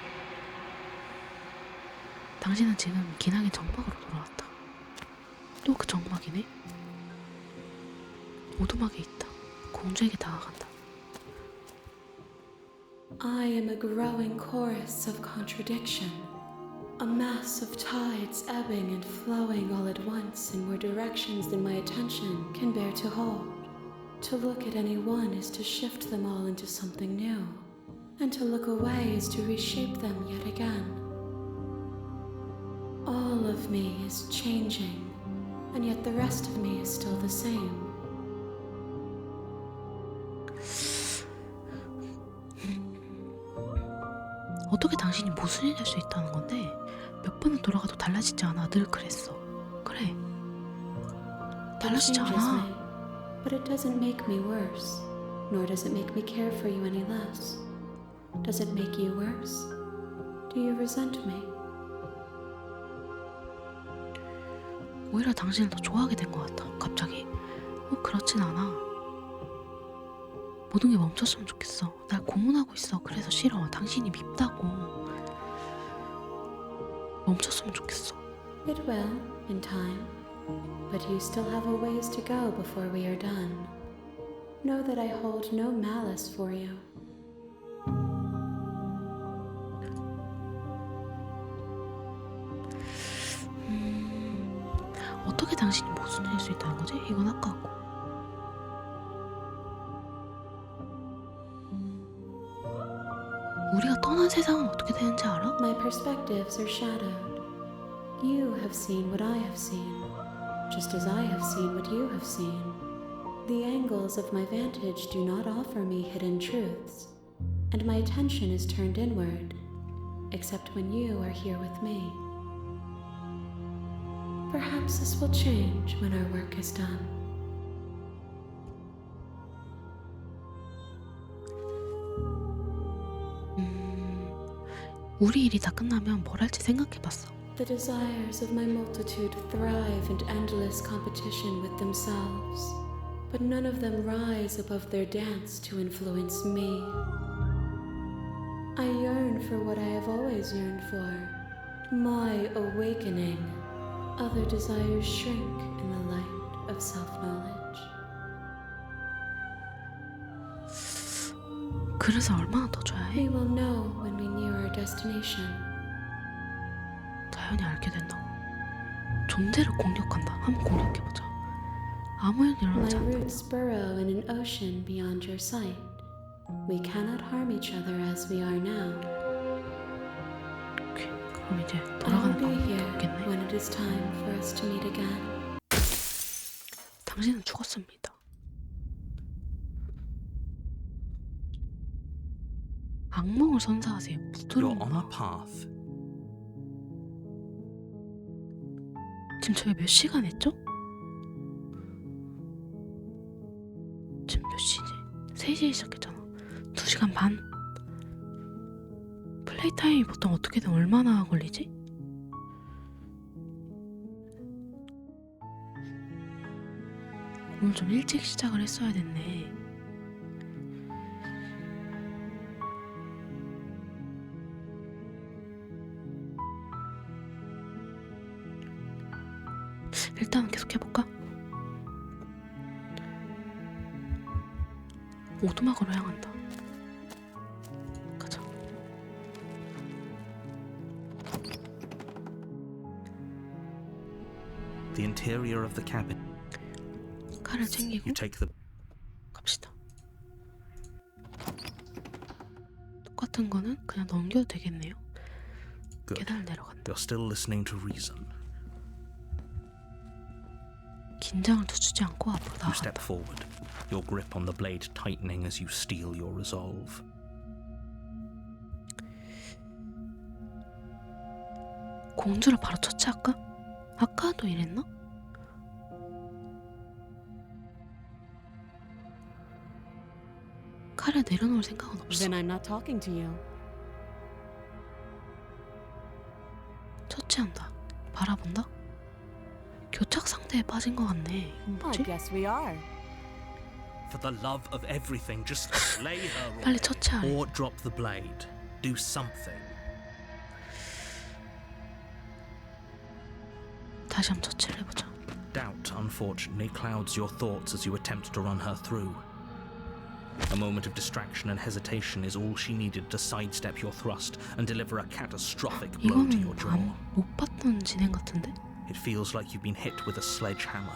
당신은 지금 기나긴 정막으로 돌아왔다. 또 그 정막이네? 오두막에 있다. 공주에게 다가간다. I am a growing chorus of contradiction, a mass of tides ebbing and flowing all at once in more directions than my attention can bear to hold. To look at any one is to shift them all into something new, and to look away is to reshape them yet again. All of me is changing, and yet the rest of me is still the same. 어떻게 당신이 모순이 될 수 있다는 건데 몇 번을 돌아가도 달라지지 않아. 늘 그랬어. 그래. It 달라지지 changes 않아. me, but it doesn't make me worse, nor does it make me care for you any less. Does it make you worse? Do you resent me? 오히려 당신을 더 좋아하게 된 것 같아. 갑자기. 그렇진 않아. 모든 게 멈췄으면 좋겠어. 날 고문하고 있어. 그래서 싫어. 당신이 밉다고. 멈췄으면 좋겠어. It will, in time, but you still have a ways to go before we are done. Know that I hold no malice for you. 어떻게 당신이 모순일 수 있다는 거지? 이건 아까고. 우리가 떠난 세상은 어떻게 되는지 알아? My perspectives are shadowed. You have seen what I have seen, just as I have seen what you have seen. The angles of my vantage do not offer me hidden truths, and my attention is turned inward, except when you are here with me. Perhaps this will change when our work is done. 우리 일이 다 끝나면 뭘 할지 생각해봤어. The desires of my multitude thrive in endless competition with themselves, but none of them rise above their dance to influence me. I yearn for what I have always yearned for, my awakening. Other desires shrink in the light of self-knowledge. 그래서 얼마나 더 줘야 해? We will know when we near our destination. 자연히 알게 된다고. 존재를 공격한다. 한번 공격해보자. 아무 일 My 일어나지 않다. roots burrow in an ocean beyond your sight. We cannot harm each other as we are now. 오케이. 그럼 이제 I will 돌아가는 be 방법이 here 없겠네. when it is time for us to meet again. 당신은 죽었습니다. 악몽을 선사하세요. 부드러운 You're on a 마음. path. 지금 저희 몇 시간 했죠? 지금 몇 시지? 3시에 시작했잖아. 2시간 반? 플레이 타임이 보통 어떻게든 얼마나 걸리지? 오늘 좀 일찍 시작을 했어야 됐네. 일단은 계속 해볼까? 오두막으로 향한다. 가자. The interior of the cabin. 칼을 챙기고 You take the 갑시다. 똑같은 거는 그냥 넘겨도 되겠네요. good. 계단을 내려간다. You're still listening to reason. 긴장을 늦추지 않고 앞으로 You 나아간다. step forward, your grip on the blade tightening as you steel your resolve. 공주를 바로 처치할까? 아까도 이랬나? 칼을 내려놓을 생각은 없어. Then I'm not talking to you. 처치한다. 바라본다. 교착 상태에 빠진 것 같네. 이건 I 뭐지? guess we are. For the love of everything, just slay her 빨리 처치하래. or drop the blade. Do something. 다시 한번 처치를 해보자. Doubt, unfortunately, clouds your thoughts as you attempt to run her through. A moment of distraction and hesitation is all she needed to sidestep your thrust and deliver a catastrophic blow to your jaw. 못 봤던 진행 같은데? It feels like you've been hit with a sledgehammer.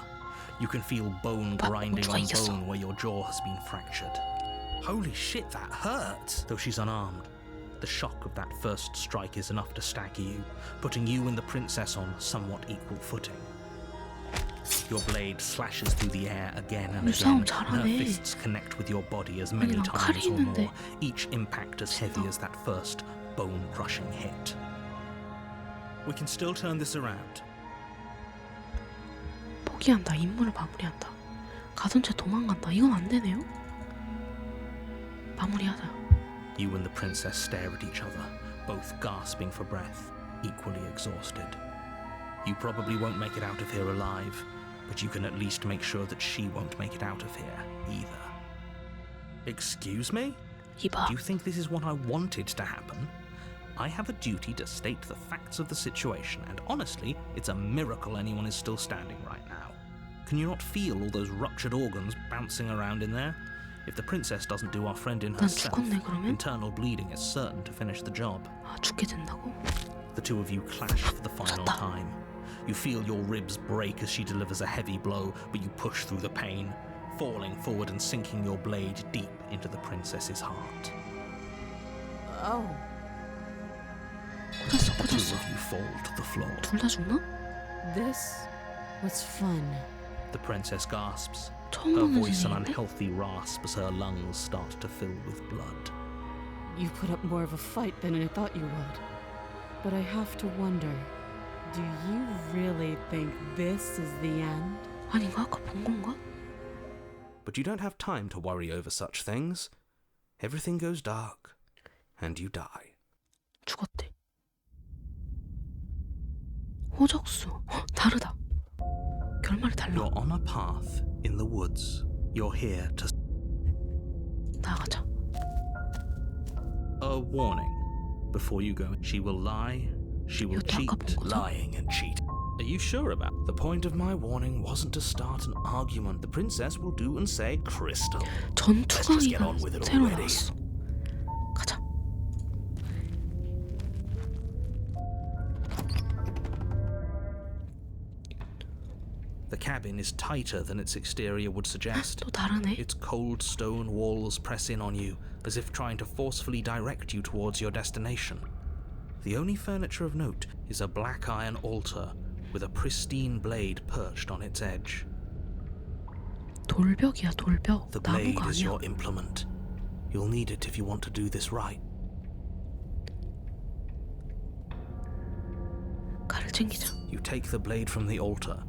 You can feel bone grinding 어쩌고 on 이겼어. bone where your jaw has been fractured. Holy shit, that hurt! Though she's unarmed, the shock of that first strike is enough to stagger you, putting you and the princess on somewhat equal footing. Your blade slashes through the air again and 싸움 again, and her 잘하네. fists connect with your body as many 난 times 칼이 or 있는데. more, each impact as heavy as that first bone-crushing hit. We can still turn this around. 포기한다. 임무를 마무리한다. 가던 채 도망간다. 이건 안 되네요. 마무리하자. You and the princess stare at each other, both gasping for breath, equally exhausted. You probably won't make it out of here alive, but you can at least make sure that she won't make it out of here either. Excuse me? 이봐. Do you think this is what I wanted to happen? I have a duty to state the facts of the situation, and honestly, it's a miracle anyone is still standing right now. Can you not feel all those ruptured organs bouncing around in there? If the princess doesn't do our friend in 난 herself, 죽었네 그러면? internal bleeding is certain to finish the job. 아 죽게 된다고? The two of you clash for the final time. You feel your ribs break as she delivers a heavy blow, but you push through the pain, falling forward and sinking your blade deep into the princess's heart. Oh. The two 꽂았어. of you fall to the floor. 둘 다 죽나? This was fun. The princess gasps, 처음 her 보는 voice an 진행인데? unhealthy rasp as her lungs start to fill with blood. You put up more of a fight than I thought you would. But I have to wonder, do you really think this is the end? 아닌가? 아까 본 건가? But you don't have time to worry over such things. Everything goes dark, and you die. 죽었대. 호적수. 헉, 다르다. 결말이 달라. You're on a path in the woods. You're here to... 나가자. A warning. Before you go, she will lie, she will 이것도 아까 본 cheat, 거죠? lying and cheat. Are you sure about? The point of my warning wasn't to start an argument. The princess will do and say crystal. 전투 Let's just get 강의가 on with it 새로 already. 나왔어. 가자. The cabin is tighter than its exterior would suggest. 또 다르네. Its cold stone walls press in on you, as if trying to forcefully direct you towards your destination. The only furniture of note is a black iron altar with a pristine blade perched on its edge. 돌벽이야 돌벽. The blade 나무가 is 아니야. your implement. You'll need it if you want to do this right. 칼을 챙기자. You take the blade from the altar.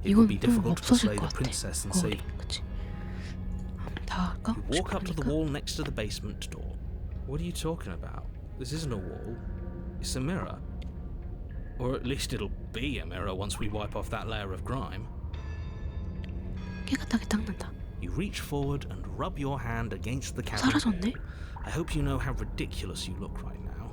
It would 이건 be 좀 difficult to 없어질 slay 것 the 같아. princess and 거울이. save. 그치? 다 할까? You walk up to the 싶으니까. wall next to the basement door. What are you talking about? This isn't a wall. It's a mirror. Or at least it'll be a mirror once we wipe off that layer of grime. 깨끗하게 닦는다. You reach forward and rub your hand against the cabin. 사라졌네? I hope you know how ridiculous you look right now.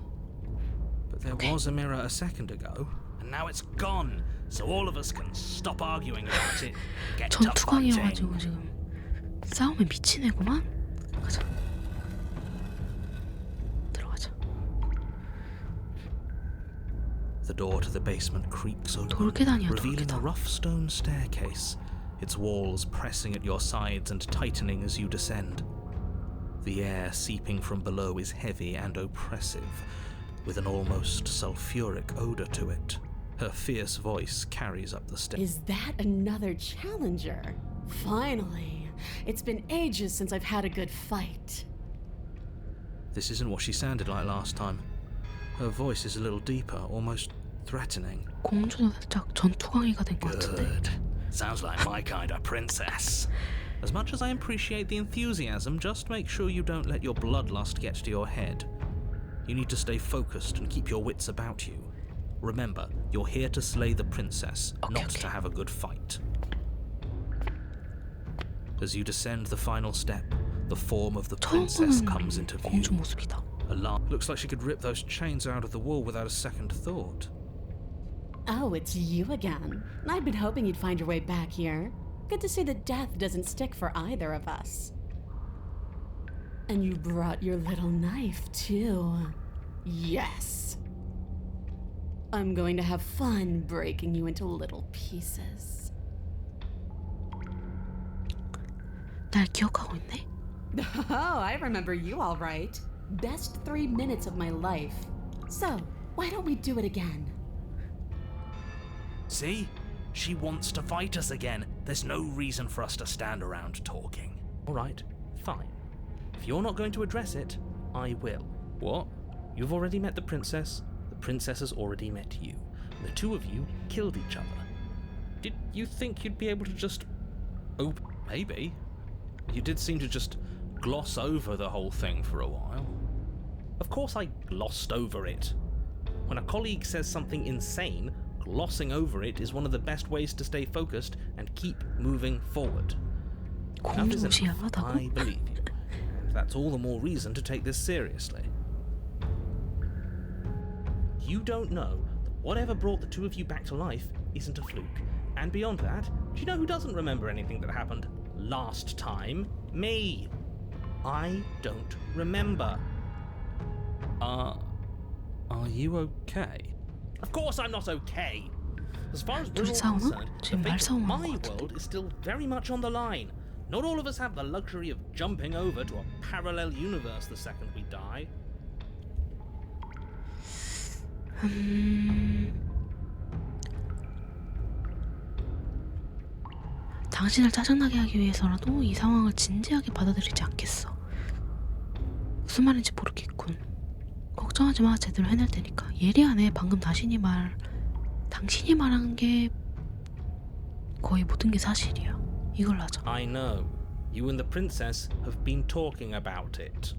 But there Okay. was a mirror a second ago, and now it's gone. So all of us can stop arguing about it. Get to 전투 fighting. 강이어가지고 지금 싸움에 미치네구만. 가자. 들어가자. The door to the basement creaks open, 돌계단이야, revealing a 돌계단. rough stone staircase, its walls pressing at your sides and tightening as you descend. The air seeping from below is heavy and oppressive, with an almost sulfuric odor to it. Her fierce voice carries up the stairs. Is that another challenger? Finally. It's been ages since I've had a good fight. This isn't what she sounded like last time. Her voice is a little deeper, almost threatening. 공주도 살짝 전투 강의가 된 것 같은데. Good. Sounds like my kind of princess. As much as I appreciate the enthusiasm, just make sure you don't let your bloodlust get to your head. You need to stay focused and keep your wits about you. Remember, you're here to slay the princess, not to have a good fight. As you descend the final step, the form of the 처음 princess 보는 comes into view. 공주 모습이다. Looks like she could rip those chains out of the wall without a second thought. Oh, it's you again. I'd been hoping you'd find your way back here. Good to see that death doesn't stick for either of us. And you brought your little knife, too. Yes! I'm going to have fun breaking you into little pieces. 날 기억하고 있네? Oh, I remember you all right. Best 3 minutes of my life. So, why don't we do it again? See? She wants to fight us again. There's no reason for us to stand around talking. All right, fine. If you're not going to address it, I will. What? You've already met the princess? The princess has already met you. The two of you killed each other. Did you think you'd be able to just... Oh, maybe. You did seem to just gloss over the whole thing for a while. Of course I glossed over it. When a colleague says something insane, glossing over it is one of the best ways to stay focused and keep moving forward. Enough is enough. I believe you. And that's all the more reason to take this seriously. You don't know that whatever brought the two of you back to life isn't a fluke. And beyond that, do you know who doesn't remember anything that happened last time? Me. I don't remember. Are you okay? Of course I'm not okay. As far as we're 둘이 all 싸우나? concerned, the 지금 fate of 말싸움하는 my 것 같은데. world is still very much on the line. Not all of us have the luxury of jumping over to a parallel universe the second we die. 당신을 짜증나게 하기 위해서라도 이 상황을 진지하게 받아들이지 않겠어. 무슨 말인지 모르겠군. 걱정하지 마, 제대로 해낼 테니까. 예리하네. 방금 당신이 말한 게 거의 모든 게 사실이야. 이걸 하자. I know. You and the princess have been talking about it.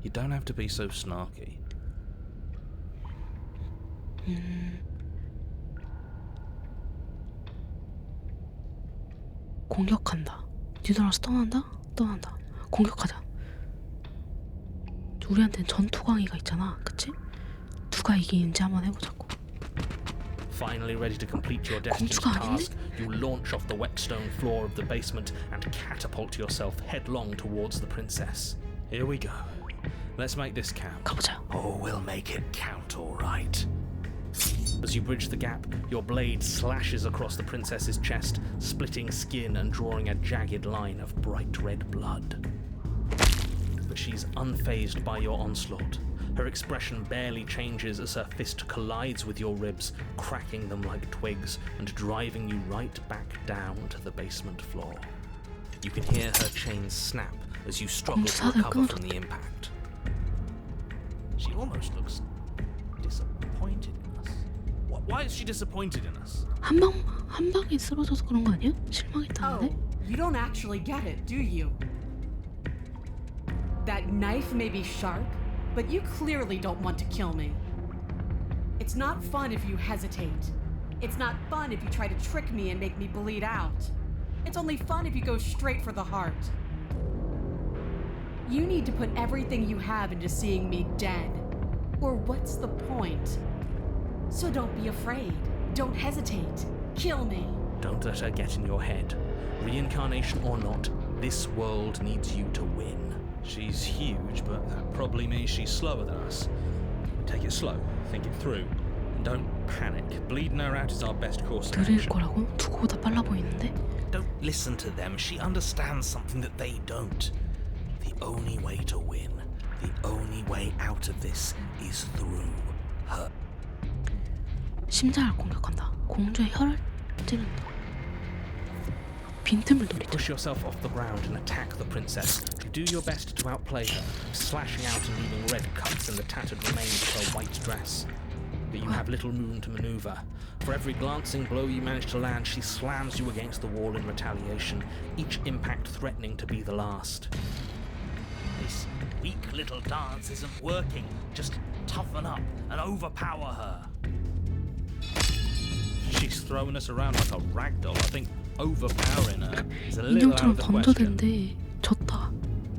You don't have to be so snarky. 공격한다. 뒤돌아서 떠난다. 공격하자. 우리한테는 전투 강의가 있잖아, 그치? 누가 이기는지 한번 해보자고. Finally ready to complete your destiny's 공주가 아닌데? task, you launch off the whetstone floor of the basement and catapult yourself headlong towards the princess. Here we go. Let's make this count. 가보자. Oh, we'll make it count, all right. As you bridge the gap, your blade slashes across the princess's chest, splitting skin and drawing a jagged line of bright red blood. But she's unfazed by your onslaught. Her expression barely changes as her fist collides with your ribs, cracking them like twigs and driving you right back down to the basement floor. You can hear her chains snap as you struggle to recover from the impact. She almost looks disappointed in us. Why is she disappointed in us? 한 방에 쓰러져서 그런 거 아니야? 실망했다는데? Oh, you don't actually get it, do you? That knife may be sharp, but you clearly don't want to kill me. It's not fun if you hesitate. It's not fun if you try to trick me and make me bleed out. It's only fun if you go straight for the heart. You need to put everything you have into seeing me dead. Or what's the point? So don't be afraid. Don't hesitate. Kill me. Don't let her get in your head. Reincarnation or not, this world needs you to win. She's huge, but that probably means she's slower than us. Take it slow, think it through, and don't panic. Bleeding her out is our best course of 느릴 action. 거라고? 누구보다 빨라 보이는데? Don't listen to them. She understands something that they don't. The only way to win, the only way out of this is through her. 심장을 공격한다. 공주의 혀를 찌른다. 빈틈을 노리자. Push yourself off the ground and attack the princess. Do your best to outplay her, slashing out and leaving red cuts in the tattered remains of her white dress. But you have little room to maneuver. For every glancing blow you manage to land, she slams you against the wall in retaliation, each impact threatening to be the last. This weak little dance isn't working. Just toughen up and overpower her. She's throwing us around like a ragdoll. I think overpowering her is a little out 인형처럼 of the question. 던져댄데 졌다.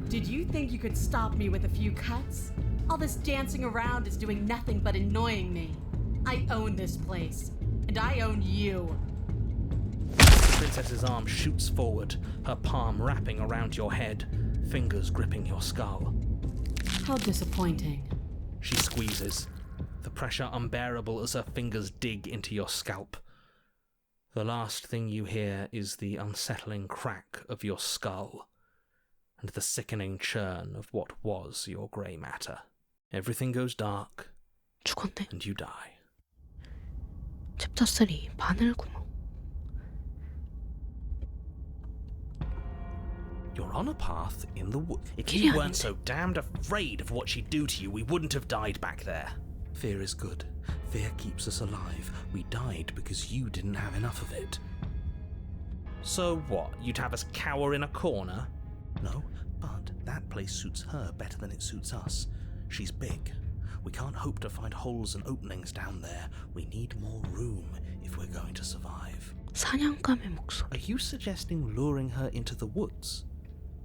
Did you think you could stop me with a few cuts? All this dancing around is doing nothing but annoying me. I own this place, and I own you. The princess's arm shoots forward, her palm wrapping around your head, fingers gripping your skull. How disappointing. She squeezes, the pressure unbearable as her fingers dig into your scalp. The last thing you hear is the unsettling crack of your skull and the sickening churn of what was your grey matter. Everything goes dark 죽었네. and you die. 챕터 3 바늘구멍. You're on a path in the wood. If 길이 you weren't 아닌데. so damned afraid of what she'd do to you, we wouldn't have died back there. Fear is good. Fear keeps us alive. We died because you didn't have enough of it. So what? You'd have us cower in a corner? No, but that place suits her better than it suits us. She's big. We can't hope to find holes and openings down there. We need more room if we're going to survive. 사냥감의 목소리. Are you suggesting luring her into the woods?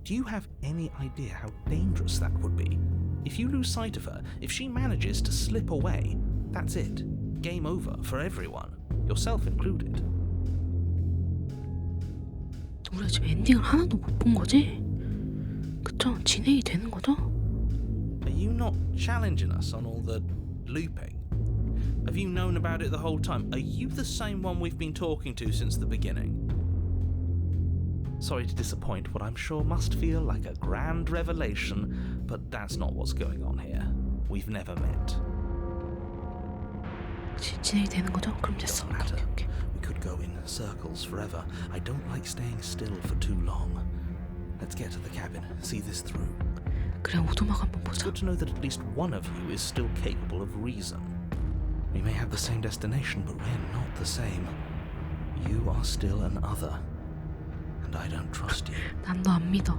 Do you have any idea how dangerous that would be? If you lose sight of her, if she manages to slip away, that's it. Game over for everyone, yourself included. 우리가 지금 엔딩을 하나도 못 본 거지? 그쵸? 진행이 되는 거죠? Are you not challenging us on all the looping? Have you known about it the whole time? Are you the same one we've been talking to since the beginning? Sorry to disappoint what I'm sure must feel like a grand revelation, but that's not what's going on here. We've never met. 진행이 되는 거죠? 그럼 됐어. Doesn't matter. 오케이. We could go in circles forever. I don't like staying still for too long. Let's get to the cabin, see this through. 그래, 오두막 한번 It's 보자. good to know that at least one of you is still capable of reason. We may have the same destination, but we're not the same. You are still an other. And I don't trust you. 난 너 안 믿어.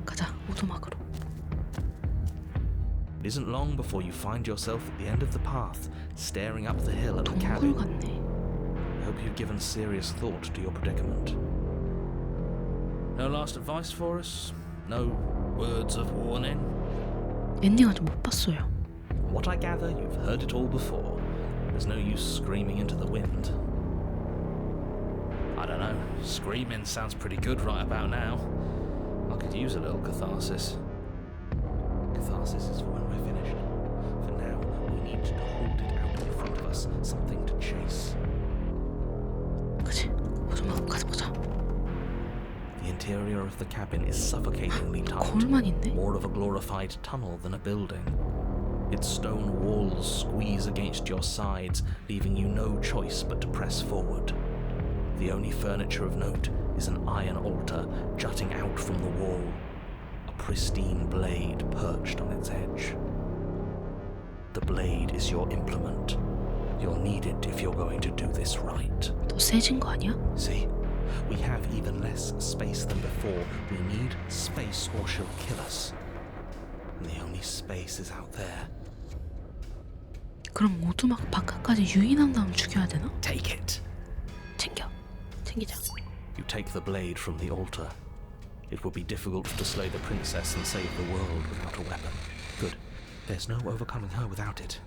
가자, 오두막으로. It isn't long before you find yourself at the end of the path, staring up the hill at the 동굴 cabin. 같네. I hope you've given serious thought to your predicament. No last advice for us? No words of warning? 엔딩 아직 못 봤어요. What I gather, you've heard it all before. There's no use screaming into the wind. I don't know. Screaming sounds pretty good right about now. I could use a little catharsis. Catharsis is for when we're finished. For now, we need to hold it out in front of us, something to chase. 그치? 오두막 가서 보자. The interior of the cabin is suffocatingly tight. 거울만 있네? More of a glorified tunnel than a building. Its stone walls squeeze against your sides, leaving you no choice but to press forward. The only furniture of note is an iron altar jutting out from the wall, a pristine blade perched on its edge. The blade is your implement. You'll need it if you're going to do this right. 더 세진 거 아니야? See? We have even less space than before. We need space or she'll kill us. And the only space is out there. 그럼 오두막 바깥까지 유인한 다음 죽여야 되나? Take it. 챙기자. You take the blade from the altar. It will be difficult to slay the princess and save the world without a weapon. Good. There's no overcoming her without it.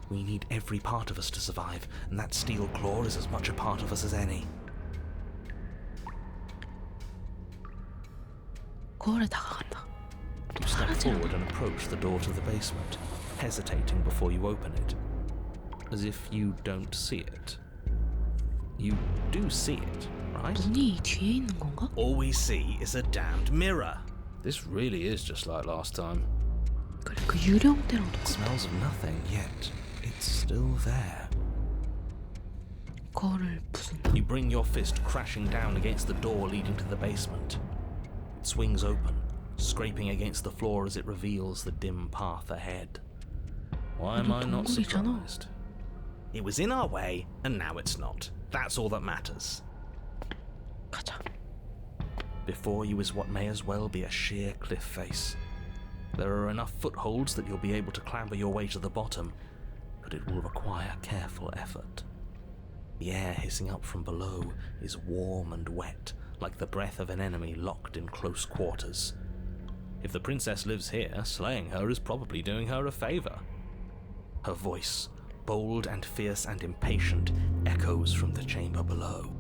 We need every part of us to survive, and that steel claw is as much a part of us as any. 거울에 다가간다. You step forward and approach the door to the basement, hesitating before you open it, as if you don't see it. You do see it, right? 문이 뒤에 있는 건가? All we see is a damned mirror. This really is just like last time. 그래, 그 유령대랑 It 똑같아. smells of nothing, yet it's still there. 거울을 부순다. You bring your fist crashing down against the door leading to the basement. It swings open, scraping against the floor as it reveals the dim path ahead. Why am I not 동굴이잖아. surprised? It was in our way, and now it's not. That's all that matters. 가자. Before you is what may as well be a sheer cliff face. There are enough footholds that you'll be able to clamber your way to the bottom, but it will require careful effort. The air hissing up from below is warm and wet, like the breath of an enemy locked in close quarters. If the princess lives here, slaying her is probably doing her a favor. Her voice, bold and fierce and impatient, echoes from the chamber below.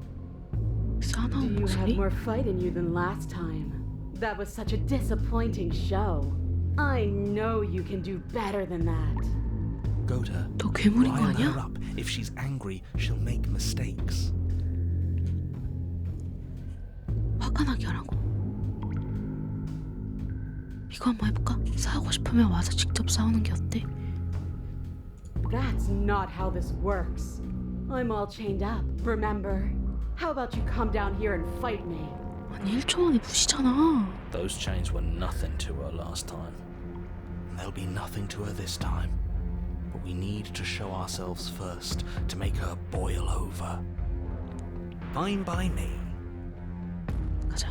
싸나운 Do you have 목소리? more fight in you than last time? That was such a disappointing show. I know you can do better than that. Goad her. 너 괴물인 거 Rile her 아니야? up. If she's angry, she'll make mistakes. 화가 나게 하라고. 이거 한번 해볼까? 싸우고 싶으면 와서 직접 싸우는 게 어때? That's not how this works. I'm all chained up, remember? How about you come down here and fight me? 아니 1초 만에 부시잖아. Those chains were nothing to her last time. There'll be nothing to her this time. we need to show ourselves first to make her boil over. Fine by me. 가자.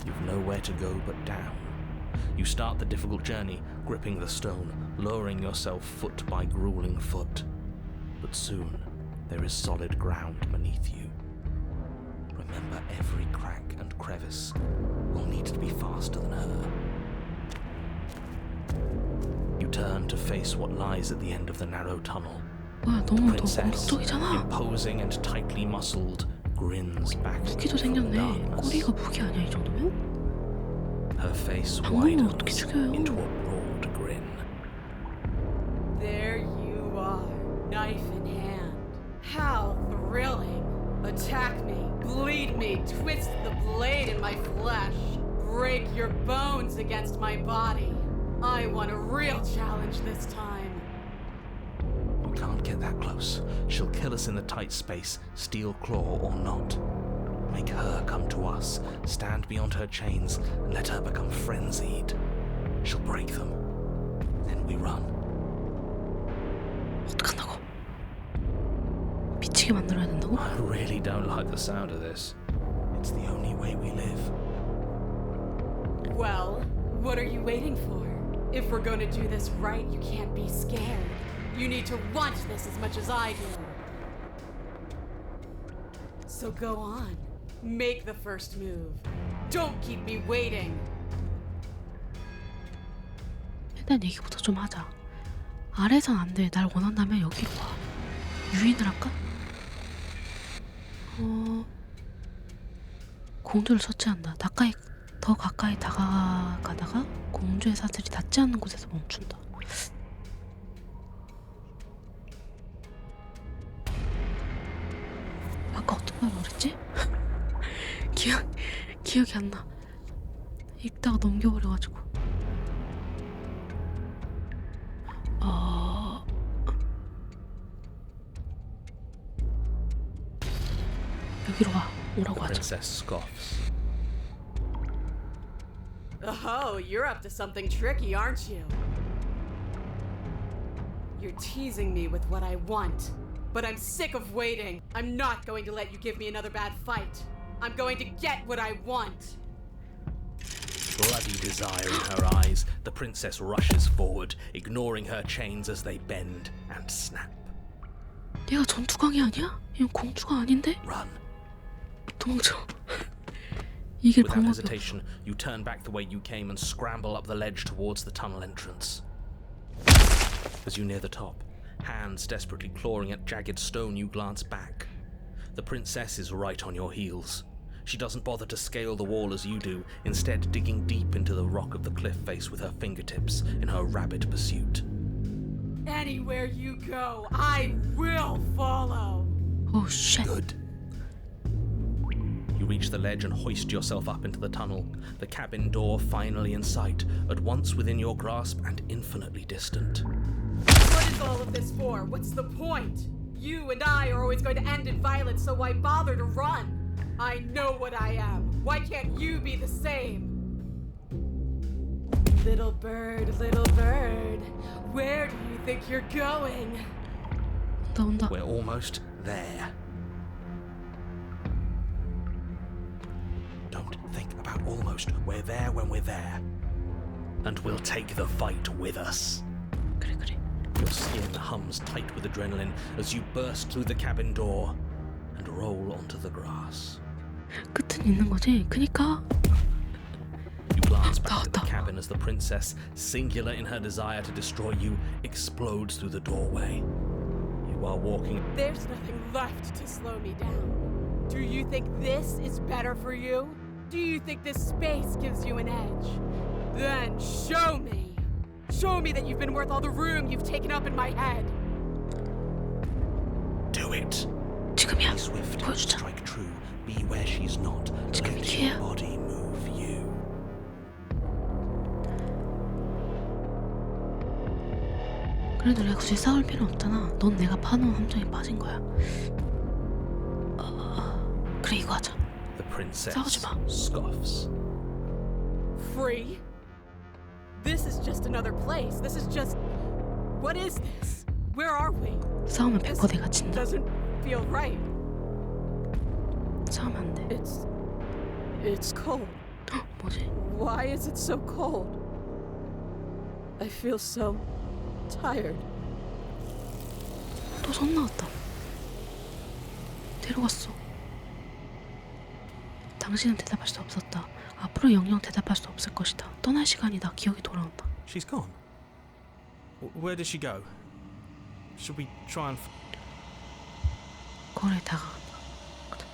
You've nowhere to go but down. You start the difficult journey, gripping the stone, lowering yourself foot by grueling foot. But soon, there is solid ground beneath you. Remember, every crack and crevice will need to be faster than her. You turn to face what lies at the end of the narrow tunnel. 뭐야, The 너무 princess, 공격적이잖아. imposing and tightly muscled, grins back 무기도 from the 생겼네. darkness. 꼬리가 무기 아니야, 이 정도면? Her face 방금은 어떻게 widens 죽여요? into a broad grin. There you are, knife in hand. How thrilling. Attack me, bleed me, twist the blade in my flesh, break your bones against my body. I want a real challenge this time. We can't get that close. She'll kill us in the tight space, steel claw or not. Make her come to us, stand beyond her chains, and let her become frenzied. She'll break them. Then we run. 어떡한다고? 미치게 만들어야 된다고? I really don't like the sound of this. It's the only way we live. Well, what are you waiting for? If we're going to do this right, you can't be scared. You need to want this as much as I do. So go on. Make the first move. Don't keep me waiting. 일단 얘기부터 좀 하자. 아래선 안 돼. 날 원한다면 여기로 와. 유인을 할까? 공주를 처치한다. 더 가까이 다가가다가 공주의 사슬이 닿지 않는 곳에서 멈춘다. 아까 어떤 말 말했지? 기억이 안 나. 읽다가 넘겨버려가지고. 여기로 오라고 The 하자. princess scoffs. Oh, you're up to something tricky, aren't you? You're teasing me with what I want. But I'm sick of waiting. I'm not going to let you give me another bad fight. I'm going to get what I want. Bloody desire in her eyes, the princess rushes forward, ignoring her chains as they bend and snap. 얘가 전투광이 아니야? 이건 공주가 아닌데? Run. 도망쳐. 이길 Without 방법이 hesitation, you turn back the way you came and scramble up the ledge towards the tunnel entrance. As you near the top, hands desperately clawing at jagged stone, you glance back. The princess is right on your heels. She doesn't bother to scale the wall as you do, instead digging deep into the rock of the cliff face with her fingertips in her rabid pursuit. Anywhere you go, I will follow. Oh shit. Good. You reach the ledge and hoist yourself up into the tunnel, the cabin door finally in sight, at once within your grasp and infinitely distant. What is all of this for? What's the point? You and I are always going to end in violence, so why bother to run? I know what I am. Why can't you be the same? Little bird, where do you think you're going? 온다. We're almost there. Don't think about almost. We're there when we're there. And we'll take the fight with us. 그래. Your skin hums tight with adrenaline as you burst through the cabin door and roll onto the grass. 끝은 있는 거지? 그니까. You glance back at the 나왔다. cabin as the princess, singular in her desire to destroy you, explodes through the doorway. You are walking. There's nothing left to slow me down. Do you think this is better for you? Do you think this space gives you an edge? Then show me. Show me that you've been worth all the room you've taken up in my head. Do it. 지금이야. Be swift. 보여주자. Strike true. Be where she's not. 지금 Let 기회야. your body move you. 그래도 내가 굳이 싸울 필요 없잖아. 넌 내가 파놓은 함정에 빠진 거야. 그래 이거 하자. The princess 싸우지 마. scoffs. Free? This is just another place. This is just... What is this? Where are we? 싸우면 This 100% 내가 진다. doesn't feel right. 싸우면 안 돼. It's cold. 헉, 뭐지? Why is it so cold? I feel so tired. 또 손 나왔다. 데려갔어. 당신은 대답할 수 없었다. 앞으로 영영 대답할 수 없을 것이다. 떠날 시간이다. 기억이 돌아온다. She's gone. Where did she go? Should we try and... 거울에 다가간다. 가자.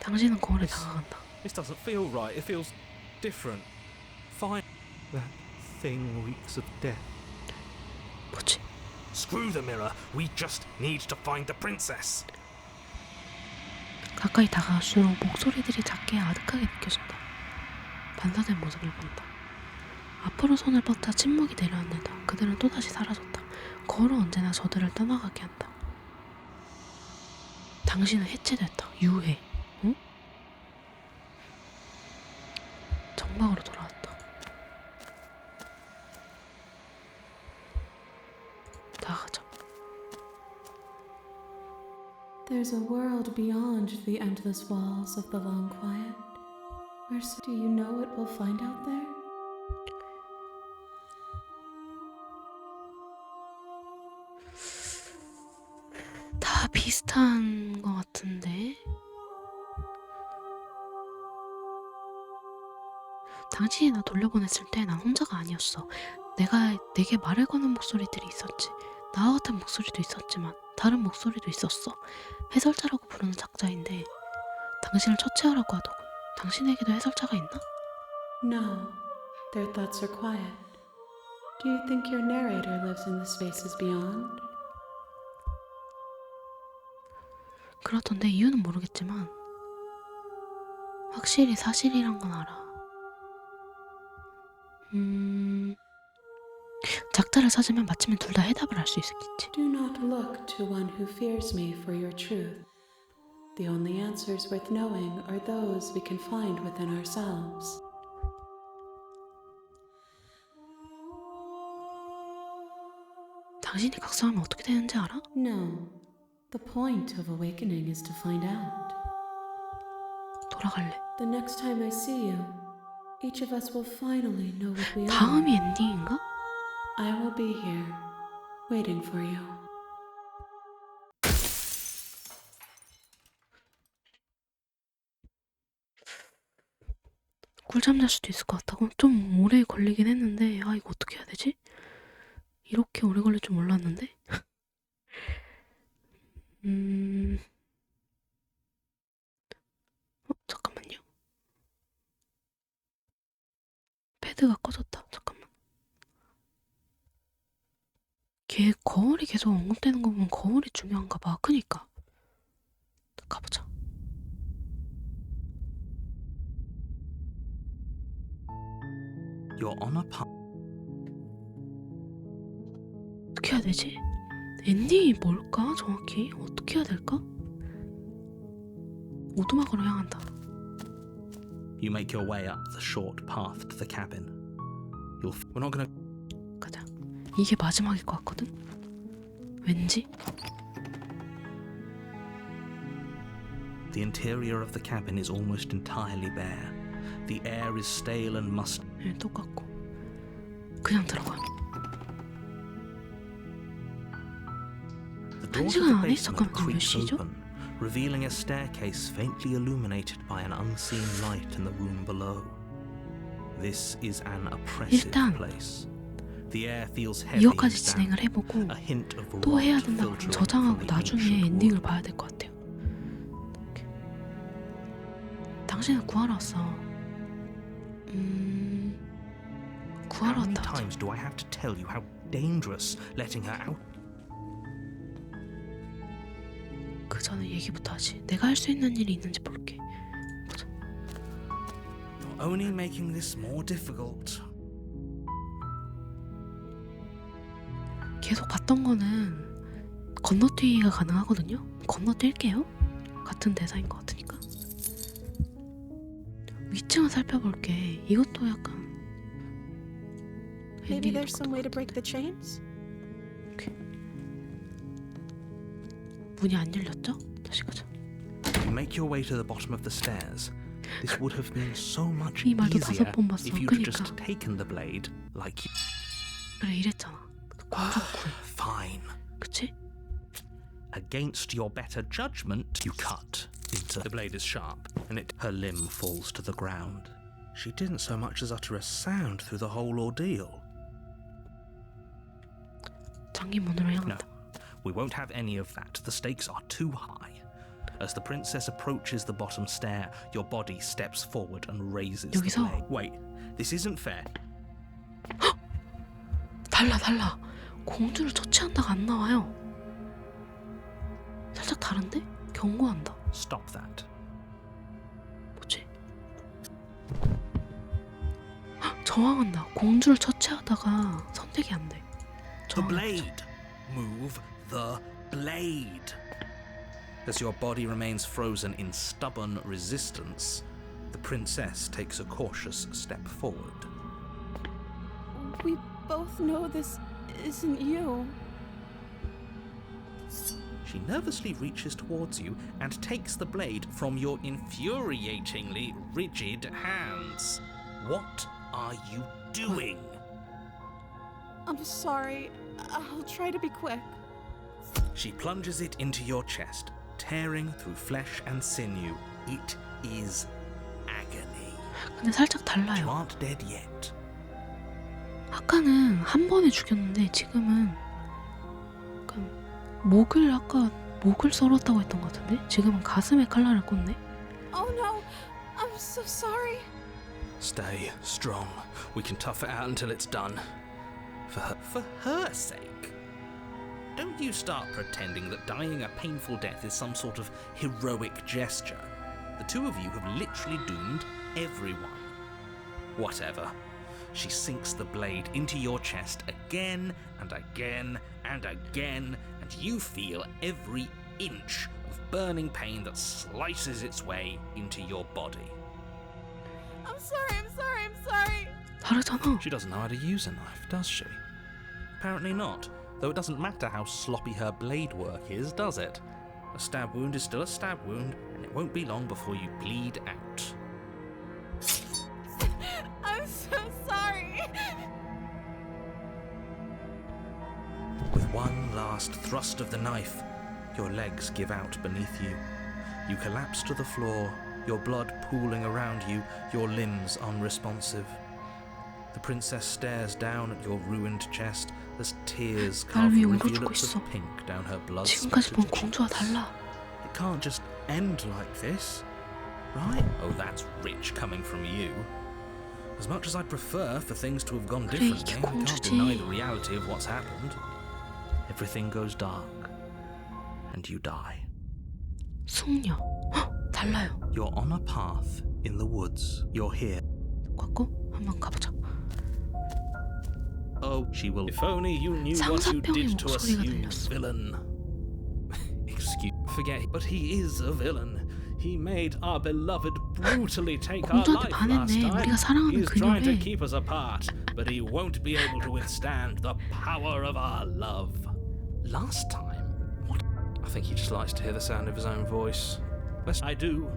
당신은 거울에 다가간다. This doesn't feel right. It feels different. Fine. That thing reeks of death. 뭐지? Screw the mirror. We just need to find the princess. 가까이 다가갈수록 목소리들이 작게 아득하게 느껴진다. 반사된 모습을 본다. 앞으로 손을 뻗다 침묵이 내려앉는다. 그들은 또다시 사라졌다. 거울은 언제나 저들을 떠나가게 한다. 당신은 해체됐다. 유해. 응? 정막으로 돌아왔다. 나가자. There's a world beyond the endless walls of the long quiet. Do you know what we'll find out there? 다 비슷한 것 같은데. 당신이 나 돌려보냈을 때 난 혼자가 아니었어. 내게 말을 거는 목소리들이 있었지. 나와 같은 목소리도 있었지만 다른 목소리도 있었어. 해설자라고 부르는 작자인데 당신을 처치하라고 하더군. 당신에게도 해설자가 있나? No, their thoughts are quiet. Do you think your narrator lives in the spaces beyond? 그렇던데 이유는 모르겠지만 확실히 사실이란 건 알아. 작자를 찾으면 마침내 둘 다 해답을 알 수 있겠지. Do not look to one who fears me for your truth. The only answers worth knowing are those we can find within ourselves. 당신이 각성하면 어떻게 되는지 알아? No, the point of awakening is to find out. 돌아갈래. The next time I see you, each of us will finally know what we are. 다음이 엔딩인가? I will be here, waiting for you. 꿀잠 잘 수도 있을 것 같다고? 좀 오래 걸리긴 했는데 아 이거 어떻게 해야 되지? 이렇게 오래 걸릴 줄 몰랐는데? 잠깐만요. 패드가 꺼졌다. 잠깐만. 걔 거울이 계속 언급되는 거 보면 거울이 중요한가 봐. 그니까. 가보자. You're on a path. 어떻게 해야 되지? 엔딩이 뭘까? 정확히 어떻게 해야 될까? 오두막으로 향한다. You make your way up the short path to the cabin. We're not gonna... 가자. 이게 마지막일 것 같거든? 왠지? The interior of the cabin is almost entirely bare. The air is stale and musty. 네, 똑같고. 그냥 들어가. The door to 시간 the 안에? basement 잠깐만, 몇 creaks 시죠? open, revealing a staircase faintly illuminated by an unseen light in the room below. This is an oppressive 일단 place. The air feels heavy and 이거까지 damp. 진행을 해보고 A hint of 또 해야 rot 된다고 filtering 저장하고 from the 나중에 ancient 엔딩을 wood. 봐야 될 것 같아요. 당신은 구하러 왔어. 구하러 How many 왔다 하자. times do I have to tell you how dangerous letting her out? 그 전에 얘기부터 하지. 내가 할 수 있는 일이 있는지 볼게. 보자. You're only making this more difficult. 계속 봤던 거는 건너뛰기가 가능하거든요. 건너뛸게요. 같은 대사인 것 같으니까. 위층을 살펴볼게. 이것도 약간 Maybe 엔딩이 there's some way to break the chains? 문이 안 열렸죠? 다시 가자. You make your way to the bottom of the stairs. This would have been so much 이 말도 easier 5번 봤어. if you'd 그니까. just taken the blade like you... 그래 이랬잖아. 공주 구해. Fine. 그치? Against your better judgment, you cut into... The blade is sharp, and her limb falls to the ground. She didn't so much as utter a sound through the whole ordeal. 장기문으로 No, 향한다. we won't have any of that. The stakes are too high. As the princess approaches the bottom stair, your body steps forward and raises the 여기서? blade. Wait, this isn't fair. 달라. 공주를 처치한다가 안 나와요. 살짝 다른데? 경고한다. Stop that. 뭐지? 저항한다. 공주를 처치하다가 선택이 안 돼. The blade! Move the blade! As your body remains frozen in stubborn resistance, the princess takes a cautious step forward. We both know this isn't you. She nervously reaches towards you and takes the blade from your infuriatingly rigid hands. What are you doing? I'm sorry. I'll try to be quick. She plunges it into your chest, tearing through flesh and sinew. It is agony. 근데 살짝 You 달라요. aren't dead yet. 아까는 한 번에 죽였는데 지금은 약간 목을 썰었다고 했던 것 같은데 지금은 가슴에 칼날을 꽂네. Oh no. I'm so sorry. Stay strong. We can tough it out until it's done. For her sake. Don't you start pretending that dying a painful death is some sort of heroic gesture. The two of you have literally doomed everyone. Whatever. She sinks the blade into your chest again and again and again, and you feel every inch of burning pain that slices its way into your body. I'm sorry. 다르잖아. She doesn't know how to use a knife, does she? Apparently not, though it doesn't matter how sloppy her blade work is, does it? A stab wound is still a stab wound, and it won't be long before you bleed out. I'm so sorry. With one last thrust of the knife, your legs give out beneath you. You collapse to the floor, your blood pooling around you, your limbs unresponsive. The princess stares down at your ruined chest as tears 날 carve 위해 울어주고 rivulets 있어. of pink down her 지금까지 본 blood-spattered 공주와 cheeks. 달라. It can't just end like this, right? Oh, that's rich coming from you. As much as I'd prefer for things to have gone 그래, differently, 이게 I can't 공주지. deny the reality of what's happened. Everything goes dark, and you die. 숙녀. 헉, 달라요. You're on a path in the woods. You're here. 갖고 한번 가보자. Oh, she will. If only you knew what you 상사병의 did to us, 목소리가 you 들렸어. villain. Forget, but he is a villain. He made our beloved brutally take our 공주한테 life last 반했네. time. 우리가 사랑하는 He's trying to 그녀를. keep us apart, but he won't be able to withstand the power of our love. Last time? What? I think he just likes to hear the sound of his own voice. I do,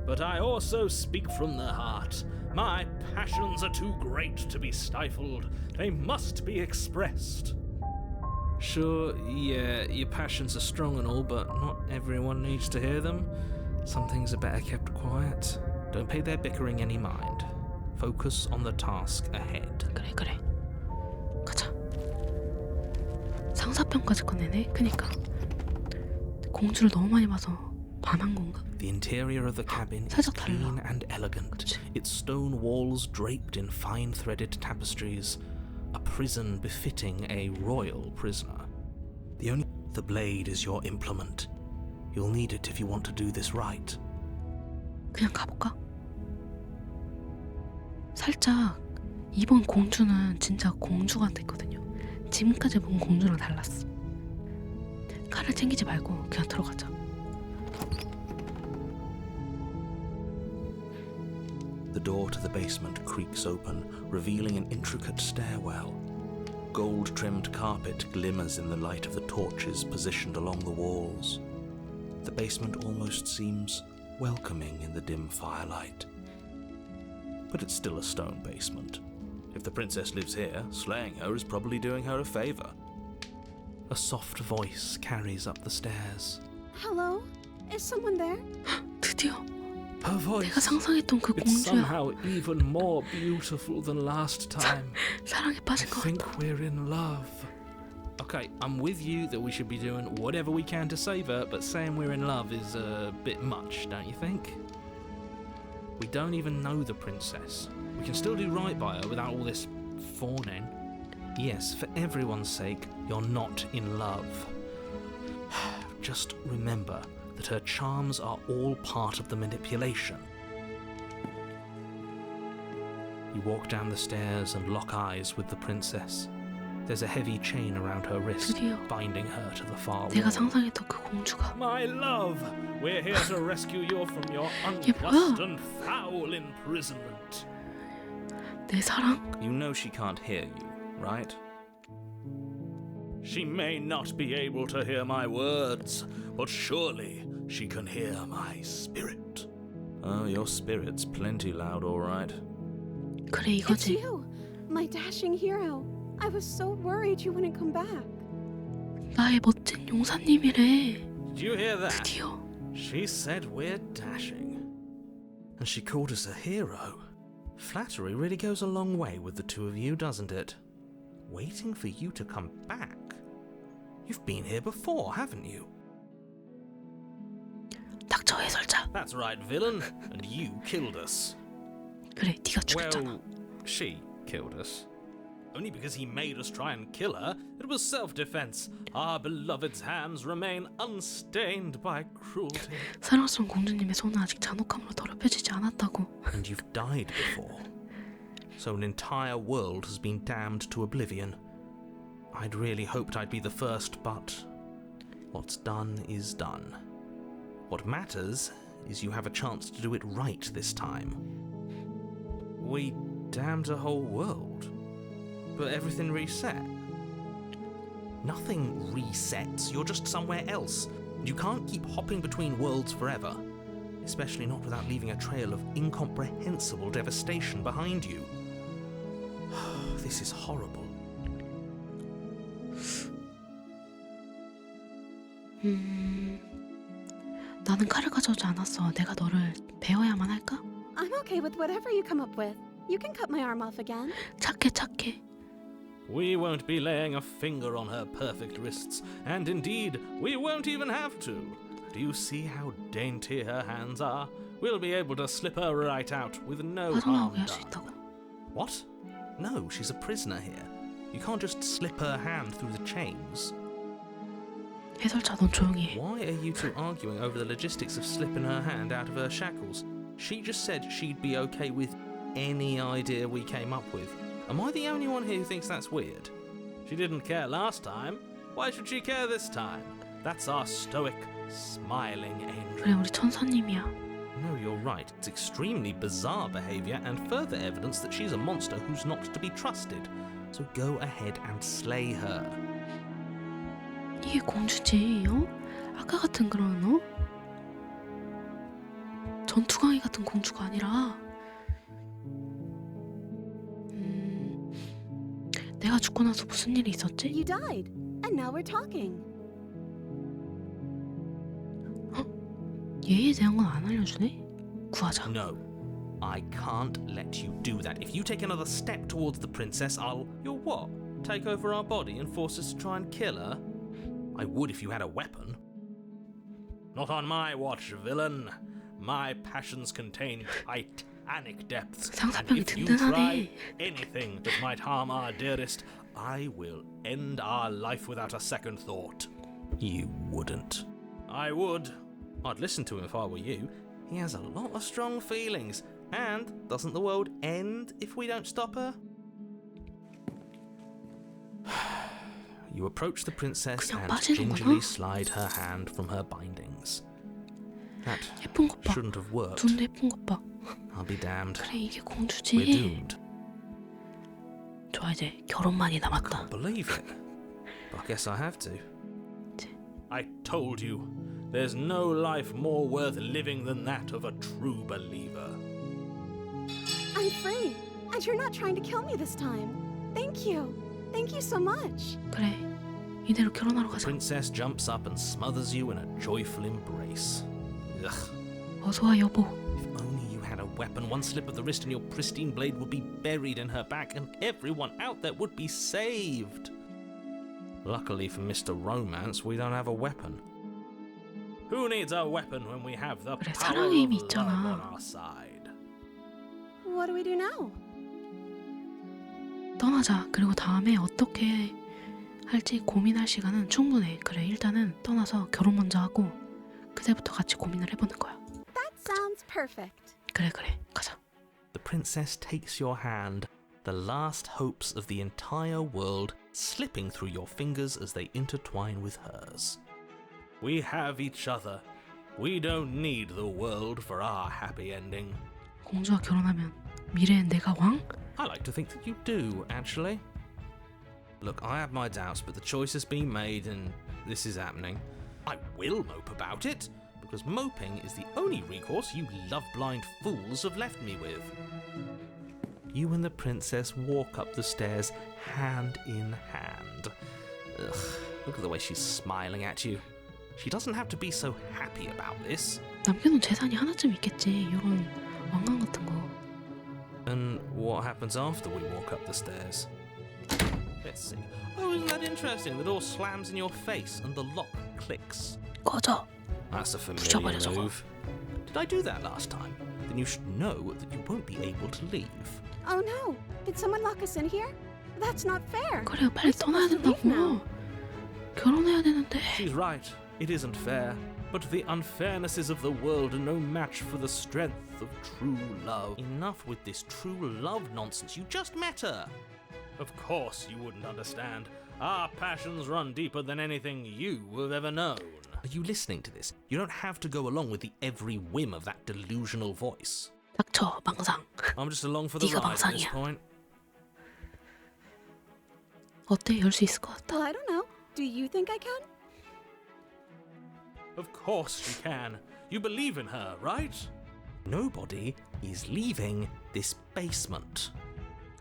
but I also speak from the heart. My passions are too great to be stifled. They must be expressed. Sure, yeah, your passions are strong and all, but not everyone needs to hear them. Some things are better kept quiet. Don't pay their bickering any mind. Focus on the task ahead. 그래. 가자. 상사병까지 꺼내네. 그니까. 공주를 너무 많이 봐서 반한 건가? The interior of the cabin is 살짝 clean 달라. and elegant. 그치? Its stone walls draped in fine threaded tapestries. A prison befitting a royal prisoner. The blade is your implement. You'll need it if you want to do this right. 그냥 가볼까? 살짝 이번 공주는 진짜 공주 같았거든요. 지금까지 본 공주랑 달랐어. 칼을 챙기지 말고 그냥 들어가자. The door to the basement creaks open, revealing an intricate stairwell. gold-trimmed carpet glimmers in the light of the torches positioned along the walls. The basement almost seems welcoming in the dim firelight. But it's still a stone basement. If the princess lives here, slaying her is probably doing her a favor. A soft voice carries up the stairs. Hello? Is someone there? 드디어 Her voice. 내가 상상했던 그 It's 공주야. somehow even more beautiful than last time. 사랑에 I 빠진 것 think 같다. we're in love. Okay, I'm with you that we should be doing whatever we can to save her, but saying we're in love is a bit much, don't you think? We don't even know the princess. We can still do right by her without all this fawning. Yes, for everyone's sake, you're not in love. Just remember that her charms are all part of the manipulation. You walk down the stairs and lock eyes with the princess. There's a heavy chain around her wrist, 드디어 binding her to the far 내가 wall. 상상했던 그 공주가 My love, we're here to rescue you from your 얘 unjust 뭐야? and foul imprisonment. 내 사랑? You know she can't hear you, right? She may not be able to hear my words, but surely she can hear my spirit. Oh, your spirit's plenty loud, all right. 그래 It's 이거지. you, my dashing hero. I was so worried you wouldn't come back. 나의 멋진 용사님이래. Did you hear that? 드디어. She said we're dashing. And she called us a hero. Flattery really goes a long way with the two of you, doesn't it? Waiting for you to come back. You've been here before, haven't you? 닥쳐 해설자. That's right, villain. And you killed us. 그래 네가 죽였잖아. Well, she killed us. Only because he made us try and kill her. It was self-defense. Our beloved's hands remain unstained by cruelty. 사랑스러운 공주님의 손은 아직 잔혹함으로 더럽혀지지 않았다고. And you've died before. So an entire world has been damned to oblivion. I'd really hoped I'd be the first, but what's done is done. What matters is you have a chance to do it right this time. We damned a whole world, but everything reset. Nothing resets, you're just somewhere else. You can't keep hopping between worlds forever, especially not without leaving a trail of incomprehensible devastation behind you. This is horrible. 나는 칼을 가져오지 않았어. 내가 너를 배워야만 할까? I'm okay with whatever you come up with. You can cut my arm off again. 착해. We won't be laying a finger on her perfect wrists, and indeed, we won't even have to. Do you see how dainty her hands are? We'll be able to slip her right out with no harm 빠져나오게 할 수 done. 있다고. What? No, she's a prisoner here. You can't just slip her hand through the chains. 해설자 넌 조용히 해. Why are you two arguing over the logistics of slipping her hand out of her shackles? She just said she'd be okay with any idea we came up with. Am I the only one here who thinks that's weird? She didn't care last time. Why should she care this time? That's our stoic, smiling angel. 그래 우리 천사님이야. No, you're right. It's extremely bizarre behavior and further evidence that she's a monster who's not to be trusted. So go ahead and slay her. 이게 공주지, 어? 아까 같은 그런 전투강이 같은 공주가 아니라 내가 죽고 나서 무슨 일이 있었지? You died, and now we're talking. 얘에 대한 건 안 알려주네? 구하자. No, I can't let you do that. If you take another step towards the princess, I'll... You'll what? Take over our body and force us to try and kill her? I would if you had a weapon. Not on my watch, villain. My passions contain titanic depths. And 상사병이 if you try 든든하네. anything that might harm our dearest, I will end our life without a second thought. You wouldn't. I would. I'd listen to him if I were you. He has a lot of strong feelings. And doesn't the world end if we don't stop her? You approach the princess 그냥 and 빠지는구나. gingerly slide her hand from her bindings. That 예쁜 것 봐. shouldn't have worked. 눈도 예쁜 것 봐. I'll be damned. 그래 이게 We're 공주지. doomed. 좋아. 이제 결혼만이 남았다. Believe it. I guess I have to. I told you, there's no life more worth living than that of a true believer. I'm free, and you're not trying to kill me this time. Thank you. Thank you so much. 그래. 이대로 결혼하러 가자. Princess jumps up and smothers you in a joyful embrace. Ugh. 어서와 여보. If only you had a weapon, one slip of the wrist and your pristine blade would be buried in her back and everyone out there would be saved. Luckily for Mr. Romance, we don't have a weapon. Who needs a weapon when we have the 그래, power 사랑의 힘이 of love 있잖아. on our side? What do we do now? 떠나자. 그리고 다음에 어떻게 할지 고민할 시간은 충분해. 그래, 일단은 떠나서 결혼 먼저 하고 그때부터 같이 고민을 해보는 거야. That sounds perfect. 그래, 가자. The princess takes your hand, the last hopes of the entire world slipping through your fingers as they intertwine with hers. We have each other. We don't need the world for our happy ending. 공주와 결혼하면 미래엔 내가 왕? I like to think that you do, actually. Look, I have my doubts, but the choice has been made and this is happening. I will mope about it, because moping is the only recourse you love-blind fools have left me with. You and the princess walk up the stairs hand in hand. Ugh, look at the way she's smiling at you. She doesn't have to be so happy about this. 남겨놓은 재산이 하나쯤 있겠지. 이런 왕관 같은 거. And what happens after we walk up the stairs? Let's see. Oh, isn't that interesting? The door slams in your face and the lock clicks. 꺼져. That's a familiar 붙여버려, 저거. move. Did I do that last time? Then you should know that you won't be able to leave. Oh no! Did someone lock us in here? That's not fair. 그래, 빨리 떠나야 된다고. 결혼해야 되는데. She's right. It isn't fair. But the unfairnesses of the world are no match for the strength of true love. Enough with this true love nonsense. You just met her. Of course you wouldn't understand. Our passions run deeper than anything you have ever known. Are you listening to this? You don't have to go along with the every whim of that delusional voice. 닥쳐, 망상. I'm just along for the 네가 ride at this 망상이야. point. 어때? 열 수 있을 것 같아. Well, I don't know. Do you think I can? Of course she can. You believe in her, right? Nobody is leaving this basement.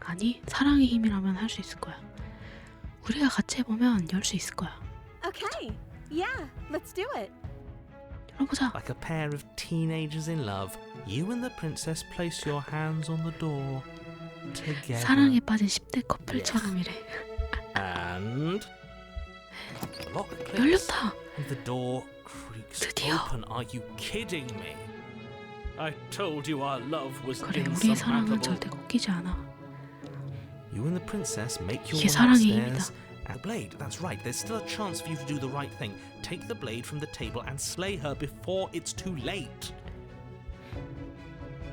아니, 사랑의 힘이라면 할 수 있을 거야. 우리가 같이 해보면 열 수 있을 거야. Okay. Yeah, let's do it. 열어보자. Like a pair of teenagers in love, you and the princess place your hands on the door together. 사랑에 빠진 10대 커플처럼이래. And the lock clicks 열렸다. and the door creaks 드디어. open. Are you kidding me? I told you our love was 그래, 우리의 사랑은 insurmountable. 절대 꺾이지 않아. You and the princess make your 이게 way 사랑의 upstairs. And the blade, that's right. There's still a chance for you to do the right thing. Take the blade from the table and slay her before it's too late.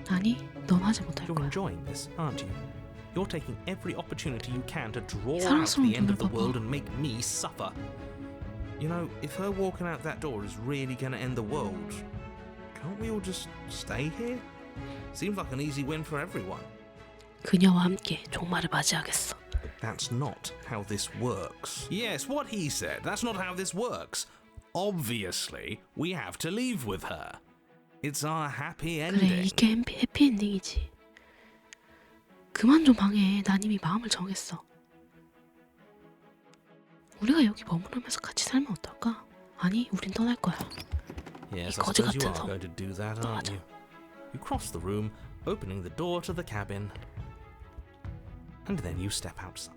아니, 넌 하지 못할 You're 거야. enjoying this, aren't you? You're taking every opportunity you can to draw out 사랑스러운 the end of the 눈을 world 봐봐. and make me suffer. You know, if her walking out that door is really going to end the world, can't we all just stay here? Seems like an easy win for everyone. 그녀와 함께 종말을 맞이하겠어. That's not how this works. Yes, what he said. That's not how this works. Obviously, we have to leave with her. It's our happy 그래, ending. 이게 해피엔딩이지. 그만 좀 방해. 난 이미 마음을 정했어. 우리가 여기 머무르면서 같이 살면 어떨까? 아니, 우린 떠날 거야. Yes, 이 I 거지 suppose you 같은 are 섬. going to do that, aren't 떠나자. you? You cross the room, opening the door to the cabin, and then you step outside.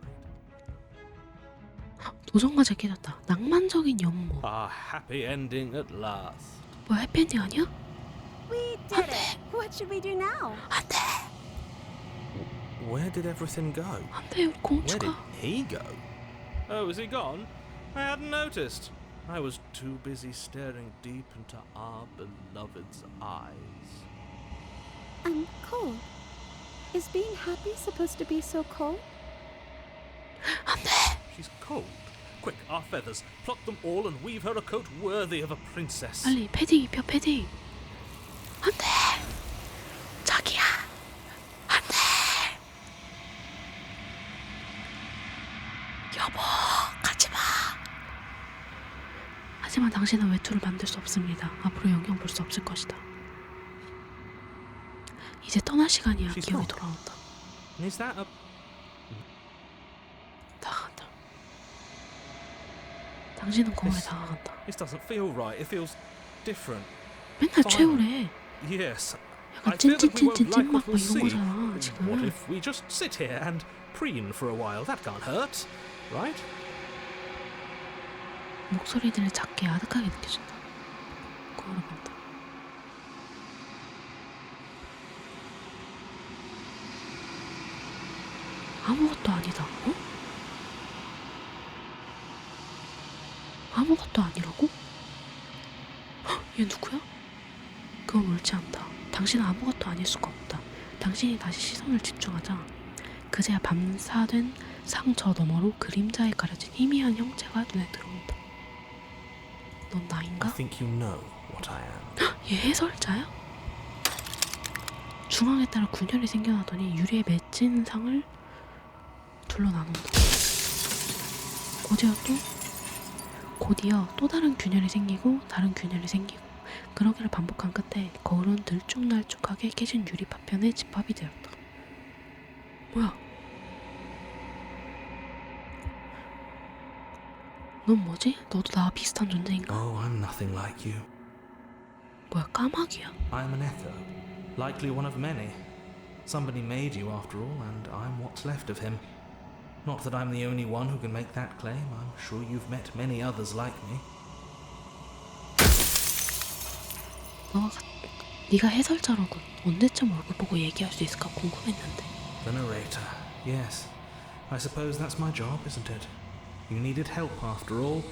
도전과제 깨졌다. 낭만적인 연모. Our happy ending at last. 뭐야, 해피엔딩 아니야? We did it. What should we do now? 안 돼. Where did everything go? 안 돼, 우리 Where did 공주가. he go? Oh, is he gone? I hadn't noticed. I was too busy staring deep into our beloved's eyes. I'm cold. Is being happy supposed to be so cold? 안 돼. She's cold. Quick, our feathers. Pluck them all and weave her a coat worthy of a princess. 빨리 패딩 입혀, 패딩. 안 돼. 자기야. 안 돼. 하지만 당신은 외투를 만들 수 없습니다. 앞으로 영영 볼 수 없을 것이다. 이제 떠날 시간이야. She's 기억이 gone. 돌아온다. Is that a... 다가간다. 당신은 공허에 다가간다. This doesn't feel right. It feels different. 맨날 최후래. Yes. 약간 I feel that we won't 찐찐찐찐찐 like 막 what we'll 이런 see. 거잖아 What 지금. if we just sit here and preen for a while? That can't hurt, right? 목소리들을 작게 아득하게 느껴진다. 공허로 간다. 아무것도 아니다. 어? 아무것도 아니라고? 헉, 얘 누구야? 그건 옳지 않다. 당신은 아무것도 아닐 수가 없다. 당신이 다시 시선을 집중하자 그제야 밤사된 상저 너머로 그림자에 가려진 희미한 형체가 눈에 들어온다. 넌 나인가? I think you know what I am. 얘 해설자야? 중앙에 따라 균열이 생겨나더니 유리에 맺힌 상을 둘러 나눈다. 곧이어 또 다른 균열이 생기고 다른 균열이 생기고 그러기를 반복한 끝에 거울은 들쭉날쭉하게 깨진 유리 파편에 집합이 되었다. 뭐야? 넌 뭐지? 너도 나와 비슷한 존재인가? Oh, I'm nothing like you. 뭐야, 까마귀야? I'm an echo, likely one of many. Somebody made you after all, and I'm what's left of him. Not that I'm the only one who can make that claim. I'm sure you've met many others like me. 네가 해설자로군. 언제쯤 얼굴 보고 얘기할 수 있을까 궁금했는데. The narrator. Yes. I suppose that's my job, isn't it? You needed help after all,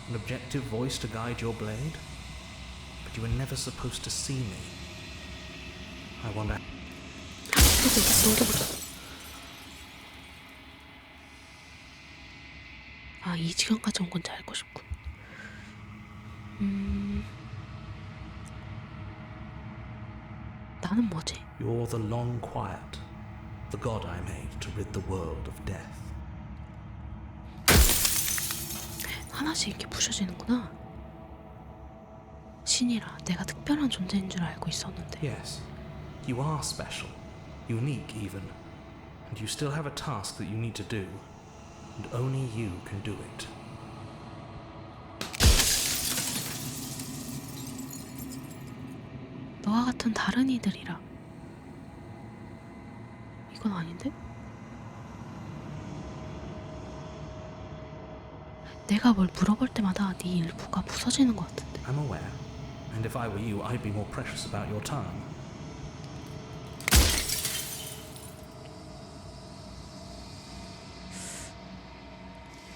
an objective voice to guide your blade. But you were never supposed to see me. I wonder... 아, 이 지경까지 온 건지 알고 싶군. 나는 뭐지? You're the long quiet, the god I made to rid the world of death. 하나씩 이렇게 부셔지는구나. 신이라 내가 특별한 존재인 줄 알고 있었는데. Yes, you are special, unique even, and you still have a task that you need to do, and only you can do it. 너와 같은 다른 이들이라. 이건 아닌데? 내가 뭘 물어볼 때마다 네 일부가 부서지는 것 같은데. I'm aware, and if I were you, I'd be more precious about your time.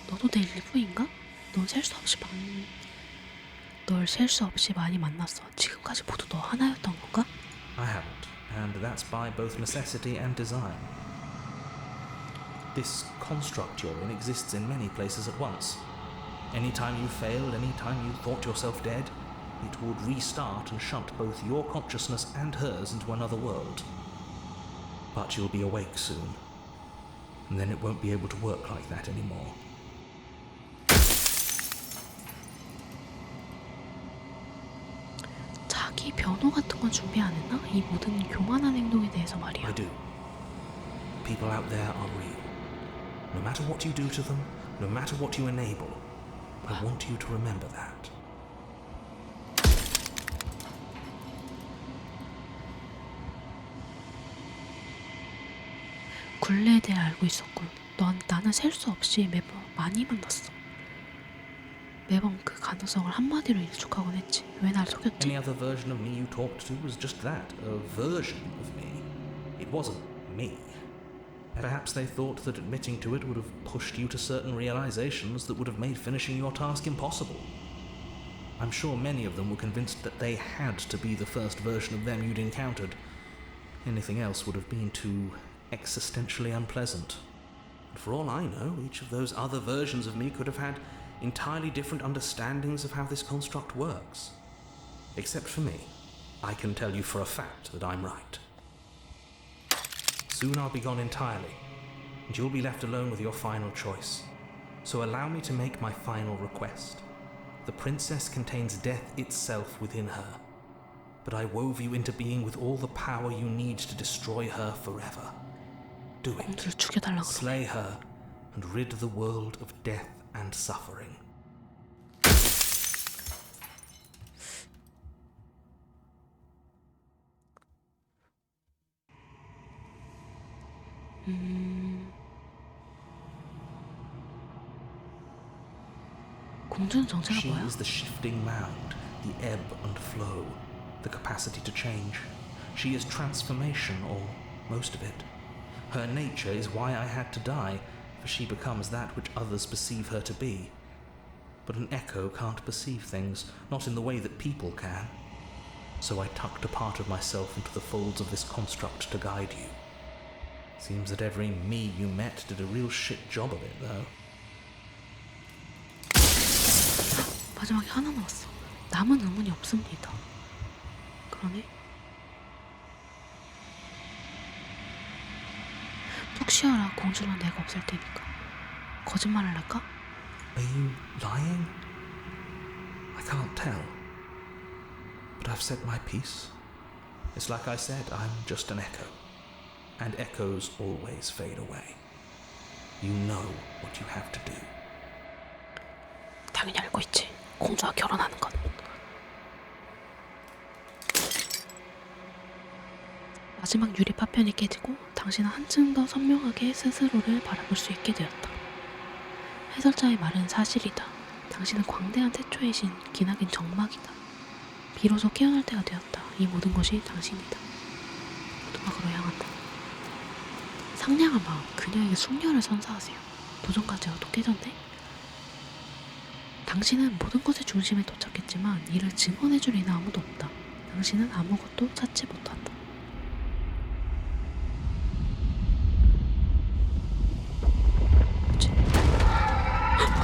너도 내 일부인가? 널 셀 수 없이 많이 만났어. 지금까지 모두 너 하나였던 건가? I haven't, and that's by both necessity and design. This construct you're in exists in many places at once. Anytime you failed, anytime you thought yourself dead, it would restart and shunt both your consciousness and hers into another world. But you'll be awake soon, and then it won't be able to work like that anymore. 자기 변호 같은 건 준비 안 했나? 이 모든 교만한 행동에 대해서 말이야. I do. People out there are real. No matter what you do to them, no matter what you enable, I want you to remember that. 굴레에 대해 알고 있었군. 나는 셀 수 없이 매번 많이 만났어. 매번 그 가능성을 한마디로 일축하곤 했지. 왜 날 속였지? Any other version of me you talked to was just that, a version of me. It wasn't me. Perhaps they thought that admitting to it would have pushed you to certain realizations that would have made finishing your task impossible. I'm sure many of them were convinced that they had to be the first version of them you'd encountered. Anything else would have been too existentially unpleasant. And for all I know, each of those other versions of me could have had entirely different understandings of how this construct works. Except for me, I can tell you for a fact that I'm right. Soon I'll be gone entirely, and you'll be left alone with your final choice. So allow me to make my final request. The princess contains death itself within her. But I wove you into being with all the power you need to destroy her forever. Do it. 공주를 죽여달라고 그러네. Slay her and rid the world of death and suffering. 공주는 정체가 She 뭐야? is the shifting mound, the ebb and flow, the capacity to change. She is transformation, or most of it. Her nature is why I had to die, for she becomes that which others perceive her to be. But an echo can't perceive things, not in the way that people can. So I tucked a part of myself into the folds of this construct to guide you. Seems that every me you met did a real shit job of it, though. 마지막에 하나 남았어. 남은 의문이 없습니다. 그러네. 푹 쉬어라. 공주는 내가 없을 테니까. 거짓말을 할까? Are you lying? I can't tell. But I've said my piece. It's like I said, I'm just an echo. And echoes always fade away. You know what you have to do. 당연히 알고 있지. 공주와 결혼하는 건. 마지막 유리 파편이 깨지고 당신은 한층 더 선명하게 스스로를 바라볼 수 있게 되었다. 해설자의 말은 사실이다. 당신은 광대한 태초의 신, 기나긴 정막이다. 비로소 깨어날 때가 되었다. 이 모든 것이 당신이다. 오두막으로 향한다. 상냥한 마음, 그녀에게 숙녀를 선사하세요. 도전까지 어도 깨졌네? 당신은 모든 것의 중심에 도착했지만 이를 증언해줄 이는 아무도 없다. 당신은 아무것도 찾지 못한다. 뭐지?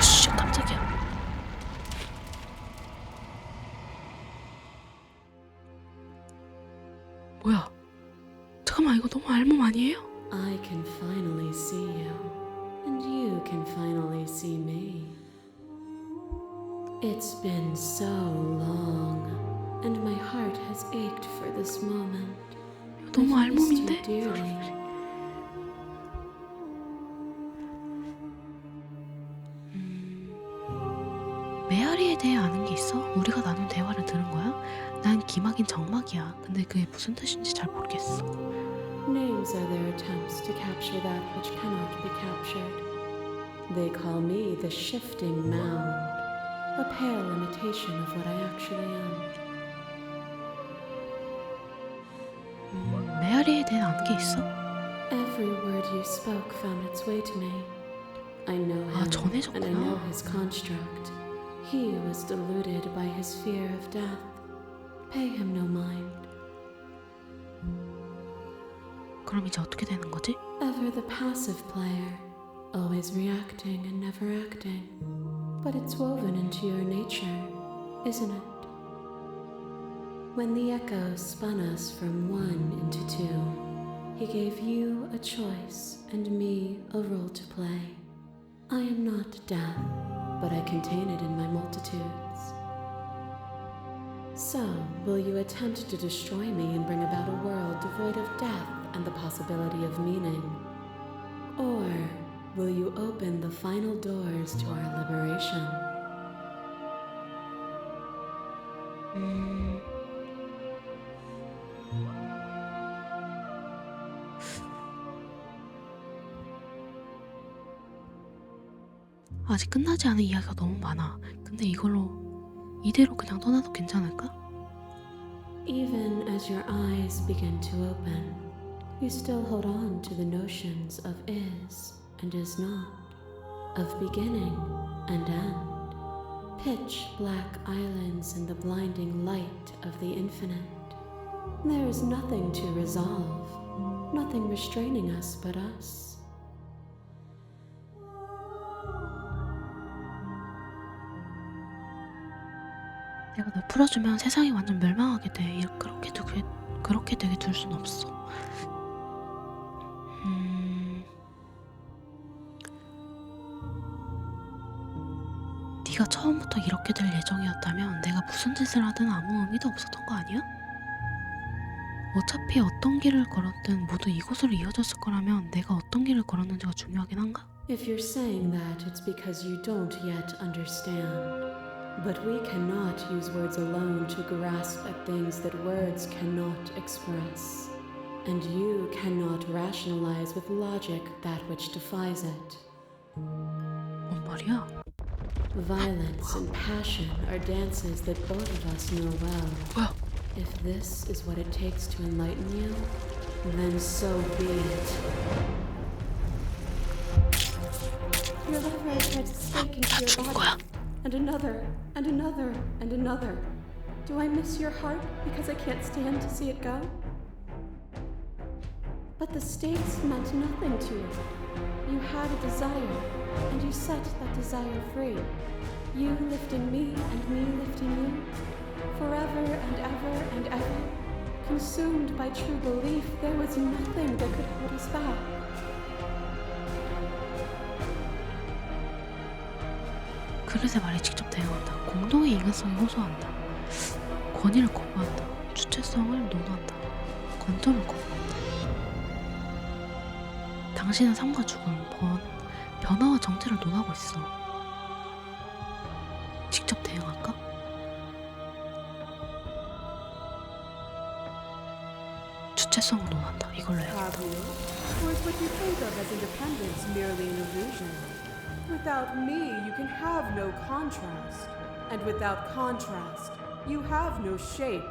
씨, 깜짝이야. 뭐야? 잠깐만, 이거 너무 알몸 아니에요? I can finally see you, and you can finally see me. It's been so long, and my heart has ached for this moment. 너무 I've missed you 알몸인데? dearly. 메아리에 대해 아는 게 있어? 우리가 나눈 대화를 들은 거야? 난 기막인 정막이야. 근데 그게 무슨 뜻인지 잘 모르겠어. Names are their attempts to capture that which cannot be captured. They call me the shifting mound, a pale imitation of what I actually am. 메아리에 대해 아는 게 있어? Every word you spoke found its way to me. I know 아, him, 전해졌구나. and I know his construct. He was deluded by his fear of death. Pay him no mind. 그럼 이제 어떻게 되는 거지? Ever the passive player, always reacting and never acting. But it's woven into your nature, isn't it? When the echo spun us from one into two, he gave you a choice and me a role to play. I am not death, but I contain it in my multitudes. So, will you attempt to destroy me and bring about a world devoid of death and the possibility of meaning? Or will you open the final doors to our liberation? 아직 끝나지 않은 이야기가 너무 많아. 근데 이대로 그냥 떠나도 괜찮을까? Even as your eyes begin to open, you still hold on to the notions of is and is not, of beginning and end, pitch black islands in the blinding light of the infinite. There is nothing to resolve, nothing restraining us but us. 내가 널 풀어주면 세상이 완전 멸망하게 돼. 그렇게 되게 둘 순 없어. 네가 처음부터 이렇게 될 예정이었다면 내가 무슨 짓을 하든 아무 의미도 없었던 거 아니야? 어차피 어떤 길을 걸었든 모두 이곳으로 이어졌을 거라면 내가 어떤 길을 걸었는지가 중요하긴 한가? If you're saying that, it's because you don't yet understand. But we cannot use words alone to grasp at things that words cannot express. And you cannot rationalize with logic that which defies it. 뭔 말이야? Violence and passion are dances that both of us know well. 뭐야? If this is what it takes to enlighten you, then so be it. Your lover I tried to stake into your 죽은 body. 거야? And another, and another, and another. Do I miss your heart because I can't stand to see it go? But the stakes meant nothing to you. You had a desire, and you set that desire free. You lifting me, and me lifting you. Forever and ever and ever. Consumed by true belief, there was nothing that could hold us back. 그릇의 말이 직접 대응한다. 공동의 인간성이 호소한다. 권위를 거부한다. 주체성을 논한다. 건전을 거부한다. 당신은 삶과 죽음, 변화와 정체를 논하고 있어. 직접 대응할까? 주체성을 논한다. 이걸로 해야겠다. Have you? Or is what you think of as independence merely an illusion? Without me, you can have no contrast. And without contrast, you have no shape.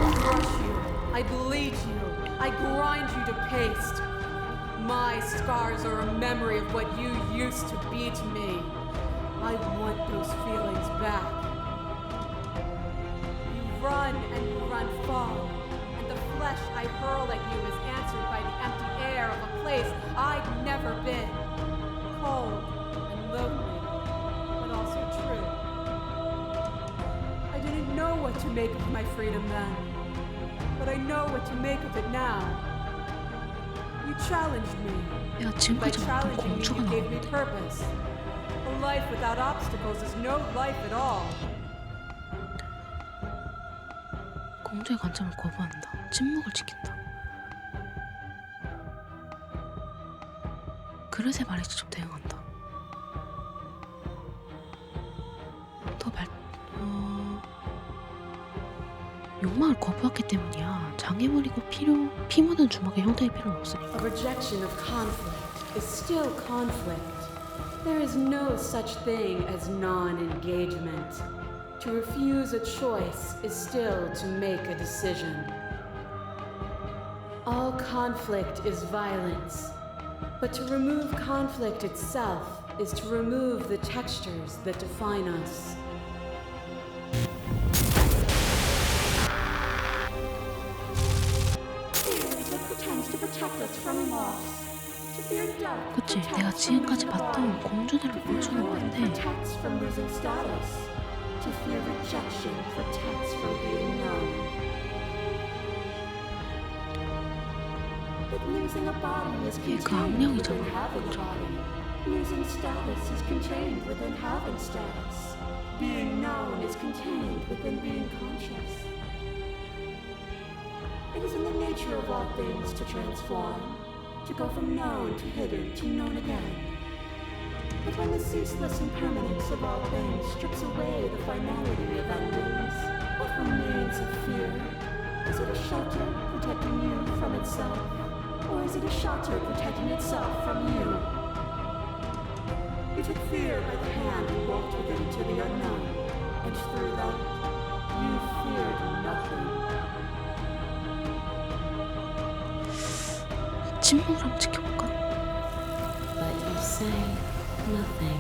I crush you. I bleed you. I grind you to paste. My scars are a memory of what you used to be to me. I want those feelings back. You run and you run far. And the flesh I hurl at you is answered by the empty air of a place I'd never been. Cold and lonely, but also true. I didn't know what to make of my freedom then, but I know what to make of it now. You challenged me. 내가 By 지금까지 봤던 challenging me, 공주가 you gave me 나오는데 purpose. A life without obstacles is no life at all. 공주의 관점을 거부한다. 침묵을 지킨다. 그릇의 말에 직접 대응한다. 욕망을 거부했기 때문이야. 장애물이고 피 묻은 주먹의 형태일 필요는 없으니까. A rejection of conflict is still conflict. There is no such thing as non-engagement. To refuse a choice is still to make a decision. All conflict is violence, but to remove conflict itself is to remove the textures that define us. It pretends to protect us from loss. To fear death. 그치? 내가 지금까지 봤던 공주들을 보여주는 건데 Protects from losing status. To fear rejection protects from being known. But losing a body is 얘가 contained 악령이잖아. within having a body. Losing status is contained within having status. Being known is contained within being conscious. It is in the nature of all things to transform, to go from known to hidden to known again. But when the ceaseless impermanence of all things strips away the finality of endings, what remains of fear? Is it a shelter protecting you from itself? Or is it a shelter protecting itself from you? You took fear by the hand and walked with it into the unknown, and through that, you feared nothing. 침묵을 한번 지켜볼까? But you say nothing.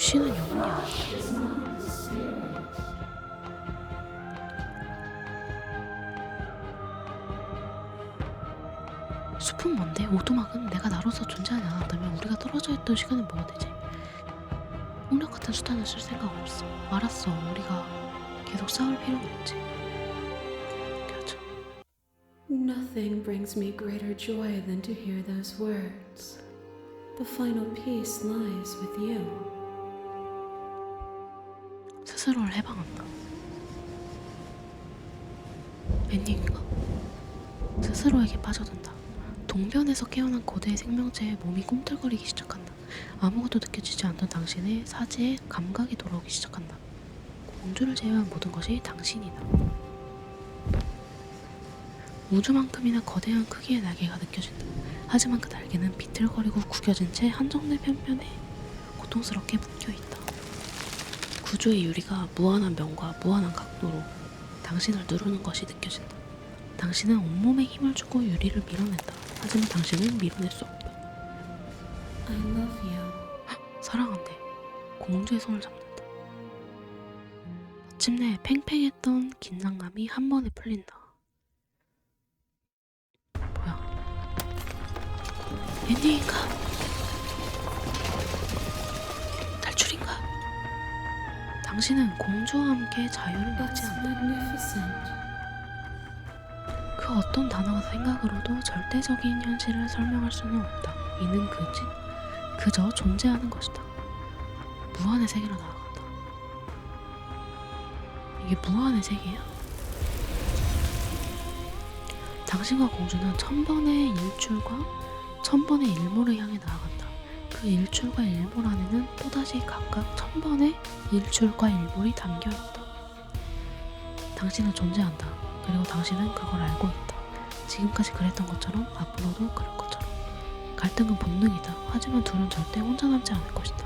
귀신은 영혼이 아니야. 숲은 뭔데? 오두막은 내가 나로서 존재하지 않았다면 우리가 떨어져 있던 시간은 뭐가 되지? 폭력 같은 수단을 쓸 생각 없어. 알았어. 우리가 계속 싸울 필요는 없지. 그렇죠. Nothing brings me greater joy than to hear those words. The final peace lies with you. 스스로를 해방한다. 엔딩인가? 스스로에게 빠져든다. 동변에서 깨어난 거대의 생명체의 몸이 꿈틀거리기 시작한다. 아무것도 느껴지지 않던 당신의 사지에 감각이 돌아오기 시작한다. 공주를 제외한 모든 것이 당신이다. 우주만큼이나 거대한 크기의 날개가 느껴진다. 하지만 그 날개는 비틀거리고 구겨진 채 한정된 편편에 고통스럽게 묶여있다. 구조의 유리가 무한한 면과 무한한 각도로 당신을 누르는 것이 느껴진다. 당신은 온몸에 힘을 주고 유리를 밀어낸다. 하지만 당신은 밀어낼 수 없다. I love you. 사랑한대. 공주의 손을 잡는다. 마침내 팽팽했던 긴장감이 한 번에 풀린다. 뭐야? 엔딩인가? 탈출인가? 당신은 공주와 함께 자유를 It's 잊지 않는다. magnificent. 그 어떤 단어와 생각으로도 절대적인 현실을 설명할 수는 없다. 이는 그저 존재하는 것이다. 무한의 세계로 나아간다. 이게 무한의 세계야? 당신과 공주는 1000번의 일출과 1000번의 일몰을 향해 나아간다. 그 일출과 일몰 안에는 또다시 각각 1000번의 일출과 일몰이 담겨있다. 당신은 존재한다. 그리고 당신은 그걸 알고 있다. 지금까지 그랬던 것처럼 앞으로도 그럴 것처럼. 갈등은 본능이다. 하지만 둘은 절대 혼자 남지 않을 것이다.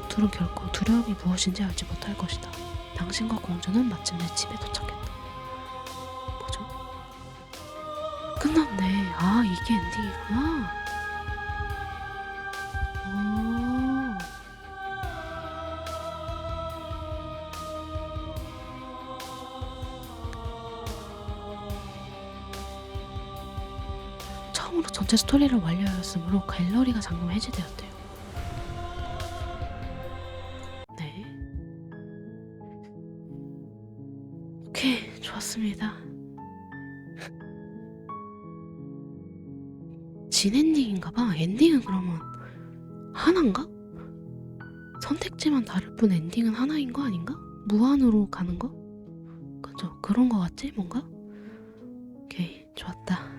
둘은 결코 두려움이 무엇인지 알지 못할 것이다. 당신과 공주는 마침내 집에 도착했다. 뭐죠? 끝났네. 아, 이게 엔딩이구나. 오. 처음으로 전체 스토리를 완료하였으므로 갤러리가 잠금 해제되었대요. 네. 오케이, 좋았습니다. 진 엔딩인가봐. 엔딩은 그러면 하나인가? 선택지만 다를 뿐 엔딩은 하나인 거 아닌가? 무한으로 가는 거? 그죠? 그런 거 같지? 뭔가? 오케이, 좋았다.